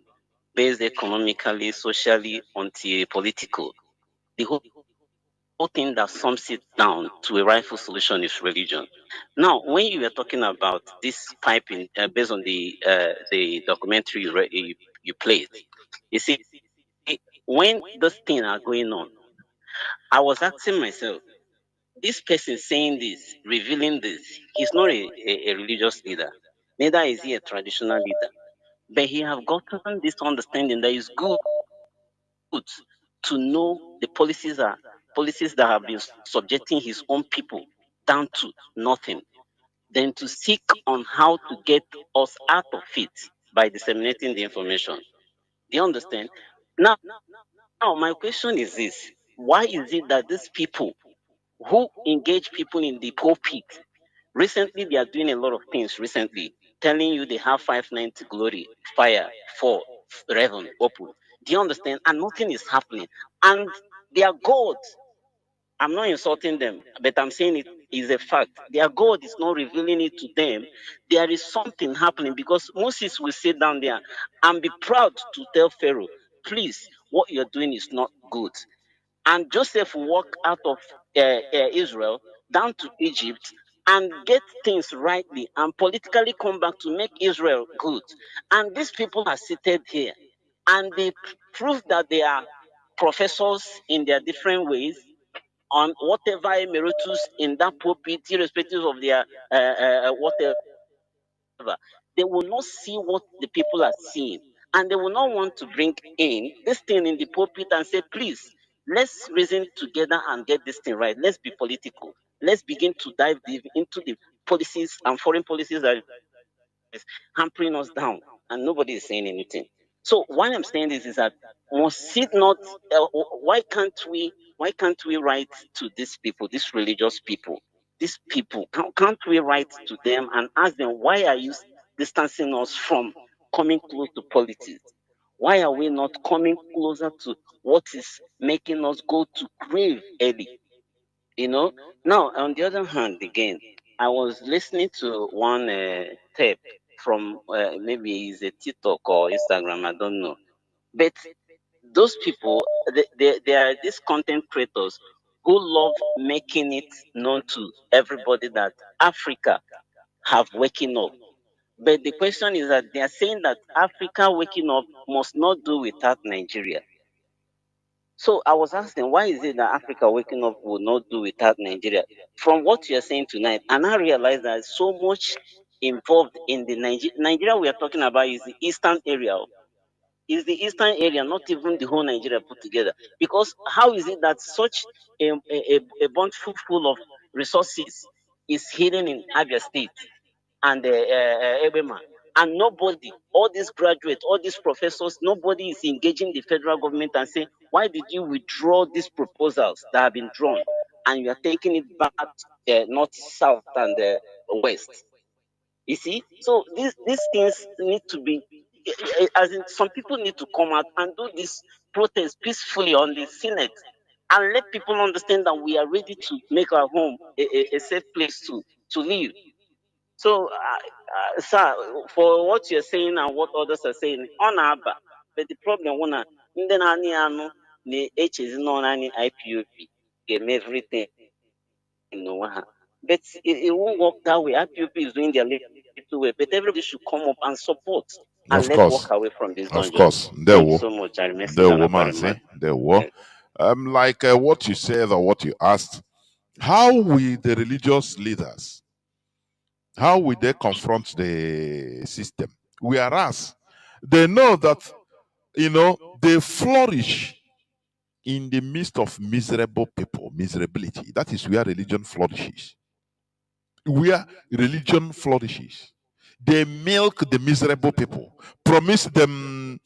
F: based economically, socially, until political, the whole thing that sums it down to a rightful solution is religion. Now, when you were talking about this piping, based on the documentary you played, you see, when those things are going on, I was asking myself, this person saying this, revealing this, he's not a religious leader. Neither is he a traditional leader. But he have gotten this understanding that it's good to know the policies that have been subjecting his own people down to nothing, than to seek on how to get us out of it by disseminating the information. Do you understand? Now, my question is this: why is it that these people who engage people in the pulpit, recently they are doing a lot of things recently, telling you they have 590 glory, fire, fall, heaven, open. Do you understand? And nothing is happening. And their God, I'm not insulting them, but I'm saying it is a fact. Their God is not revealing it to them. There is something happening because Moses will sit down there and be proud to tell Pharaoh, please, what you're doing is not good. And Joseph walked out of Israel down to Egypt and get things rightly and politically come back to make Israel good. And these people are seated here and they prove that they are professors in their different ways on whatever emeritus in that pulpit, irrespective of their whatever. They will not see what the people are seeing, and they will not want to bring in this thing in the pulpit and say, please, let's reason together and get this thing right. Let's be political. Let's begin to dive deep into the policies and foreign policies that is hampering us down, and nobody is saying anything. So why I'm saying this is that must it not? Why can't we write to these people, these religious people, these people? Can't we write to them and ask them, why are you distancing us from coming close to politics? Why are we not coming closer to what is making us go to grave early? You know. Now, on the other hand, again, I was listening to one tape from maybe it's a TikTok or Instagram, I don't know. But those people, they are these content creators who love making it known to everybody that Africa have waking up. But the question is that they are saying that Africa waking up must not do without Nigeria. So I was asking, why is it that Africa waking up will not do without Nigeria? From what you're saying tonight, and I realize that so much involved in the Nigeria we are talking about is the eastern area. Is the eastern area, not even the whole Nigeria put together. Because how is it that such a bunch full of resources is hidden in Abia State and Ebema? And nobody, all these graduates, all these professors, nobody is engaging the federal government and saying, why did you withdraw these proposals that have been drawn and you are taking it back north, south, and west? You see? So these things need to be, as in, some people need to come out and do this protest peacefully on the Senate and let people understand that we are ready to make our home a safe place to live. So, sir, for what you're saying and what others are saying, on Abba, but the problem one, then I the H is not any IPOP, game everything in Noah. But it won't work that way. IPOP is doing their little way, but everybody should come up and support and
C: Of
F: let's walk
C: course,
F: away from this
C: of
F: dungeon.
C: course. There
F: Thank you
C: will,
F: so much, Jerry. Merci
C: there
F: dans la
C: will,
F: part de
C: Mazi, there will. Like what you said or what you asked, how will the religious leaders, how will they confront the system? Whereas they know that, they flourish in the midst of miserable people, miserability. That is where religion flourishes. Where religion flourishes. They milk the miserable people, promise them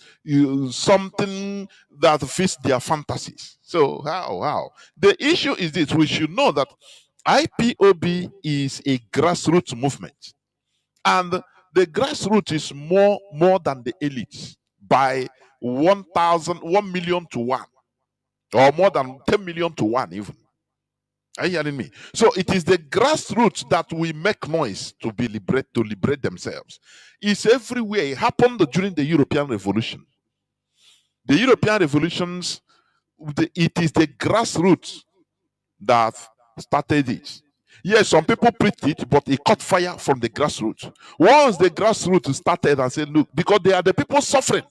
C: something that fits their fantasies. So how? The issue is this: we should know that IPOB is a grassroots movement, and the grassroots is more than the elites by 1 million to 1, or more than 10 million to 1 even. Are you hearing me? So it is the grassroots that will make noise to liberate themselves. It's everywhere. It happened during the European Revolution. The European revolutions, it is the grassroots that started it. Yes, some people preached it, but it caught fire from the grassroots. Once the grassroots started and said, look, because they are the people suffering.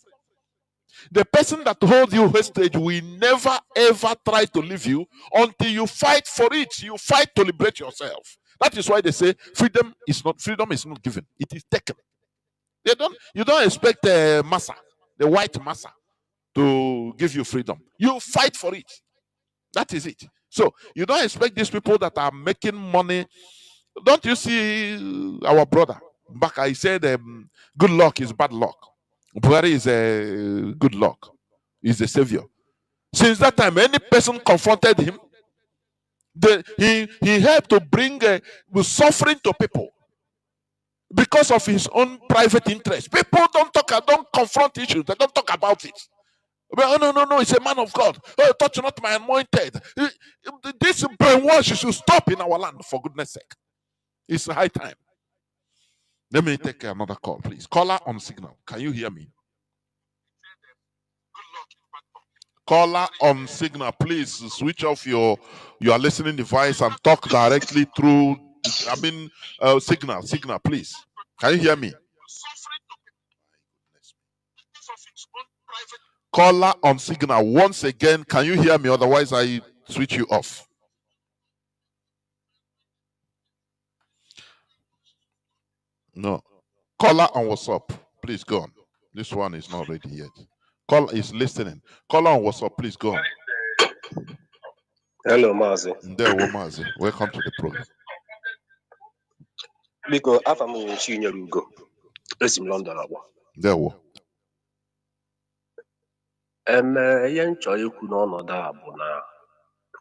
C: The person that holds you hostage will never ever try to leave you until you fight for it. You fight to liberate yourself. That is why they say freedom is not given, it is taken. You don't expect the massa, the white massa, to give you freedom. You fight for it. That is it. So you don't expect these people that are making money. Don't you see our brother Mbaka? He said, "Good luck is bad luck. Buhari is a good luck. He's a savior." Since that time, any person confronted him, he helped to bring suffering to people because of his own private interest. People don't confront issues. They don't talk about it. Well, no, he's a man of God. Oh, touch not my anointed. This brainwash should stop in our land, for goodness sake. It's high time. Let me take another call, please. Caller on signal. Can you hear me? Caller on signal, please switch off your listening device and talk directly through. Signal, please. Can you hear me? Caller on signal, once again, can you hear me? Otherwise, I switch you off. No. Caller on WhatsApp, please go on. This one is not ready yet. Caller is listening. Caller on WhatsApp, please go on.
G: Hello, Mazi.
C: Mazi. Welcome to the program.
G: Because after I'm in Chinedu'S, it's in London.
C: There we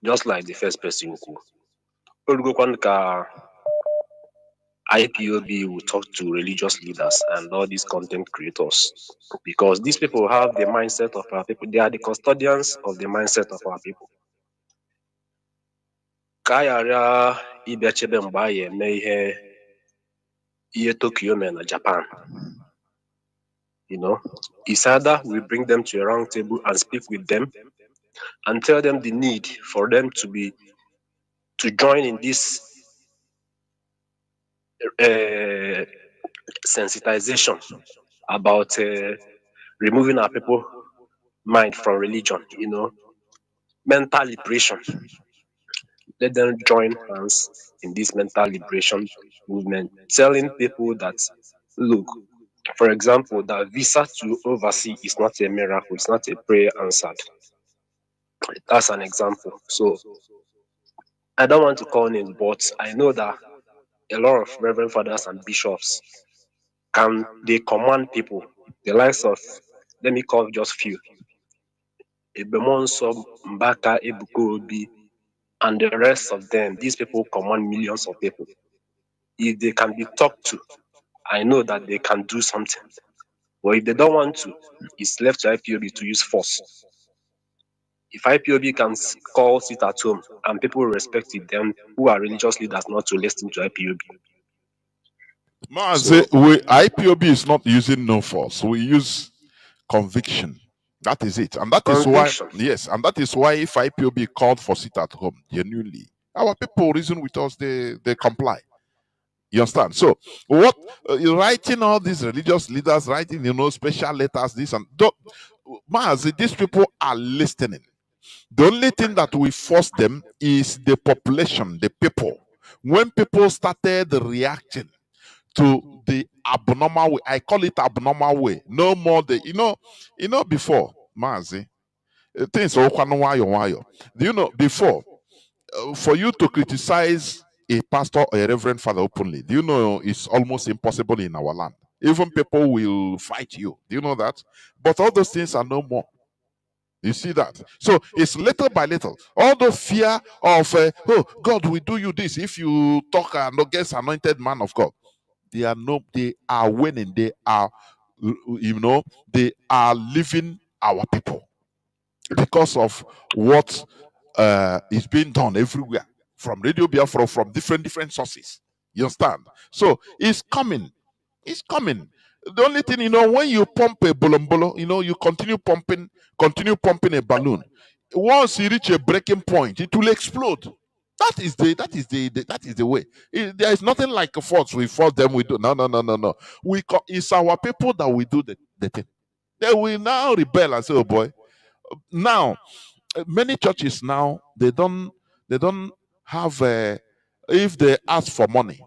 G: just like the first person IPOB will talk to religious leaders and all these content creators, because these people have the mindset of our people. They are the custodians of the mindset of our people. Tokyo and Japan. It's either we bring them to a round table and speak with them and tell them the need for them to join in this sensitization about removing our people mind from religion, mental liberation. Let them join hands in this mental liberation movement, telling people that, look, for example, that visa to overseas is not a miracle, it's not a prayer answered. That's an example. So I don't want to call names, but I know that a lot of reverend fathers and bishops they command people, the likes of, let me call just few, Ebemonso, Mbaka, Ebuko Obi, and the rest of them. These people command millions of people. If they can be talked to, I know that they can do something. But if they don't want to, it's left to IPOB to use force. If IPOB can call sit at home and people respect it, then who are religious leaders not to listen to IPOB?
C: Mazi, IPOB is not using no force. We use conviction. That is it. And that conviction. Is why, yes, and that is why if IPOB called for sit at home, genuinely, our people reason with us, they comply. You understand? So, what writing all these religious leaders, writing, special letters, this and that, Mazi, these people are listening. The only thing that we force them is the population, the people. When people started reacting to the abnormal way, I call it abnormal way. No more before, Mazi, things are do you know before, for you to criticize a pastor or a reverend father openly, do you know it's almost impossible in our land? Even people will fight you. Do you know that? But all those things are no more. You see that? So it's little by little. All the fear of, oh, God will do you this if you talk against anointed man of God. They are winning. They are, they are leaving our people because of what is being done everywhere from Radio Biafra, from different sources. You understand? So it's coming. It's coming. The only thing, when you pump a bolombolo, you continue pumping a balloon. Once you reach a breaking point, it will explode. That is the way. There is nothing like a force. We force them. We do no. It's our people that we do the thing. They will now rebel and say, "Oh boy." Now, many churches now they don't have. If they ask for money,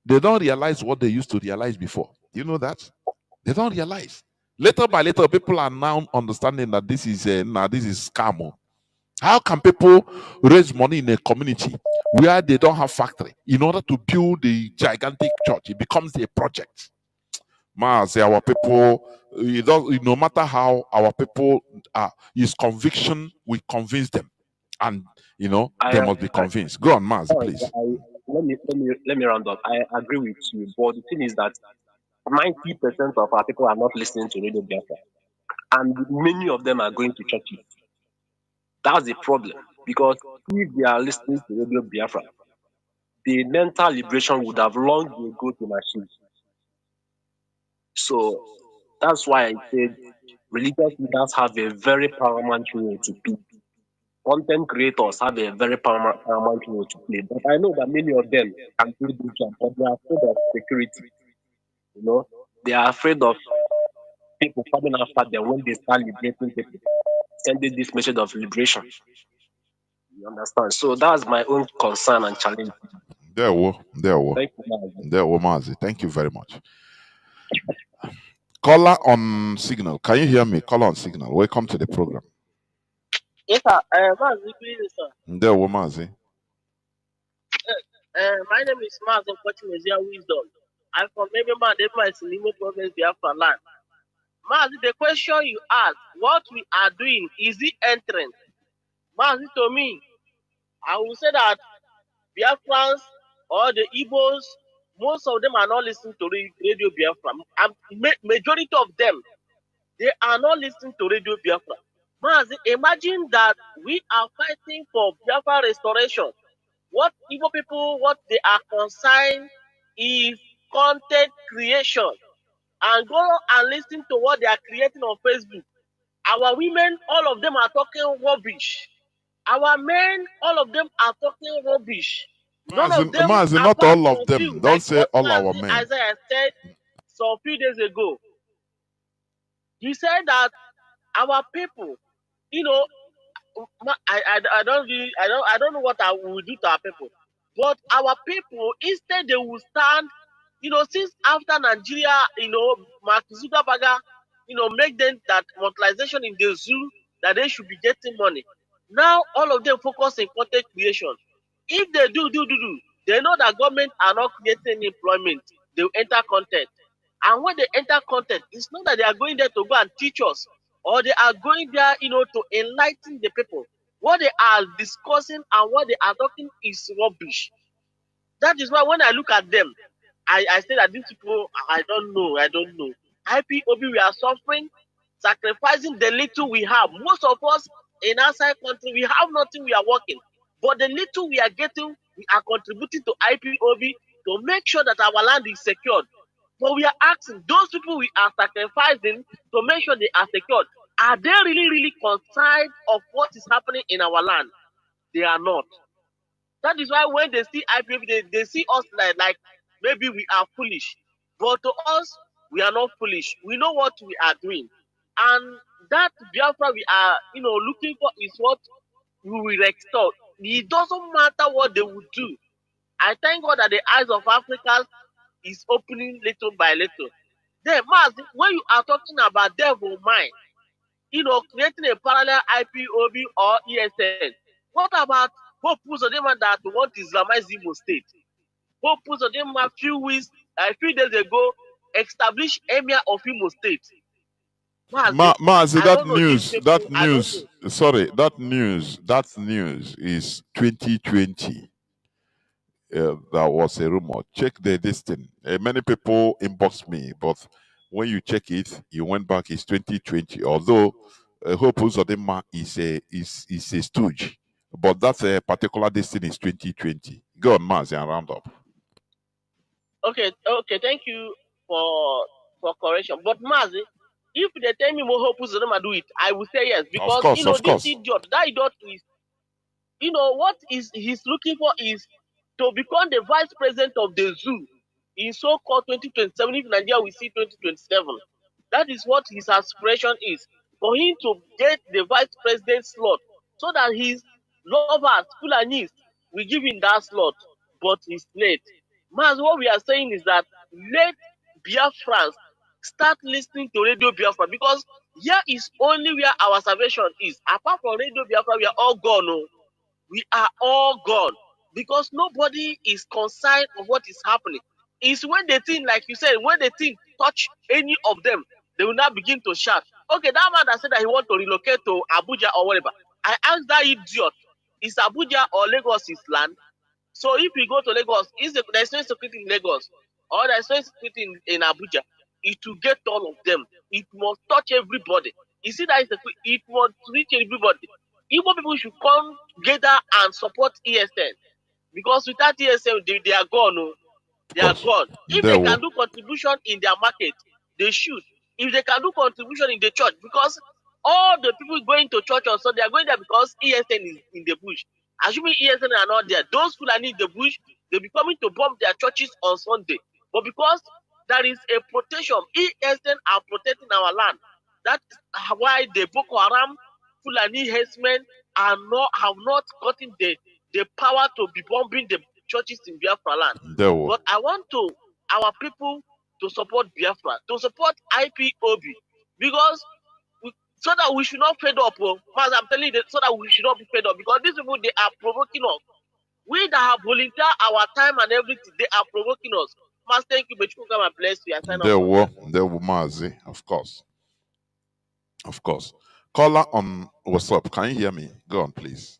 C: they don't realize what they used to realize before. You know that? They don't realize. Little by little, people are now understanding that this is scam. How can people raise money in a community where they don't have factory in order to build a gigantic church? It becomes a project. Mazi, our people, no matter how our people are, his conviction will convince them, and they must be convinced. Go on, Mazi, please.
G: Let me round up. I agree with you, but the thing is that 90% of our people are not listening to Radio Biafra, and many of them are going to churches. That's the problem, because if they are listening to Radio Biafra, the mental liberation would have long ago been achieved. So that's why I said religious leaders have a very paramount role to play. Content creators have a very paramount role to play. But I know that many of them can do this job, but they are afraid of security. They are afraid of people coming after them when they start liberating people, sending this message of liberation. You understand? So that's my own concern and challenge.
C: There we
G: Thank you,
C: Mazi. Thank you very much. Caller on signal. Can you hear me? Caller on signal. Welcome to the program.
H: Yes, sir. Mazi, please, sir.
C: There we Mazi.
H: My name is Mazi Kochimezia Wisdom. I'm from Ebema Dema Sinimo Province, Biafra land. Mazi, the question you asked, what we are doing, is it entering? Mazi, to me, I will say that Biafrans or the Igbos, most of them are not listening to Radio Biafra. Majority of them, they are not listening to Radio Biafra. Mazi, imagine that we are fighting for Biafra restoration. What Igbo people, what they are concerned is content creation. And go and listen to what they are creating on Facebook. Our women, all of them are talking rubbish. Our men, all of them are talking rubbish. None of them,
C: Mazi, not
H: apart
C: all of
H: from
C: them.
H: few,
C: Don't
H: like
C: say all our
H: Mazi
C: men.
H: Isaiah said some few days ago. He said that our people, I don't know what I will do to our people, but our people instead they will stand, since after Nigeria, Mark Zuckerberg, make them that monetization in the zoo that they should be getting money. Now all of them focus in content creation. If they do, they know that government are not creating employment. They will enter content. And when they enter content, it's not that they are going there to go and teach us, or they are going there, to enlighten the people. What they are discussing and what they are talking is rubbish. That is why when I look at them, I say that these people, I don't know. IPOB, we are suffering, sacrificing the little we have. Most of us in outside country, we have nothing, we are working. But the little we are getting, we are contributing to IPOB to make sure that our land is secured. But we are asking those people we are sacrificing to make sure they are secured. Are they really, really concerned of what is happening in our land? They are not. That is why when they see IPOB, they see us like maybe we are foolish. But to us, we are not foolish. We know what we are doing. And that Biafra we are, looking for is what we will restore. It doesn't matter what they will do. I thank God that the eyes of Africans is opening little by little. Then, Maz, when you are talking about devil mind, creating a parallel IPOB or ESN, what about Hope Uzodinma that want to Islamize Imo State? Hope Uzodinma a few days ago, established Emir of Imo State.
C: Mazi, that news is 2020. That was a rumor. Check this thing. Many people inboxed me, but when you check it, you went back. It's 2020. Although Hope Uzodinma is a stooge, but that's a particular destiny is 2020. Go on, Mazi, and round up.
H: Okay. Thank you for correction. But Mazi, if they tell me more Hope Uzodinma do it, I will say yes, because this idiot, that idiot is, what is he's looking for is to become the vice president of the zoo in so-called 2027. If Nigeria will see 2027, that is what his aspiration is, for him to get the vice president slot, so that his lovers, Fulanis, will give him that slot. But he's late. Mas, what we are saying is that let Biafrans start listening to Radio Biafra, because here is only where our salvation is. Apart from Radio Biafra, we are all gone. Oh. We are all gone, because nobody is concerned of what is happening. It's when they think, like you said, when they think touch any of them, they will now begin to shout. Okay, that man that said that he want to relocate to Abuja or whatever, I asked that idiot, is Abuja or Lagos his land? So if we go to Lagos, there's no security in Lagos, or there's no security in Abuja, it will get all of them. It must touch everybody. You see that it must reach everybody. Igbo people should come together and support ESN, because without ESN, they are gone. Oh. They are gone. If they can do contribution in their market, they should. If they can do contribution in the church, because all the people going to church on Sunday are going there because ESN is in the bush. Assuming ESN are not there, those who are in the bush, they'll be coming to bomb their churches on Sunday. But because there is a protection, ESN are protecting our land. That's why the Boko Haram, Fulani herdsmen have not gotten the power to be bombing the churches in Biafra land. But I want our people to support Biafra, to support IPOB, because so that we should not fed up. Oh. Mas, I'm telling you, so that we should not be fed up, because these people, they are provoking us. We that have volunteered our time and everything, they are provoking us. Mas, thank you, but you come and bless you.
C: There were Mazi, of course. Of course. Caller on WhatsApp, can you hear me? Go on, please.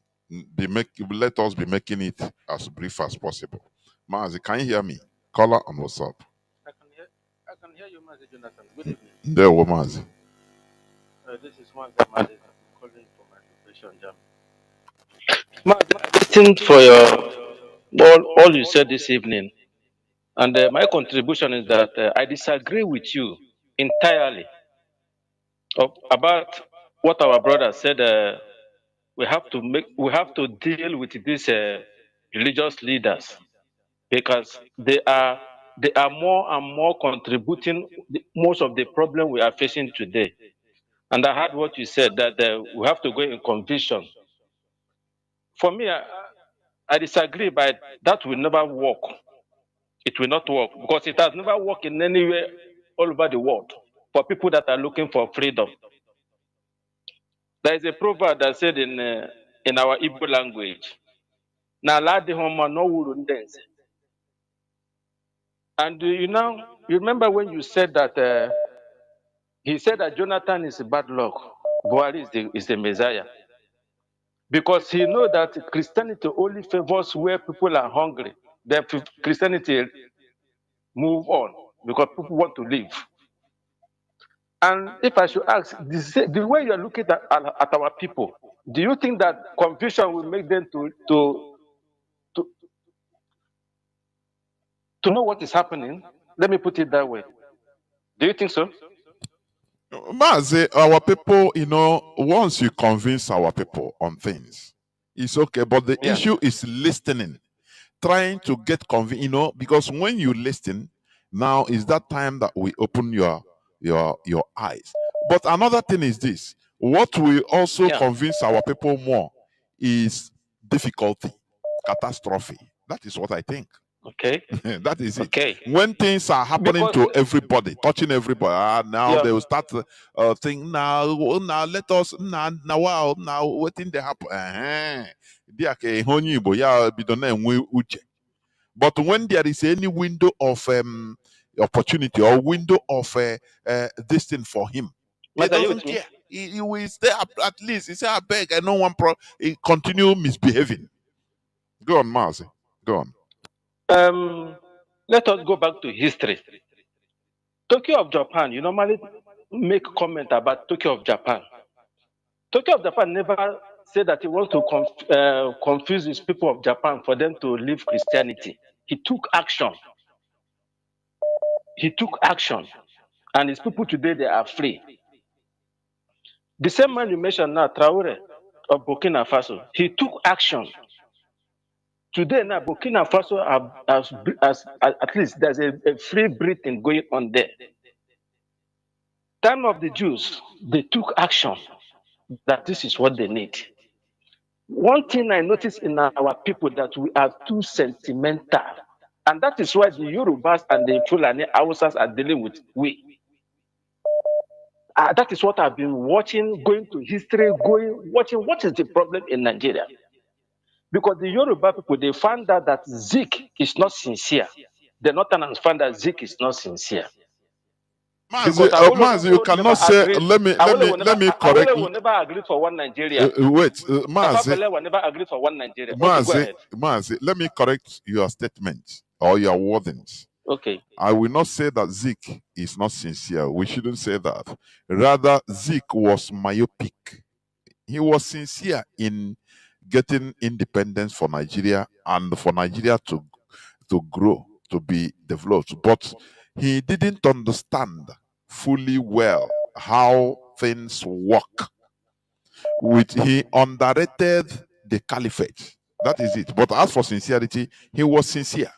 C: Let us be making it as brief as possible. Mazi, can you hear me? Caller on WhatsApp.
I: I can hear you, Mazi Jonathan. Good evening.
C: There were Mazi.
I: This is one that Mazi calling for my preparation jam. Mazi, listening for all you said this evening, and my contribution is that I disagree with you entirely about what our brother said. We have to deal with these religious leaders, because they are more and more contributing most of the problem we are facing today. And I heard what you said, that we have to go in conviction. For me, I disagree, but that will never work. It will not work, because it has never worked in anywhere all over the world for people that are looking for freedom. There is a proverb that said in our Igbo language, "Na ladi homa no wuru ndense." And you remember when you said that he said that Jonathan is a bad luck, Buhari is the Messiah, because he knows that Christianity only favors where people are hungry. Then Christianity move on because people want to live. And if I should ask, the way you are looking at our people, do you think that confusion will make them to know what is happening? Let me put it that way. Do you think so?
C: Mazi, our people, once you convince our people on things, it's okay. But the issue is listening, trying to get convinced, because when you listen, now is that time that we open your eyes. But another thing is this: what we also convince our people more is difficulty, catastrophe. That is what I think.
I: Okay.
C: That is it.
I: Okay.
C: When things are happening to everybody, touching everybody, now they will start thinking, now let us, now what thing they happen? But when there is any window of opportunity or window of this thing for him, he doesn't care. He will stay up at least. He say, I beg, I know one he continue misbehaving. Go on, Mazi. Go on.
I: Let us go back to history. Tokyo of Japan, you normally make comment about Tokyo of Japan. Tokyo of Japan never said that he wants to confuse his people of Japan for them to leave Christianity. He took action. He took action. And his people today, they are free. The same man you mentioned now, Traore of Burkina Faso, he took action. Today now, Burkina Faso has at least there's a free breathing going on there. Time of the Jews, they took action that this is what they need. One thing I noticed in our people that we are too sentimental. And that is why the Yorubas and the Fulani Hausas are dealing with we. That is what I've been watching, going to history, watching what is the problem in Nigeria. Because the Yoruba people, they found out that Zik is not sincere. The Northerners found that Zik is not sincere.
C: Mazi,
I: Because Awolowo
C: Mazi, you
I: never
C: cannot say.
I: agreed.
C: Let me correct.
I: Awolowo never agreed for one Nigeria.
C: Wait,
I: Tafa
C: Mazi,
I: Balewa never agreed for one Nigeria. Okay, go ahead.
C: Mazi, let me correct your statement or your wordings.
I: Okay.
C: I will not say that Zik is not sincere. We shouldn't say that. Rather, Zik was myopic. He was sincere in getting independence for Nigeria and for Nigeria to grow, to be developed. But he didn't understand fully well how things work. He underrated the caliphate. That is it. But as for sincerity, he was sincere.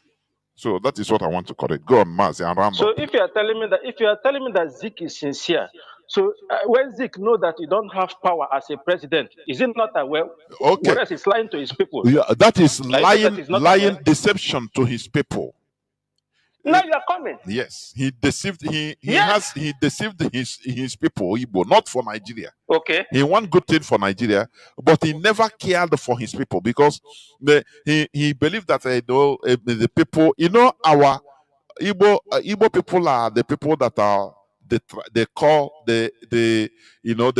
C: So that is what I want to correct. Go on, Mazi, and round
I: So
C: up.
I: if you are telling me that Zik is sincere, so when Zik know that he don't have power as a president, is he not aware?
C: Okay.
I: Whereas he's lying to his people.
C: Yeah, that is
I: Are you saying that he's not aware?
C: deception to his people.
I: Now you are coming.
C: Yes, he deceived. He
I: Yes.
C: deceived his people, Igbo, not for Nigeria.
I: Okay.
C: He want good thing for Nigeria, but he never cared for his people because he believed that the people, our Igbo people are the people that are they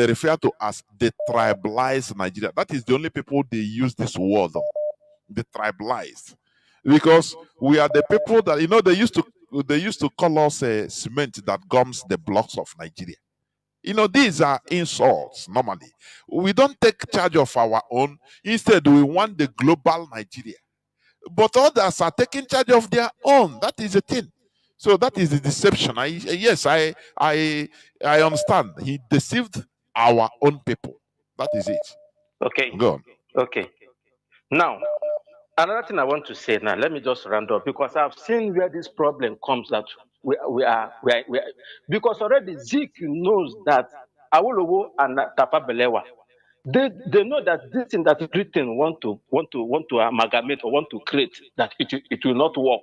C: refer to as the tribalized Nigeria. That is the only people they use this word on, the tribalized, because we are the people that they used to call us cement that gums the blocks of Nigeria. These are insults normally. We don't take charge of our own. Instead, we want the global Nigeria. But others are taking charge of their own. That is the thing. So that is the deception. I understand. He deceived our own people. That is it.
I: Okay.
C: Go on.
I: Okay. Now, another thing I want to say now, let me just round up because I've seen where this problem comes that we are because already Zik knows that Awolowo and Tafa Balewa, they know that this thing that Britain want to amalgamate or want to create, that it will not work.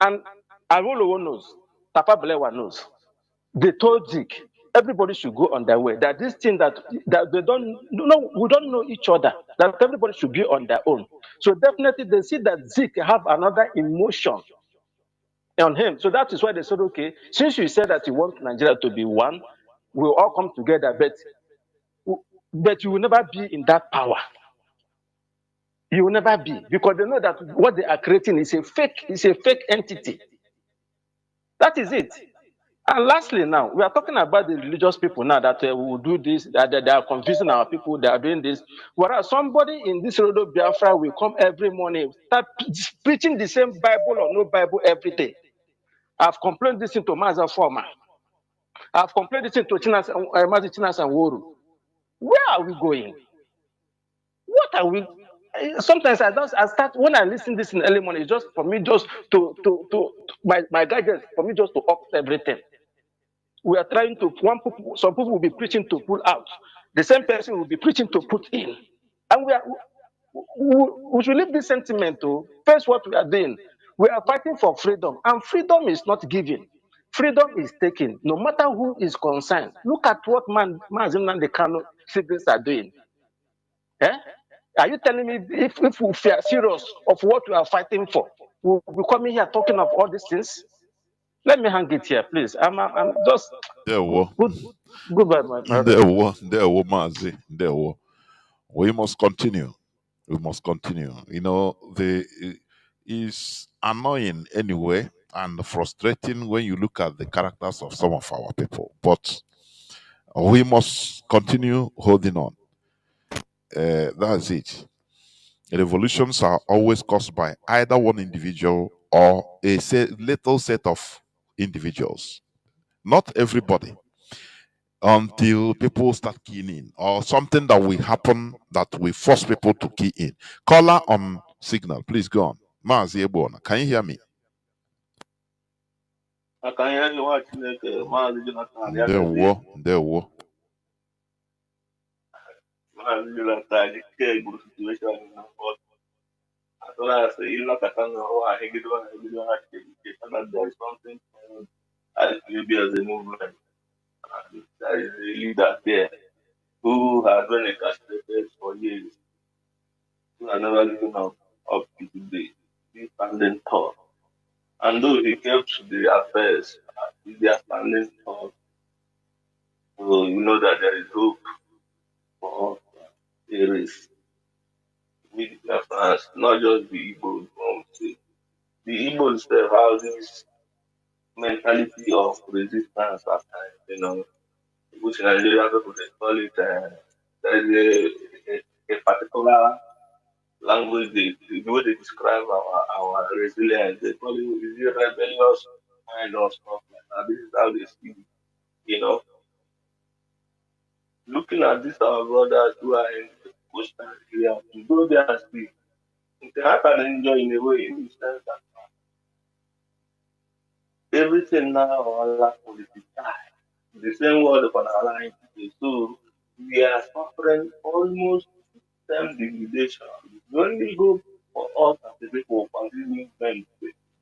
I: And Awolowo knows, Tafa Balewa knows. They told Zik, everybody should go on their way. That this thing that they don't know, we don't know each other. That everybody should be on their own. So definitely they see that Zik have another emotion on him. So that is why they said, okay, since you said that you want Nigeria to be one, we'll all come together, but you will never be in that power. You will never be, because they know that what they are creating is a fake entity. That is it. And lastly, now we are talking about the religious people now that will do this, that they are confusing our people, they are doing this. Whereas somebody in this Radio Biafra will come every morning, start preaching the same Bible or no Bible every day. I've complained this into Mazi Former. I've complained this into Mazi Chinas and Woru. Where are we going? What are we? Sometimes I start when I listen this in the early morning, it's just for me just to my guidance for me just to off everything. We are trying to some people will be preaching to pull out. The same person will be preaching to put in. And we should leave this sentiment to face what we are doing. We are fighting for freedom, and freedom is not given. Freedom is taken, no matter who is concerned. Look at what Mazi and the Kanu siblings are doing. Eh? Are you telling me if we are serious of what we are fighting for, we'll be coming here talking of all these things? Let me hang it here, please. I'm just goodbye, my brother.
C: Mazi. We must continue. We must continue. It's annoying anyway and frustrating when you look at the characters of some of our people. But we must continue holding on. That's it. Revolutions are always caused by either one individual or a little set of individuals. Not everybody. Until people start keying in, or something that will happen that will force people to key in. Caller on signal, please go on. Mazi Ebona, can you hear me?
A: I can hear you watching Mazi Jonathan.
C: There were.
A: Mazi Jonathan, the terrible situation in the world.
J: So I say, you look at why he do and there is something as maybe as a movement. And there is a leader there who has been incarcerated for years, who has never given up to today. He's standing tall. And though he kept the affairs, they are standing tall. So you know that there is hope for us. There is with Biafrans, not just the Igbo. The Igbo itself has this mentality of resistance at times, which Nigerian people they call it. There is a particular language, the way they describe our resilience, they call it is it rebellious kind of stuff like that. This is how they see it, you know. Looking at these our brothers who are in the coastal area, to go there and see, how can enjoy in a way in the sense that everything now all politicized. The same word upon our line today. So we are suffering almost same degradation. The only hope for us as the people of this movement,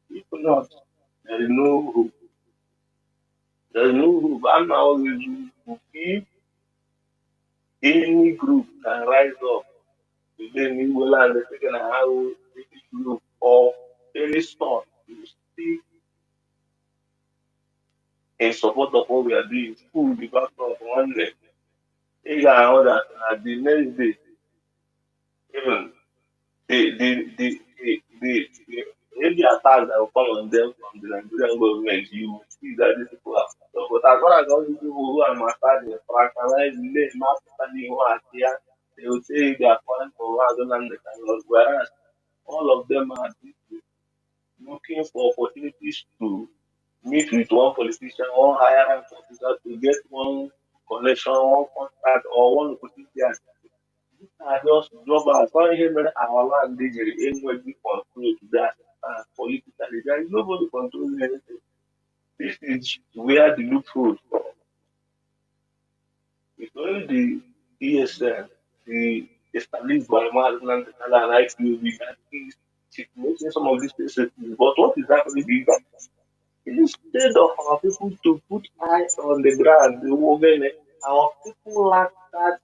J: if not, there is no hope. There is no hope. I'm always if any group can rise up today in Igbo land, they can have any group or any sort to speak in support of what we are doing, full the back of one day. You can know that at the next day, even the attack that will come on them from the Nigerian government, you will see that these people are. So, but as far as all these people who are mastered in fractionalized, who are here, they will say they are calling for rather than the cannot, whereas all of them are looking for opportunities to meet with one politician, one higher rank officer to get one connection, one contract, or one opportunity. I just drop out. Sorry, him our land digitally anybody control to that politically. There is nobody controlling anything. This is where the loophole from. It's only the ESN, the established by Marginalization and IPOB that is making some of these places. But what is happening is that instead of our people to put eyes on the ground, our people lack that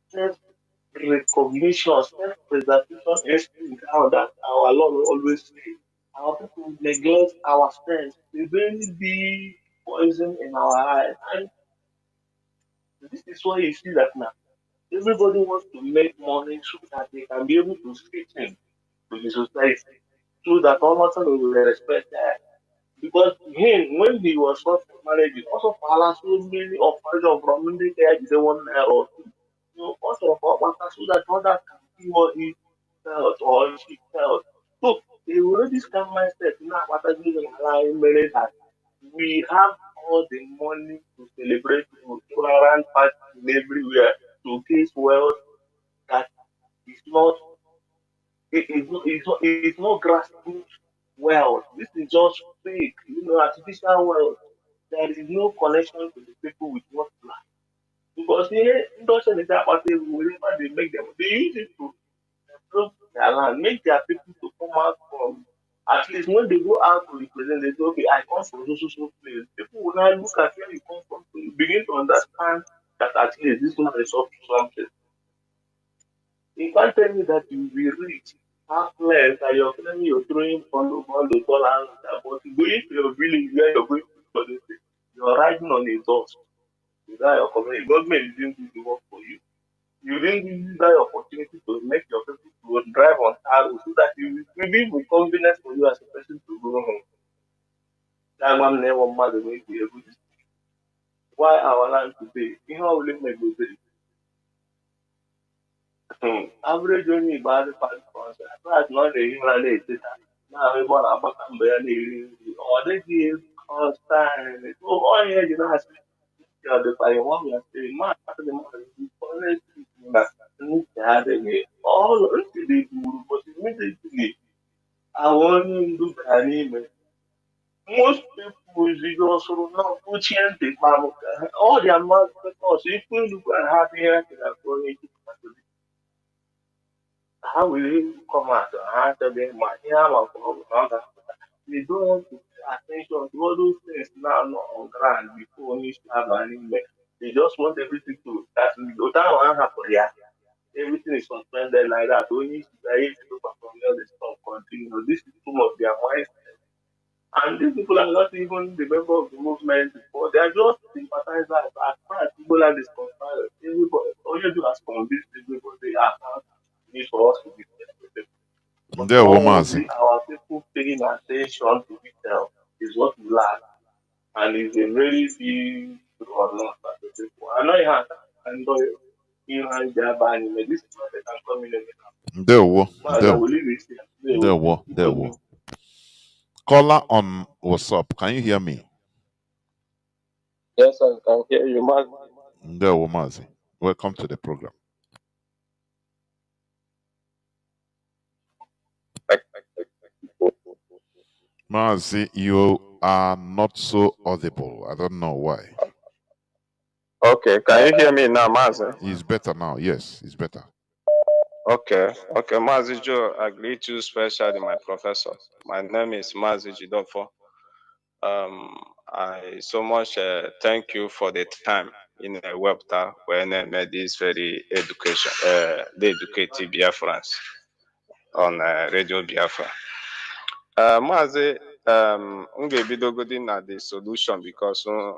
J: self-recognition, self-preservation instinct how that our Lord will always say. Our people neglect our strength. They really be poison in our eyes. And this is why you see that now. Everybody wants to make money so that they can be able to fit in to the society. So that all of us will respect that. Because him, when he was first married, he also followed so many of from India, they want to also for so that others can see what he felt or she felt. So they already scam mindset now what I do in that we have all the money to celebrate tolerant parties everywhere to case wealth that is not it's not grassroots wealth. This is just fake, artificial wealth. There is no connection to the people with what life. Because here, industry is that what whenever they make them, they use it to improve their land, make their people to come out from. At least when they go out to represent, they say, okay, I come from so place. People will now look at where you come from, so you begin to understand that at least this man is up to something. You can't tell me that you will be rich, have less, and you're claiming you're throwing on the dollar, but going to your village where you're going to for this thing, you're riding on a dust. Without your community, government didn't do the work for you. You didn't use that opportunity to make your people to drive on arrow so that you will be with confidence for you as a person to go home. That one never matter make you able to speak. Why our land today? You know how we make go today. Average only about the past concert. That's not the human data. Now we want to back and barely or they give constant. So all here you know the fire one we are saying, man, the man is honest. All until they do, but immediately I want to do anime. Most people is also not pushing the all their mouth because if you look at happy, how will you come out and how tell them, my they don't want to pay attention to all those things now not on ground before only have an email. They just want everything to that one happen, yeah. Everything is suspended like that. Only if you from all the stuff continue. This is some of their mindset. And these people are not even the member of the movement before. They are just sympathizers. As far as people are disconcerted, everybody, all you do is convince everybody, need for us to be sensitive. But
C: There, Mazi.
J: our people paying attention to detail is what we lack. And it's a very big or not for the people. I know you have, I know you have their banning, but this is not the community.
C: There,
J: I will leave it here.
C: there. Caller on WhatsApp. Can you hear me?
J: Yes, I can hear you, man.
C: There, Mazi. Welcome to the program. Mazi, you are not so audible. I don't know why.
J: Okay, can you hear me now, Mazi?
C: It's better now. Yes, it's better.
J: Okay, Mazi Joe, I greet you specially, my professor. My name is Mazi Jidofo. I so much thank you for the time in a webta when I made this very the educative Biafrans on Radio Biafra. Mazi, m ga-ebidogodi na the solution because m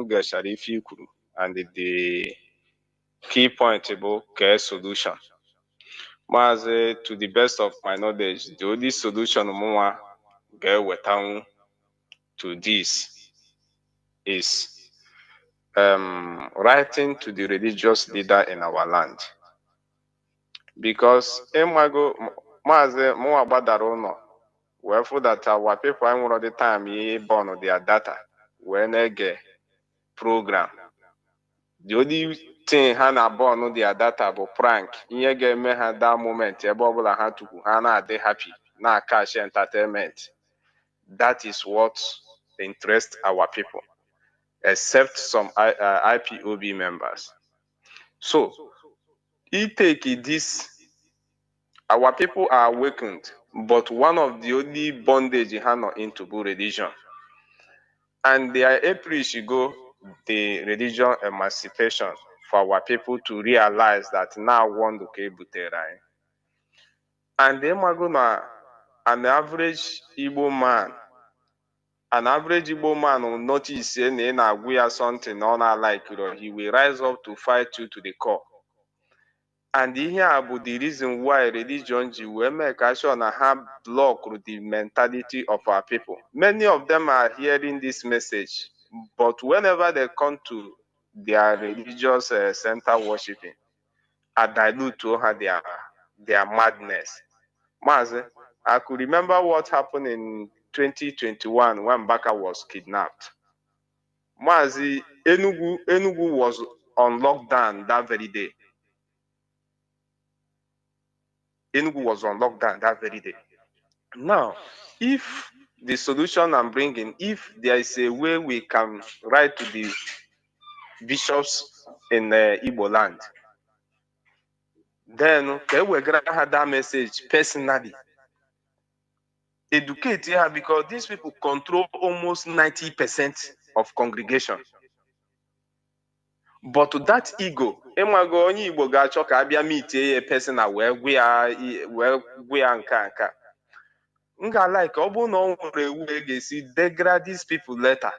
J: gachara ife ikwuru and the key point bụ ke solution. Mazi, to the best of my knowledge, the only solution mụnwa ga-ewetanwu to this is writing to the religious leader in our land. Because Mazi mụnwa gbadara ụlọ wee fụ that our people enwere the time burn their data wee na-ege program. The only thing ha na burn their data bụ prank, ihe ga-eme ha that moment ebe ọbụla ha tukwu ha na-adị happy na cash entertainment. That is what interests our people, except some IPOB members. So, he take this, our people are awakened, but one of the only bondage he had into religion. And they are April go the religion emancipation for our people to realize that now one okay buterai. And then an average Igbo man will notice we are something on our like, he will rise up to fight you to the core. And here about the reason why religion will make sure to have block the mentality of our people. Many of them are hearing this message, but whenever they come to their religious center worshiping, I dilute to their madness. Mazi, I could remember what happened in 2021 when Baka was kidnapped. Mazi, Enugu was on lockdown that very day. Enugu was on lockdown that very day. Now, if the solution I'm bringing, if there is a way we can write to the bishops in Igbo land, then they will have that message personally. Educate her because these people control almost 90% of congregation. But to that ego, Emago onye Igbo ga-achọ ka abịa meet a person wee gwe ya nka. Nga like ọ bụrụ na ọ nwere ewu ga-esi degrade these people later.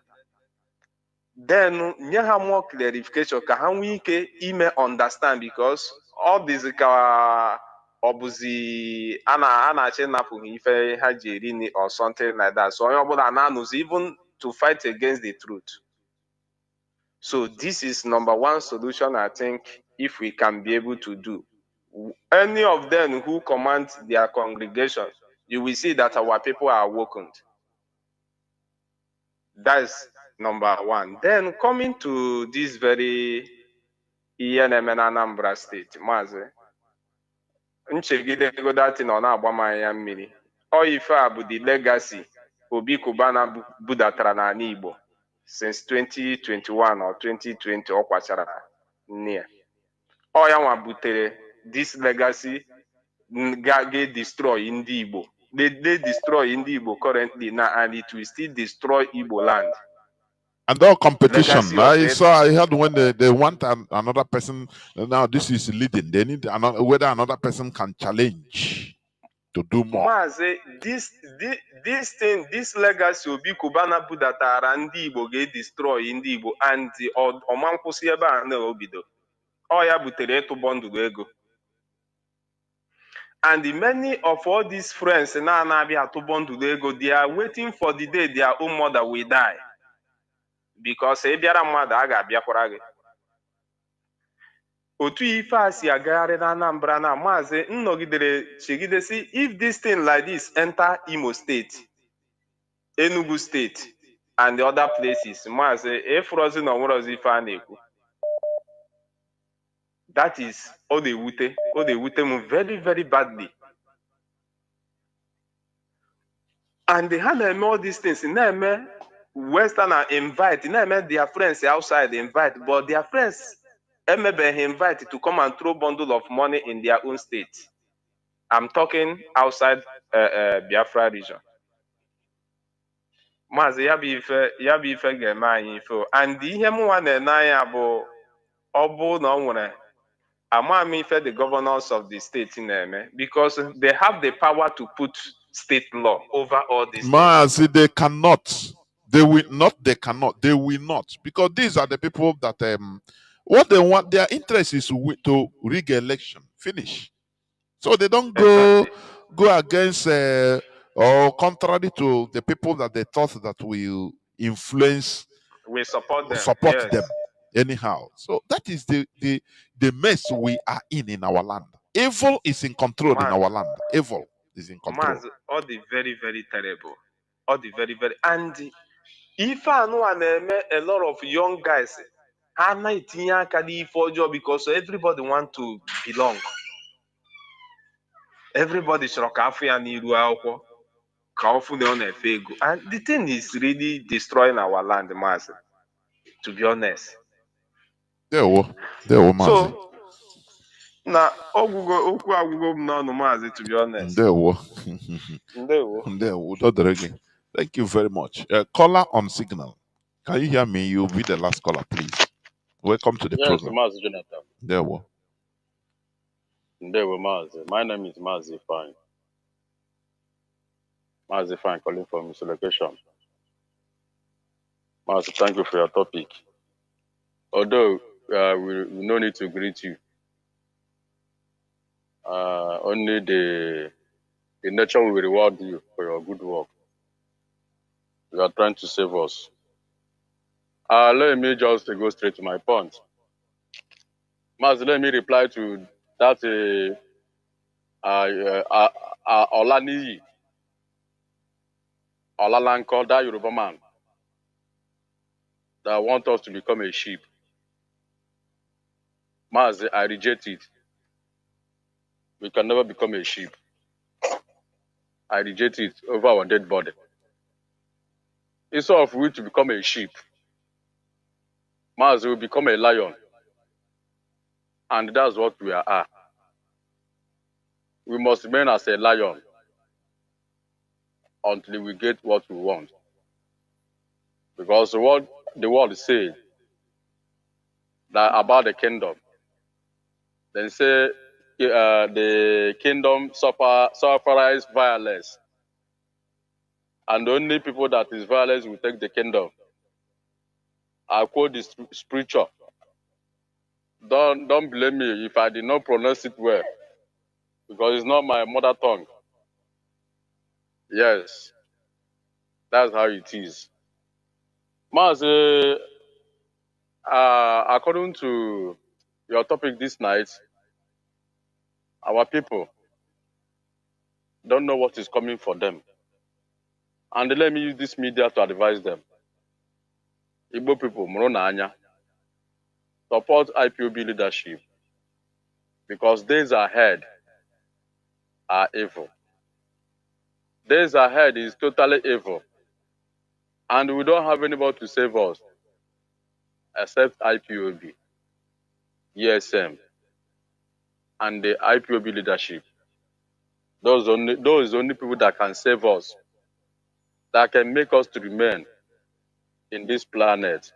J: Then nye ha more clarification ka ha nwee ike ime understand because all this ka ọbụzi a na-achị napụghị ife ha ji eri or something like that. So onye ọbụla na-anụzi even to fight against the truth. So this is number one solution I think if we can be able to do. Any of them who command their congregation, you will see that our people are awakened. That's number one. Then coming to this very Anambra state, Mazi, nchegide go that in ona agbamanya mmiri. O ife a bụ the legacy Obi Kubana budatara na Igbo since 2021 or 2020 ọ kwachara nne ya. Ọ ya nwa butere this legacy
B: destroy ndị Igbo. They destroy ndị Igbo currently now, and it will still destroy Igbo land.
C: And all competition.
B: Legacy of it.
C: I heard when they want another person, now this is leading. They need whether another person can challenge to do more.
B: Mazi, this legacy will be Kubana Budatara ndị Igbo destroy ndị Igbo, and ọmankwụsị ebe a na obido. Ọ ya butere ịtụ bọndụ ego. And many of all these friends now atụ bọndụ ego, they are waiting for the day their own mother will die. Because ị bịara mmadụ a ga-abịakwara gị. Otu ife a si agagharị na Anambra na Mazi nnọgidere chegidesi, if this thing like this enter Imo State, Enugu State, and the other places, Mazi efrozi na onwerozi ife a na-ekwu. That is all they wute me very, very badly. And they had all these things. Westerner invite, their friends outside invite, but their friends maybe invite to come and throw bundle of money in their own state. I'm talking outside Biafra region. Mazi ya bụ ife ga-eme anyị ife. And ihe m nwa na-ene anya bụ ọ bụ na ọ nwere amamife the governors of the state na-eme, because they have the power to put state law over all these
C: Mazi, they cannot. They will not. They cannot. They will not, because these are the people that what they want. Their interest is to rig election. Finish. So they don't go against or contrary to the people that they thought that will influence.
B: We support them.
C: Support them anyhow. So that is the mess we are in our land. Evil is in control in our land. Evil is in control.
B: All the very, very terrible. All the very, very. And if I know a lot of young guys, because everybody want to belong. Everybody should and the thing is really destroying our land, Mazi, to be honest.
C: There were Mazi.
B: So now Mazi, to be honest.
C: Thank you very much. Caller on signal. Can you hear me? You'll be the last caller, please. Welcome to the program.
K: Yes, Mazi Jonathan.
C: There were
K: Mazi. My name is Mazi Fine. Mazi Fine calling from his location. Mazi, thank you for your topic. Although we no need to greet you. Only the nature will reward you for your good work. You are trying to save us. Let me just go straight to my point. Mazi, let me reply to that Olaniyi, Olalanko, that Yoruba man that want us to become a sheep. Mazi, I reject it. We can never become a sheep. I reject it over our dead body. Instead of we to become a sheep, Mazi will become a lion. And that's what we are. We must remain as a lion until we get what we want. Because what the world says that about the kingdom, they say the kingdom suffers violence. And the only people that is violence will take the kingdom. I quote the scripture. Don't blame me if I did not pronounce it well, because it's not my mother tongue. Yes, that's how it is. Mazi, according to your topic this night, our people don't know what is coming for them. And let me use this media to advise them. Igbo people, Morona Anya, support IPOB leadership, because days ahead are evil. Days ahead is totally evil. And we don't have anybody to save us except IPOB, ESM, and the IPOB leadership. Those only people that can save us, that can make us to remain in this planet.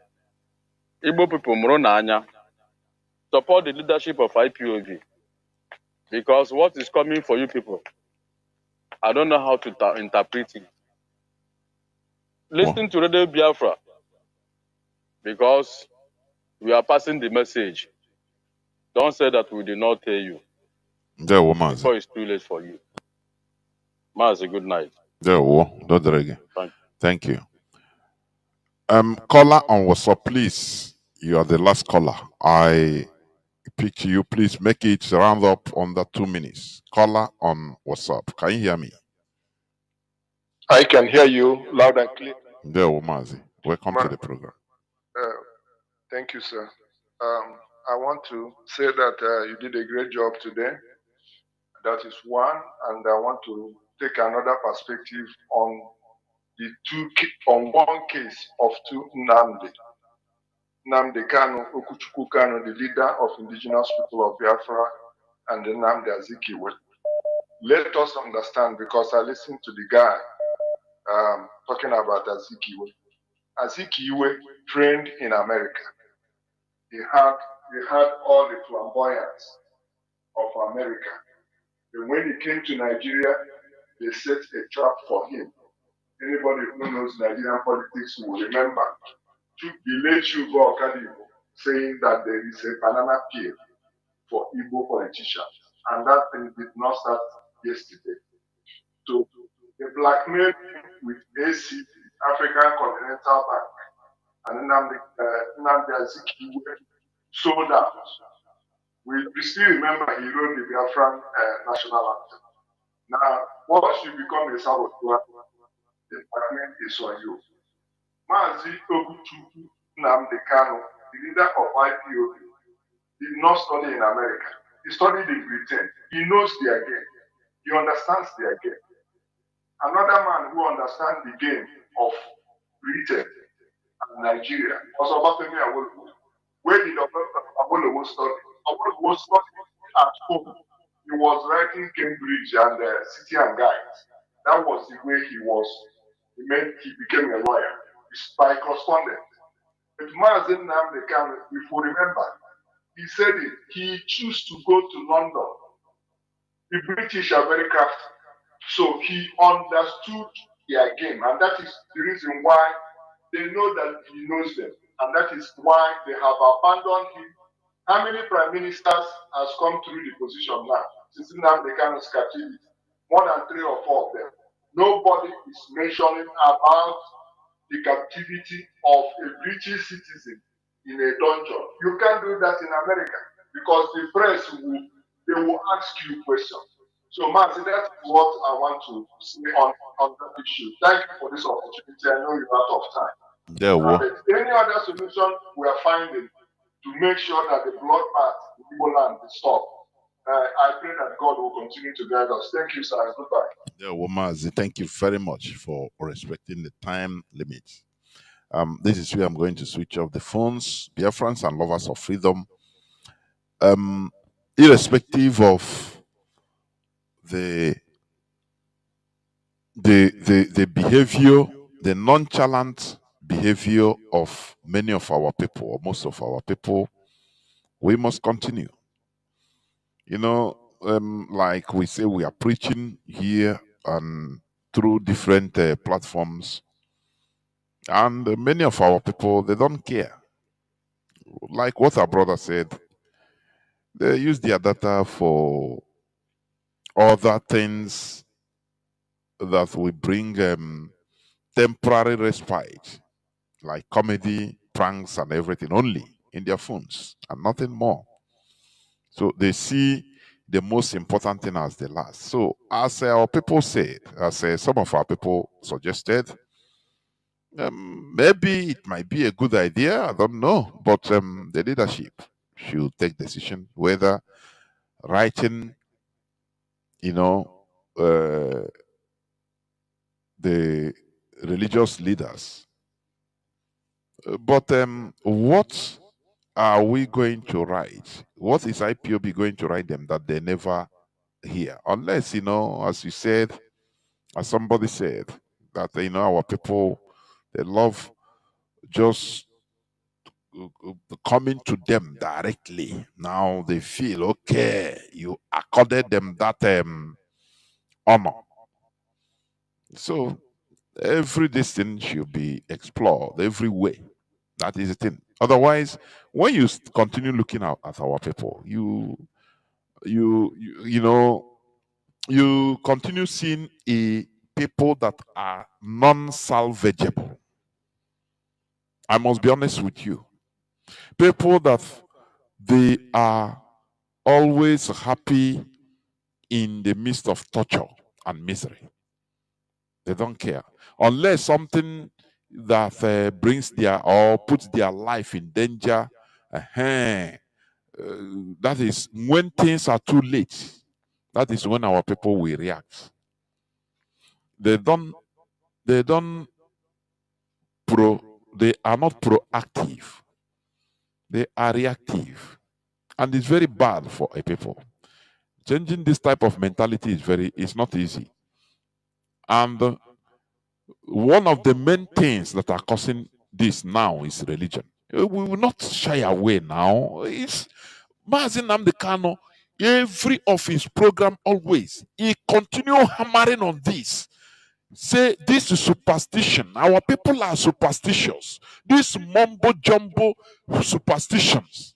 K: Igbo people, mụrụ n'anya, support the leadership of IPOB, because what is coming for you people, I don't know how to interpret it. Listen to Radio Biafra, because we are passing the message. Don't say that we did not tell you. Before it's too late for you. Mazi, good night.
C: Thank you. Caller on WhatsApp, please. You are the last caller. I picked you. Please make it round up under 2 minutes. Caller on WhatsApp. Can you hear me?
L: I can hear you loud and clear.
C: Mazi. Welcome to the program.
L: Thank you, sir. I want to say that you did a great job today. That is one, and I want to take another perspective on one case of two Nnamdi. Nnamdi Kanu, Okuchukwu Kanu, the leader of indigenous people of Biafra, and Nnamdi Azikiwe. Let us understand, because I listened to the guy talking about Azikiwe. Azikiwe trained in America. He had all the flamboyance of America. And when he came to Nigeria, they set a trap for him. Anybody who knows Nigerian politics will remember the late Chugo Okadibo saying that there is a banana peel for Igbo politicians. And that thing did not start yesterday. So they blackmailed him with AC, African Continental Bank, and Nnamdi Azikiwe sold out. We still remember he wrote the Biafran national anthem. Now, once you become a saboteur, the blackmail is on you. Mazi Oguchukwu Nnamdi Kanu, the leader of IPOB, did not study in America. He studied in Britain. He knows their game. He understands their game. Another man who understands the game of Britain and Nigeria was Obafemi Awolowo. Where did Awolowo study? Awolowo studied at home. He was writing Cambridge and City and Guides. That was the way he became a lawyer. It's by correspondence. But Mazi Nnamdi Kanu, if you remember, he said it. He chose to go to London. The British are very crafty. So he understood their game. And that is the reason why they know that he knows them. And that is why they have abandoned him. How many prime ministers has come through the position now? Since Nnamdi Kanu's captivity. More than 3 or 4 of them. Nobody is mentioning about the captivity of a British citizen in a dungeon. You can't do that in America because the press will ask you questions. So, Mazi, that's what I want to say on that issue. Thank you for this opportunity. I know you're out of time. Any other solution we are finding to make sure that the bloodbath in Igbo land is stopped. I pray that God will continue to guide us. Thank you, sir. Goodbye.
C: Mazi, thank you very much for respecting the time limit. This is where I'm going to switch off the phones. Biafrans and lovers of freedom, irrespective of the behavior, the nonchalant behavior of many of our people, or most of our people, we must continue. You know, like we say, we are preaching here and through different platforms, and many of our people, they don't care. Like what our brother said, they use their data for other things that will bring temporary respite, like comedy, pranks, and everything, only in their phones and nothing more. So they see the most important thing as the last. So as our people said, as some of our people suggested, maybe it might be a good idea, I don't know, but the leadership should take decision whether writing, the religious leaders. But what are we going to write? What is IPOB going to write them that they never here. Unless, as you said, as somebody said, that, our people, they love just coming to them directly. Now they feel, okay, you accorded them that honor. So every distance should be explored every way. That is the thing. Otherwise, when you continue looking at our people, you continue seeing a people that are non-salvageable. I must be honest with you. People that they are always happy in the midst of torture and misery. They don't care. Unless something that brings their or puts their life in danger, that is when things are too late. That is when our people will react. They don't they are not proactive. They are reactive. And it's very bad for a people. Changing this type of mentality is not easy. And one of the main things that are causing this now is religion. We will not shy away now. It's Mazi Nnamdi Kanu, every of his program always, he continue hammering on this. Say this is superstition. Our people are superstitious. This mumbo jumbo superstitions.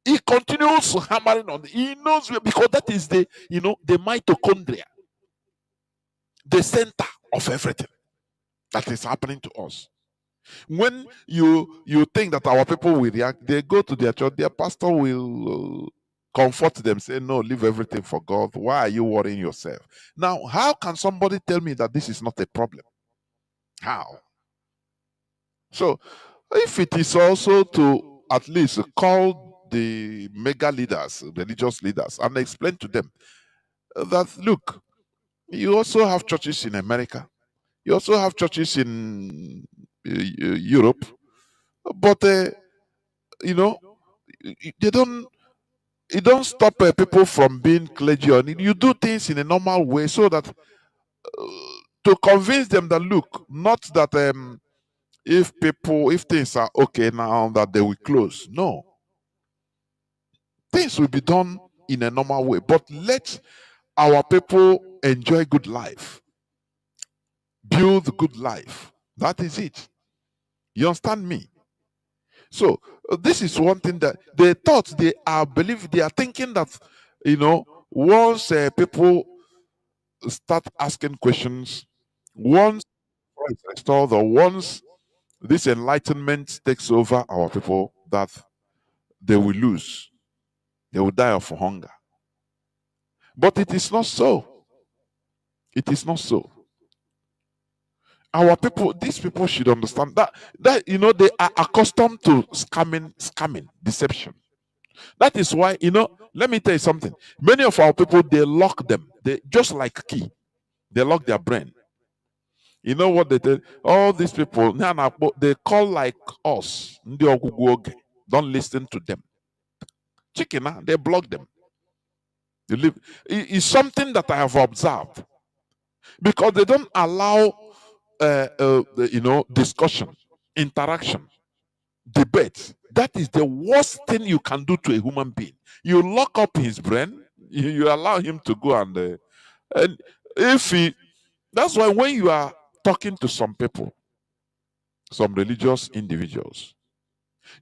C: He continues hammering on. He knows because that is the mitochondria, the center of everything that is happening to us. When you think that our people will react, they go to their church, their pastor will comfort them, say, no, leave everything for God. Why are you worrying yourself? Now, how can somebody tell me that this is not a problem? How? So, if it is also to at least call the mega leaders, religious leaders, and explain to them that, look, you also have churches in America. You also have churches in Europe. But, they don't it don't stop people from being clergy. You do things in a normal way so that to convince them that, look, not that if things are okay now that they will close. No, things will be done in a normal way, but let our people enjoy good life, build good life. That is it. You understand me? So this is one thing that they thought they are thinking that once people start asking questions, once once this enlightenment takes over our people, that they will lose. They will die of hunger. But it is not so. It is not so. Our people, these people should understand that they are accustomed to scamming, deception. That is why, let me tell you something. Many of our people, they lock them. They just like key. They lock their brain. You know what they tell? All these people, they call like us. Don't listen to them. Chicken, they block them. It's something that I have observed. Because they don't allow, discussion, interaction, debate. That is the worst thing you can do to a human being. You lock up his brain, you allow him to go and that's why when you are talking to some people, some religious individuals,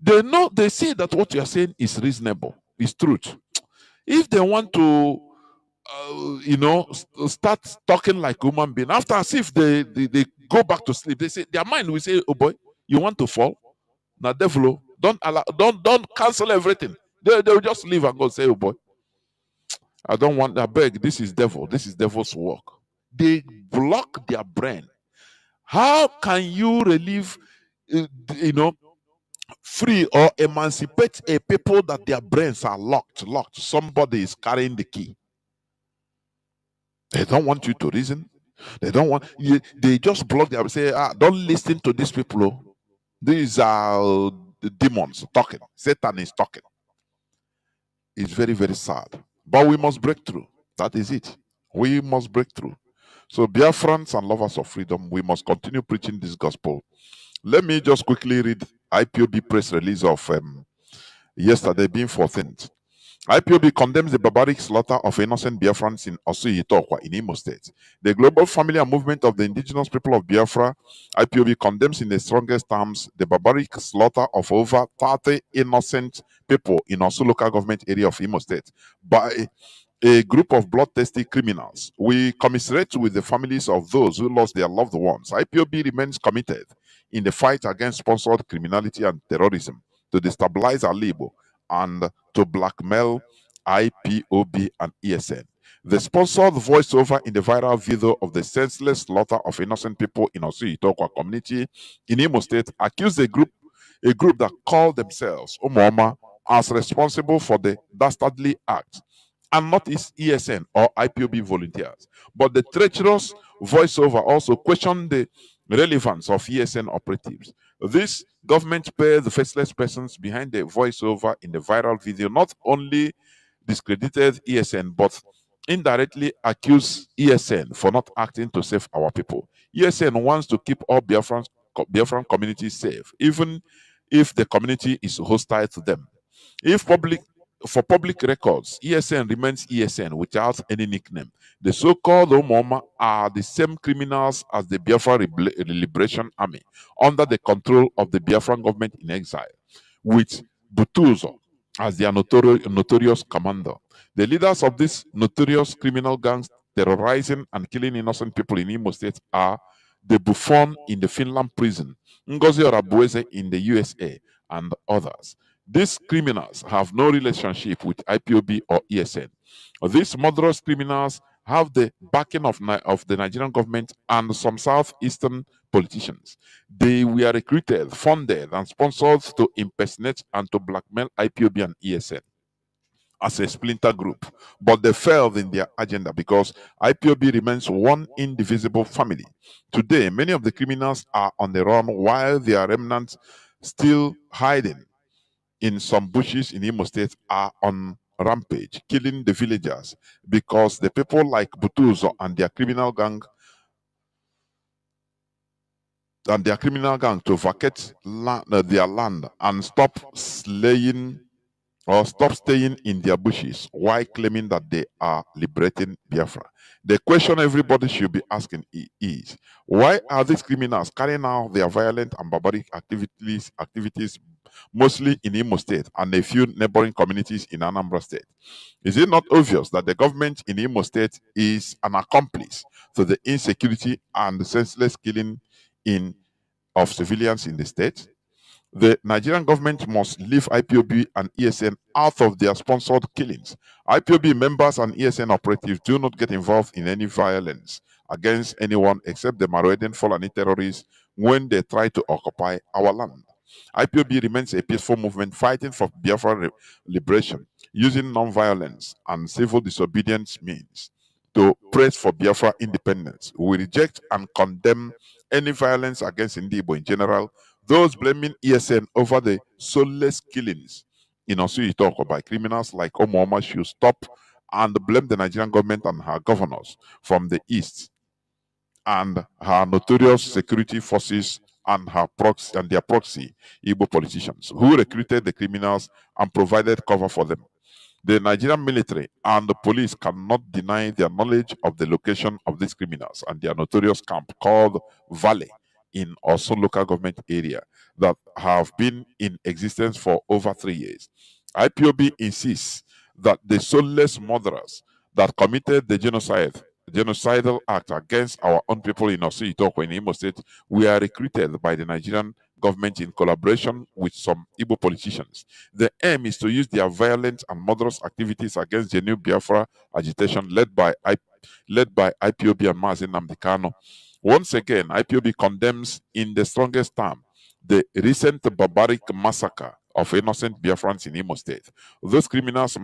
C: they see that what you are saying is reasonable, is truth. If they want to start talking like human being, after as if they go back to sleep, they say their mind will say, oh boy, you want to fall? Now devil, don't cancel everything. They will just leave and go say, oh boy, I don't want that. Beg, this is devil's work. They block their brain. How can you relieve free or emancipate a people that their brains are locked? Somebody is carrying the key. They don't want you to reason. They don't want you. They just block them. Say, don't listen to these people. Oh. These are the demons talking. Satan is talking. It's very, very sad. But we must break through. That is it. We must break through. So, Biafrans and lovers of freedom, we must continue preaching this gospel. Let me just quickly read IPOB press release of yesterday, being 14th. IPOB condemns the barbaric slaughter of innocent Biafrans in Osu-Itokwa in Imo State. The global family and movement of the indigenous people of Biafra, IPOB condemns in the strongest terms the barbaric slaughter of over 30 innocent people in Osu local government area of Imo State by a group of bloodthirsty criminals. We commiserate with the families of those who lost their loved ones. IPOB remains committed in the fight against sponsored criminality and terrorism to destabilize our labor and to blackmail IPOB and ESN. The sponsored voiceover in the viral video of the senseless slaughter of innocent people in Osu-Itokwa community in Imo State accused a group that called themselves Umuoma as responsible for the dastardly act, and not its ESN or IPOB volunteers. But the treacherous voiceover also questioned the relevance of ESN operatives. This government paid the faceless persons behind the voiceover in the viral video not only discredited ESN but indirectly accused ESN for not acting to save our people. ESN wants to keep all Biafran communities safe, even if the community is hostile to them. For public records, ESN remains ESN without any nickname. The so-called Omoma are the same criminals as the Biafra Liberation Army under the control of the Biafran government in exile, with Butuzo as their notorious commander. The leaders of these notorious criminal gangs terrorizing and killing innocent people in Imo State are the Buffon in the Finland prison, Ngozi Orabueze in the USA, and others. These criminals have no relationship with IPOB or ESN. These murderous criminals have the backing of the Nigerian government and some southeastern politicians. They were recruited, funded, and sponsored to impersonate and to blackmail IPOB and ESN as a splinter group, but they failed in their agenda because IPOB remains one indivisible family. Today, many of the criminals are on the run while their remnants still hiding in some bushes in Imo State are on rampage, killing the villagers because the people like Butuzo and their criminal gang to vacate their land and stop slaying or stop staying in their bushes while claiming that they are liberating Biafra. The question everybody should be asking is, why are these criminals carrying out their violent and barbaric activities mostly in Imo State and a few neighboring communities in Anambra State? Is it not obvious that the government in Imo State is an accomplice to the insecurity and the senseless killing of civilians in the state? The Nigerian government must leave IPOB and ESN out of their sponsored killings. IPOB members and ESN operatives do not get involved in any violence against anyone except the Maroeden Fulani terrorists when they try to occupy our land. IPOB remains a peaceful movement fighting for Biafra liberation, using non-violence and civil disobedience means to press for Biafra independence. We reject and condemn any violence against Ndibo in general. Those blaming ESN over the soulless killings in Osu-Itokwa by criminals like Omooma should stop and blame the Nigerian government and her governors from the east and her notorious security forces and their proxy Igbo politicians who recruited the criminals and provided cover for them. The Nigerian military and the police cannot deny their knowledge of the location of these criminals and their notorious camp called Valley in Osun local government area that have been in existence for over 3 years. IPOB insists that the soulless murderers that committed the genocidal act against our own people in Osu-Itokwa in Imo State were recruited by the Nigerian government in collaboration with some Igbo politicians. The aim is to use their violent and murderous activities against the new Biafra agitation led by IPOB and Mazi Nnamdi Kanu. Once again, IPOB condemns in the strongest term the recent barbaric massacre of innocent Biafrans in Imo State. Those criminals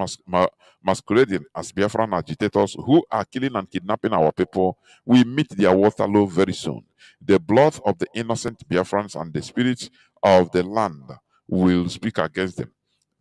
C: masquerading as Biafran agitators who are killing and kidnapping our people will meet their Waterloo very soon. The blood of the innocent Biafrans and the spirits of the land will speak against them.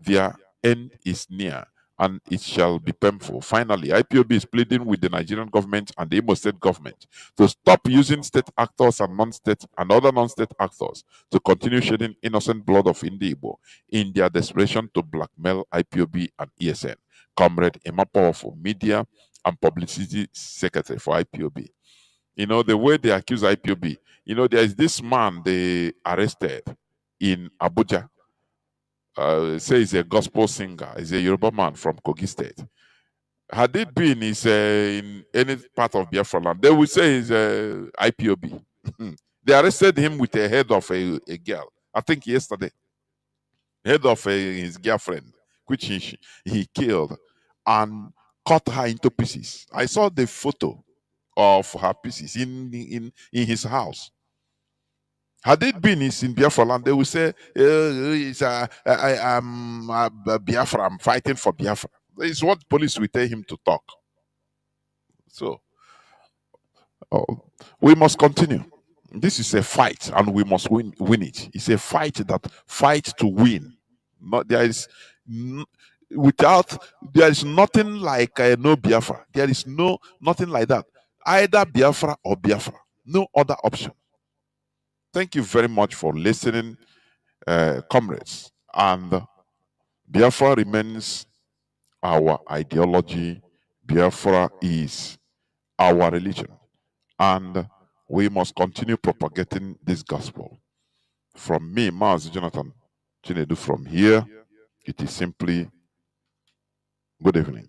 C: Their end is near, and it shall be painful. Finally, IPOB is pleading with the Nigerian government and the Imo State government to stop using state actors and non-state and other non-state actors to continue shedding innocent blood of Igbo in their desperation to blackmail IPOB and ESN. Comrade Emma Powerful, Media and Publicity Secretary for IPOB. You know, the way they accuse IPOB, you know, there is this man they arrested in Abuja. Say he's a gospel singer. He's a Yoruba man from Kogi State. Had it been in any part of Biafra land, they would say he's IPOB. They arrested him with the head of a girl, I think yesterday. Head of his girlfriend, which he killed and cut her into pieces. I saw the photo of her pieces in his house. Had it been in Biafra land, they would say, I'm Biafra, I'm fighting for Biafra. It's what police will tell him to talk. So, we must continue. This is a fight, and we must win it. It's a fight to win. There is nothing like no Biafra. There is nothing like that. Either Biafra or Biafra. No other option. Thank you very much for listening, comrades. And Biafra remains our ideology. Biafra is our religion. And we must continue propagating this gospel. From me, Mazi Jonathan Chinedu, from here, it is simply good evening.